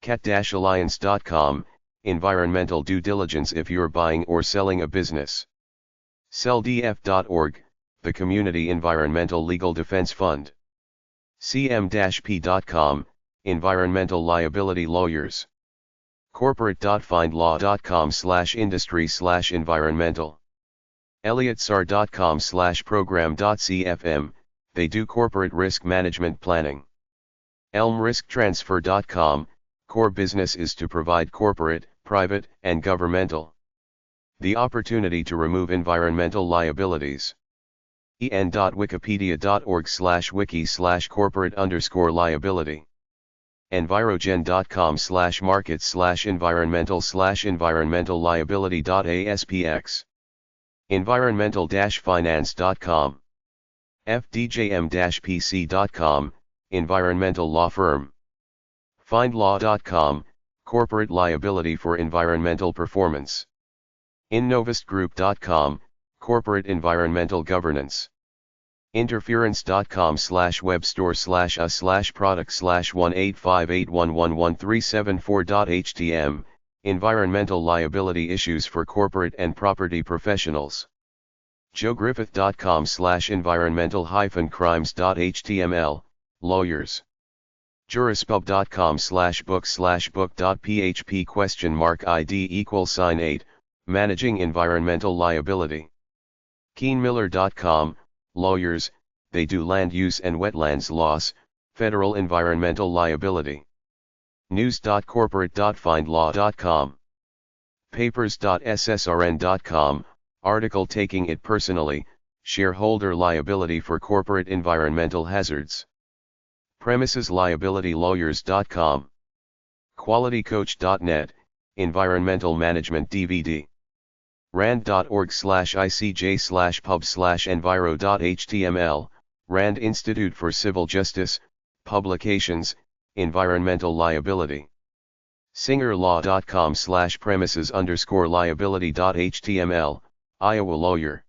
cat-alliance.com, environmental due diligence if you're buying or selling a business. celldf.org, the Community Environmental Legal Defense Fund. cm-p.com, environmental liability lawyers. corporate.findlaw.com/industry/environmental. elliotsar.com/program.cfm, they do corporate risk management planning. elmrisktransfer.com, core business is to provide corporate, private, and governmental the opportunity to remove environmental liabilities. en.wikipedia.org/wiki/corporate_liability. envirogen.com/markets/environmental liability.aspx. environmental-finance.com. fdjm-pc.com, environmental law firm. findlaw.com, corporate liability for environmental performance. innovestgroup.com, corporate environmental governance. interference.com/webstore/us/product/185811137.htm, environmental liability issues for corporate and property professionals. joegriffith.com/environmental-crimes.html, lawyers. jurispub.com/book/book.php?id=8, managing environmental liability. keenmiller.com, lawyers, they do land use and wetlands loss, federal environmental liability. news.corporate.findlaw.com. papers.ssrn.com, article taking it personally, shareholder liability for corporate environmental hazards. premises-liability-lawyers.com. qualitycoach.net, environmental management DVD. rand.org/icj/pub/enviro.html, Rand Institute for Civil Justice, Publications, Environmental Liability. singerlaw.com/premises_liability.html, Iowa lawyer.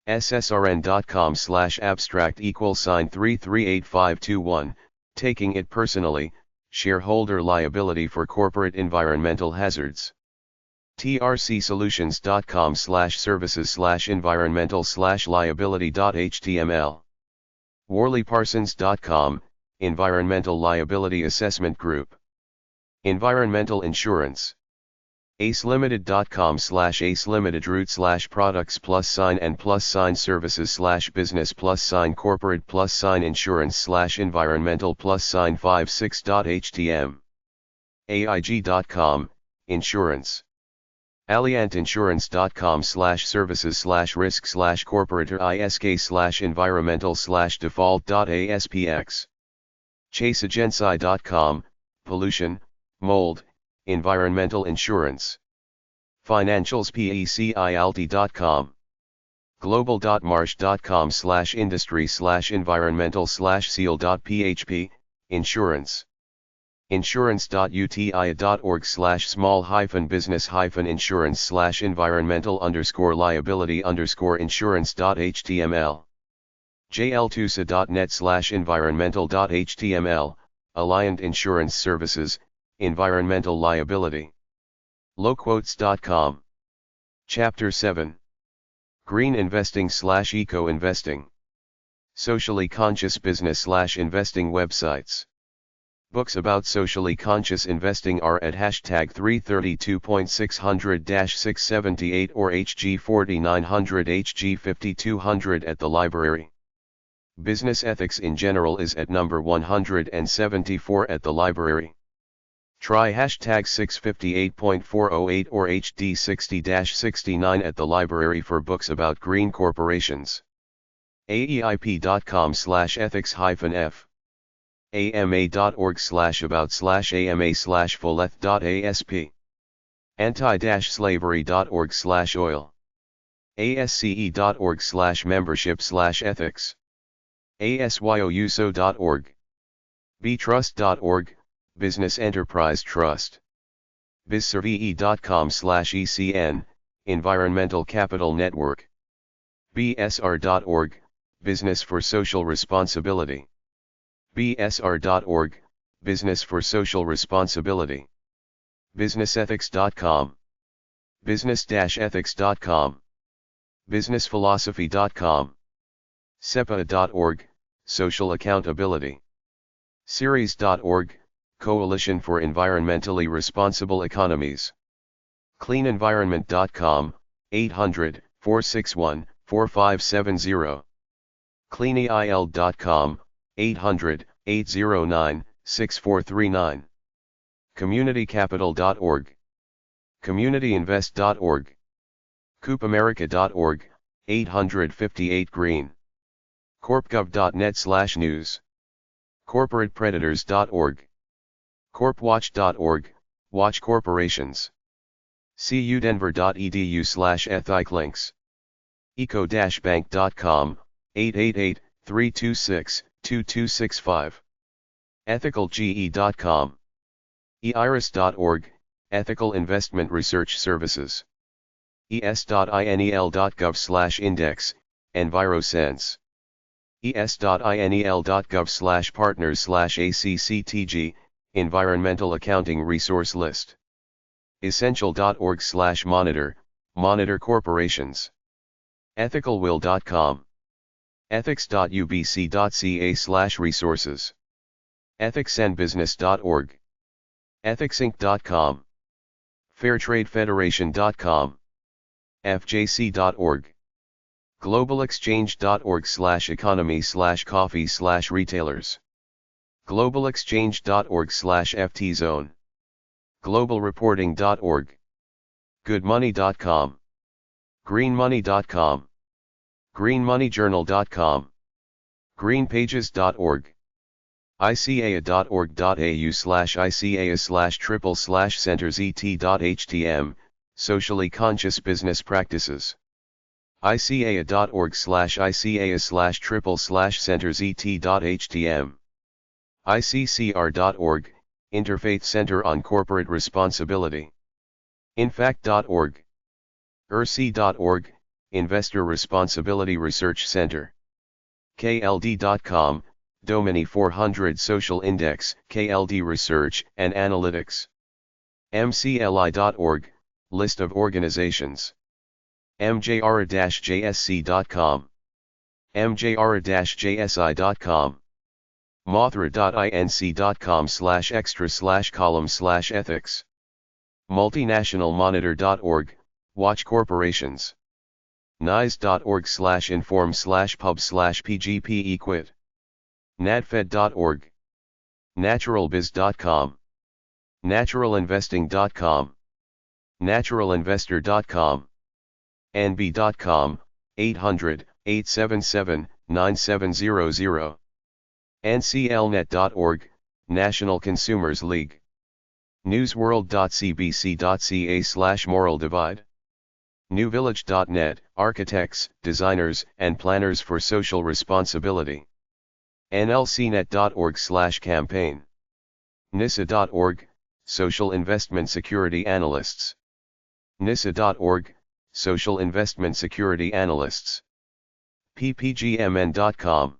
ssrn.com/abstract=$338,521, taking it personally, shareholder liability for corporate environmental hazards. trc-solutions.com/services/environmental/liability.html. worleyparsons.com, Environmental Liability Assessment Group. Environmental Insurance. acelimited.com/acelimited_root/product+sign+business+sign corporate+sign ensurance/environmental+sign56.htm. aig.com, Insurance. alliantinsurance.com/services/risk/corporate/isk/environmental/default.aspx. chaseagency.com, Pollution, Mold, Environmental Insurance. financialspecialty.com. global.marsh.com/industry/environmental/seal.php, Insurance. insurance.uti.org/small-business-insurance/environmental_liability_insurance.html. jltusa.net/environmental.html, Alliant Insurance Services, Environmental Liability. lowquotes.com. Chapter 7. Green Investing/Eco Investing. Socially Conscious Business/Investing Websites. Books about socially conscious investing are at #332.600-678 or HG4900 HG5200 at the library. Business Ethics in General is at number 174 at the library. Try #658.408 or HD60-69 at the library for books about green corporations. aeip.com/ethics-f. ama.org/about/ama/foleth.asp. anti-slavery.org/oil. asce.org/membership/ethics. asyouso.org. btrust.org, Business Enterprise Trust. bizsurvey.com/ecn, Environmental Capital Network. bsr.org, Business for Social Responsibility. bsr.org, Business for Social Responsibility. businessethics.com. business-ethics.com. businessphilosophy.com. sepa.org, Social Accountability. Ceres.org, Coalition for Environmentally Responsible Economies. cleanenvironment.com, 800-461-4570. cleaneil.com, 800-809-6439. communitycapital.org. communityinvest.org. coopamerica.org, 858 Green. corpgov.net/news. corporatepredators.org. corpwatch.org, Watch Corporations. cudenver.edu/ethiclinks. eco-bank.com, 888-326-2265. ethicalge.com. eiris.org, Ethical Investment Research Services. es.inel.gov/index, EnviroSense. es.inel.gov/partners/ACCTG, Environmental Accounting Resource List. essential.org/monitor, Monitor Corporations. ethicalwill.com. ethics.ubc.ca/resources. ethicsandbusiness.org. ethicsinc.com. fairtradefederation.com. fjc.org. globalexchange.org/economy/coffee/retailers. globalexchange.org/ftzone. globalreporting.org. goodmoney.com. greenmoney.com. greenmoneyjournal.com. greenpages.org. icaa.org.au/icaa/triple/centers/et.htm, Socially Conscious Business Practices. icaa.org/icaa/triple/centers/et.htm. iccr.org, Interfaith Center on Corporate Responsibility. Infact.org. IRC.org, Investor Responsibility Research Center. KLD.com, Domini 400 Social Index, KLD Research and Analytics. MCLI.org, List of organizations. MJR-JSC.com. MJR-JSI.com. Mothra.inc.com/extra/column/ethics. Multinationalmonitor.org, Watch Corporations. NICE.org/inform/pub/pgp-equit. NADFed.org. Naturalbiz.com. Naturalinvesting.com. Naturalinvestor.com. NB.com, 800-877-9700. NCLnet.org, National Consumers League. Newsworld.cbc.ca/moral divide. NewVillage.net, Architects, Designers, and Planners for Social Responsibility. NLCnet.org/campaign. NISA.org, Social Investment Security Analysts. NISA.org, Social Investment Security Analysts. PPGMN.com.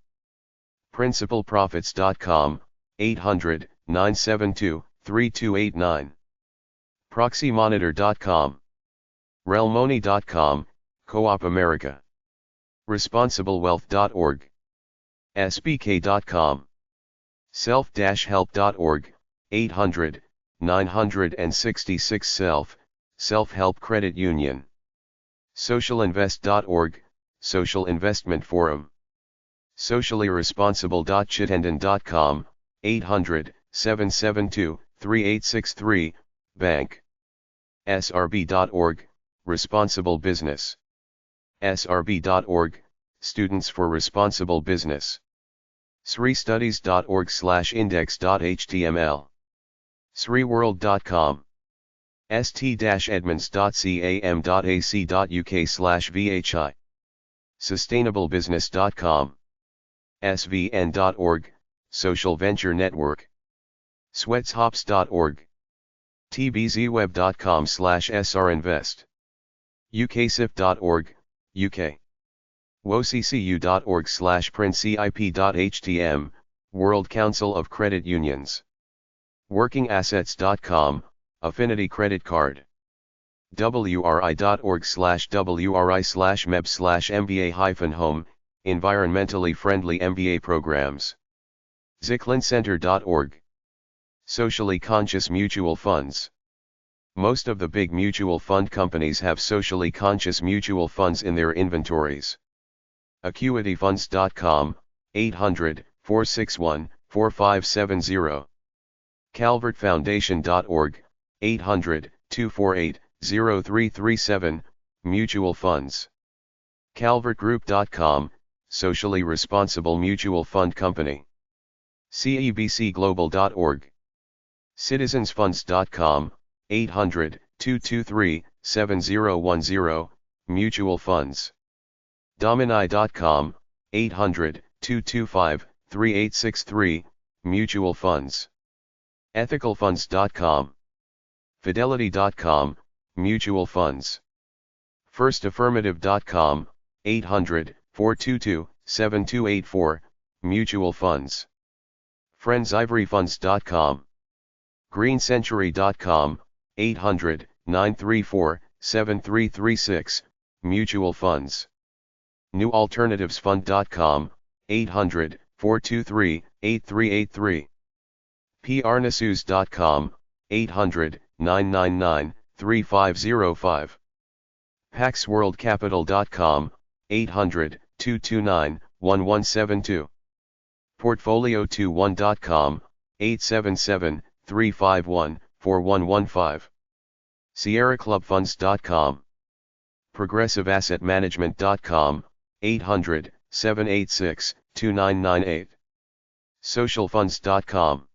PrincipalProfits.com, 800-972-3289. ProxyMonitor.com. Relmoney.com, Co-op America. ResponsibleWealth.org. SBK.com. Self-help.org, 800-966-SELF, Self-Help Credit Union. Socialinvest.org, Social Investment Forum. Sociallyresponsible.chittenden.com, 800-772-3863, Bank. SRB.org, Responsible Business. SRB.org, Students for Responsible Business. sristudies.org/index.html. sriworld.com. st-edmonds.cam.ac.uk/vhi. sustainablebusiness.com. svn.org, Social Venture Network. Sweatshops.org. tbzweb.com/srinvest. uksip.org, UK. woccu.org/printcip.htm, World Council of Credit Unions. Workingassets.com, Affinity Credit Card. wri.org/wri/meb/mba-home, Environmentally Friendly MBA Programs. zicklincenter.org. Socially Conscious Mutual Funds. Most of the big mutual fund companies have socially conscious mutual funds in their inventories. Acuityfunds.com, 800-461-4570. calvertfoundation.org, 800-248-0337, Mutual Funds. calvertgroup.com, Socially Responsible Mutual Fund Company. cebcglobal.org. citizensfunds.com, 800-223-7010, Mutual Funds. domini.com, 800-225-3863, Mutual Funds. ethicalfunds.com. fidelity.com, Mutual Funds. firstaffirmative.com, 800-422-7284, Mutual Funds. friendsivoryfunds.com. greencentury.com, 800-934-7336, Mutual Funds. newalternativesfund.com, 800-423-8383. prnasues.com, 800-999-3505. paxworldcapital.com, 800-229-1172. portfolio21.com, 877-351-4115. sierraclubfunds.com. progressiveassetmanagement.com, 800-786-2998. socialfunds.com.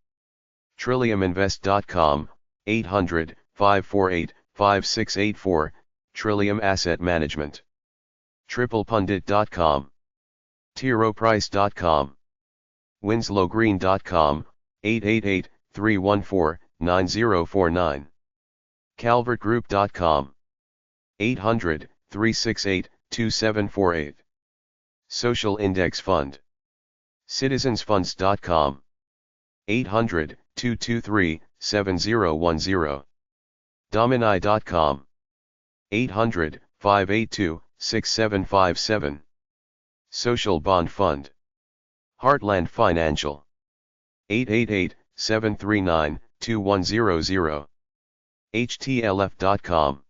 trilliuminvest.com, 800-548-5684, Trillium Asset Management. triplepundit.com. tiroprice.com. winslowgreen.com, 314-9049. calvertgroup.com, 800-368-2748. Social Index Fund, citizensfunds.com, 800-223-7010. domini.com, 800-582-6757. Social Bond Fund, Heartland Financial, 888-739-2100. htlf.com,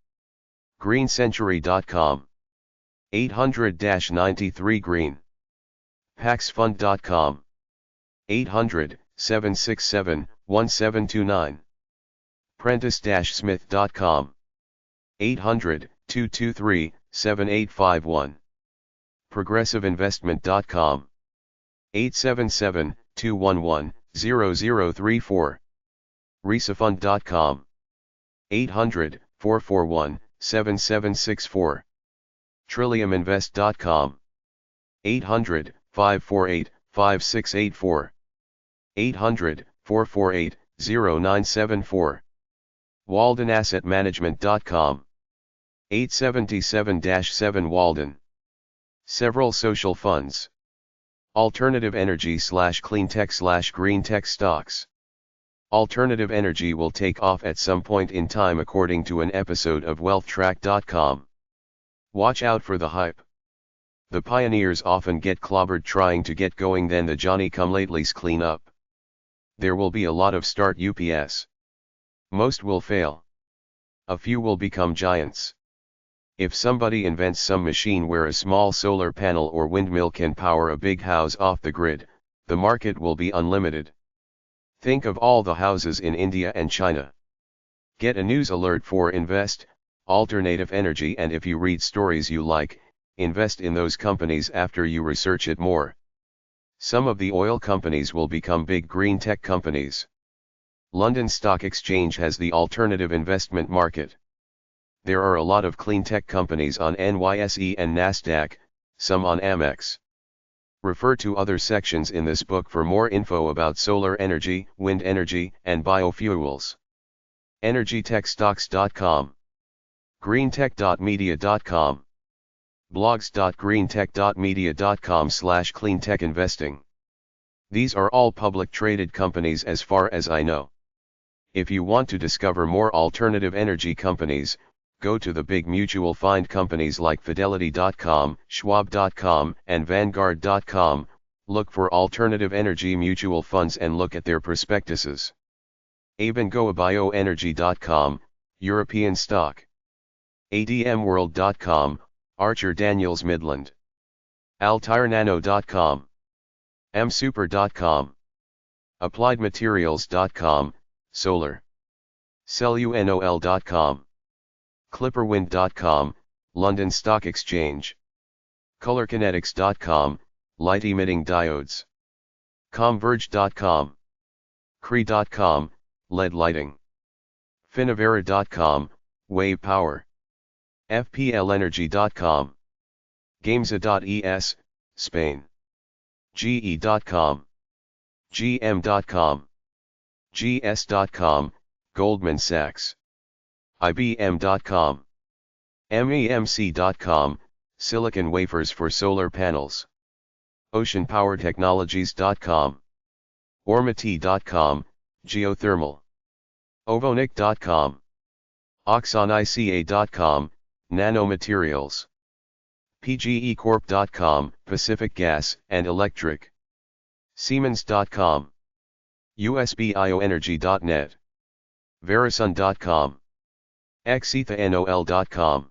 greencentury.com, 800-93-green. paxfund.com, 800-767-1729. prentice-smith.com, 800-223-7851. progressiveinvestment.com, 877-211-0034. risafund.com, 800-441-7764. trilliuminvest.com, 800-548-5684. 800-448-0974. waldenassetmanagement.com, 877-7 Walden. Several social funds. Alternative energy/clean tech/green tech stocks. Alternative energy will take off at some point in time according to an episode of wealthtrack.com. Watch out for the hype. The pioneers often get clobbered trying to get going, then the Johnny-come-latelys clean up. There will be a lot of start ups. Most will fail. A few will become giants. If somebody invents some machine where a small solar panel or windmill can power a big house off the grid, the market will be unlimited. Think of all the houses in India and China. Get a news alert for Invest, Alternative Energy, and if you read stories you like, invest in those companies after you research it more. Some of the oil companies will become big green tech companies. London Stock Exchange has the alternative investment market. There are a lot of clean tech companies on NYSE and Nasdaq, some on Amex. Refer to other sections in this book for more info about solar energy, wind energy, and biofuels. EnergyTechStocks.com, GreenTech.media.com, blogs.greentech.media.com/cleantechinvesting. These are all public traded companies as far as I know. If you want to discover more alternative energy companies, go to the big mutual fund companies like Fidelity.com, Schwab.com, and Vanguard.com, look for alternative energy mutual funds and look at their prospectuses. Abengoa-bioenergy.com, European stock. ADMworld.com, Archer Daniels Midland. AltireNano.com. msuper.com. AppliedMaterials.com, solar. CellUNOL.com. ClipperWind.com, London Stock Exchange. ColorKinetics.com, light emitting diodes. Converge.com. Cree.com, LED lighting. Finavera.com, wave power. FPLenergy.com. Gamesa.es, Spain. GE.com. GM.com. GS.com, Goldman Sachs. IBM.com. MEMC.com, silicon wafers for solar panels. OceanPowerTechnologies.com. Ormati.com, geothermal. Ovonic.com. OxonICA.com, nanomaterials. PGEcorp.com, Pacific Gas and Electric. Siemens.com. USBioenergy.net. Verisun.com. Xethanol.com.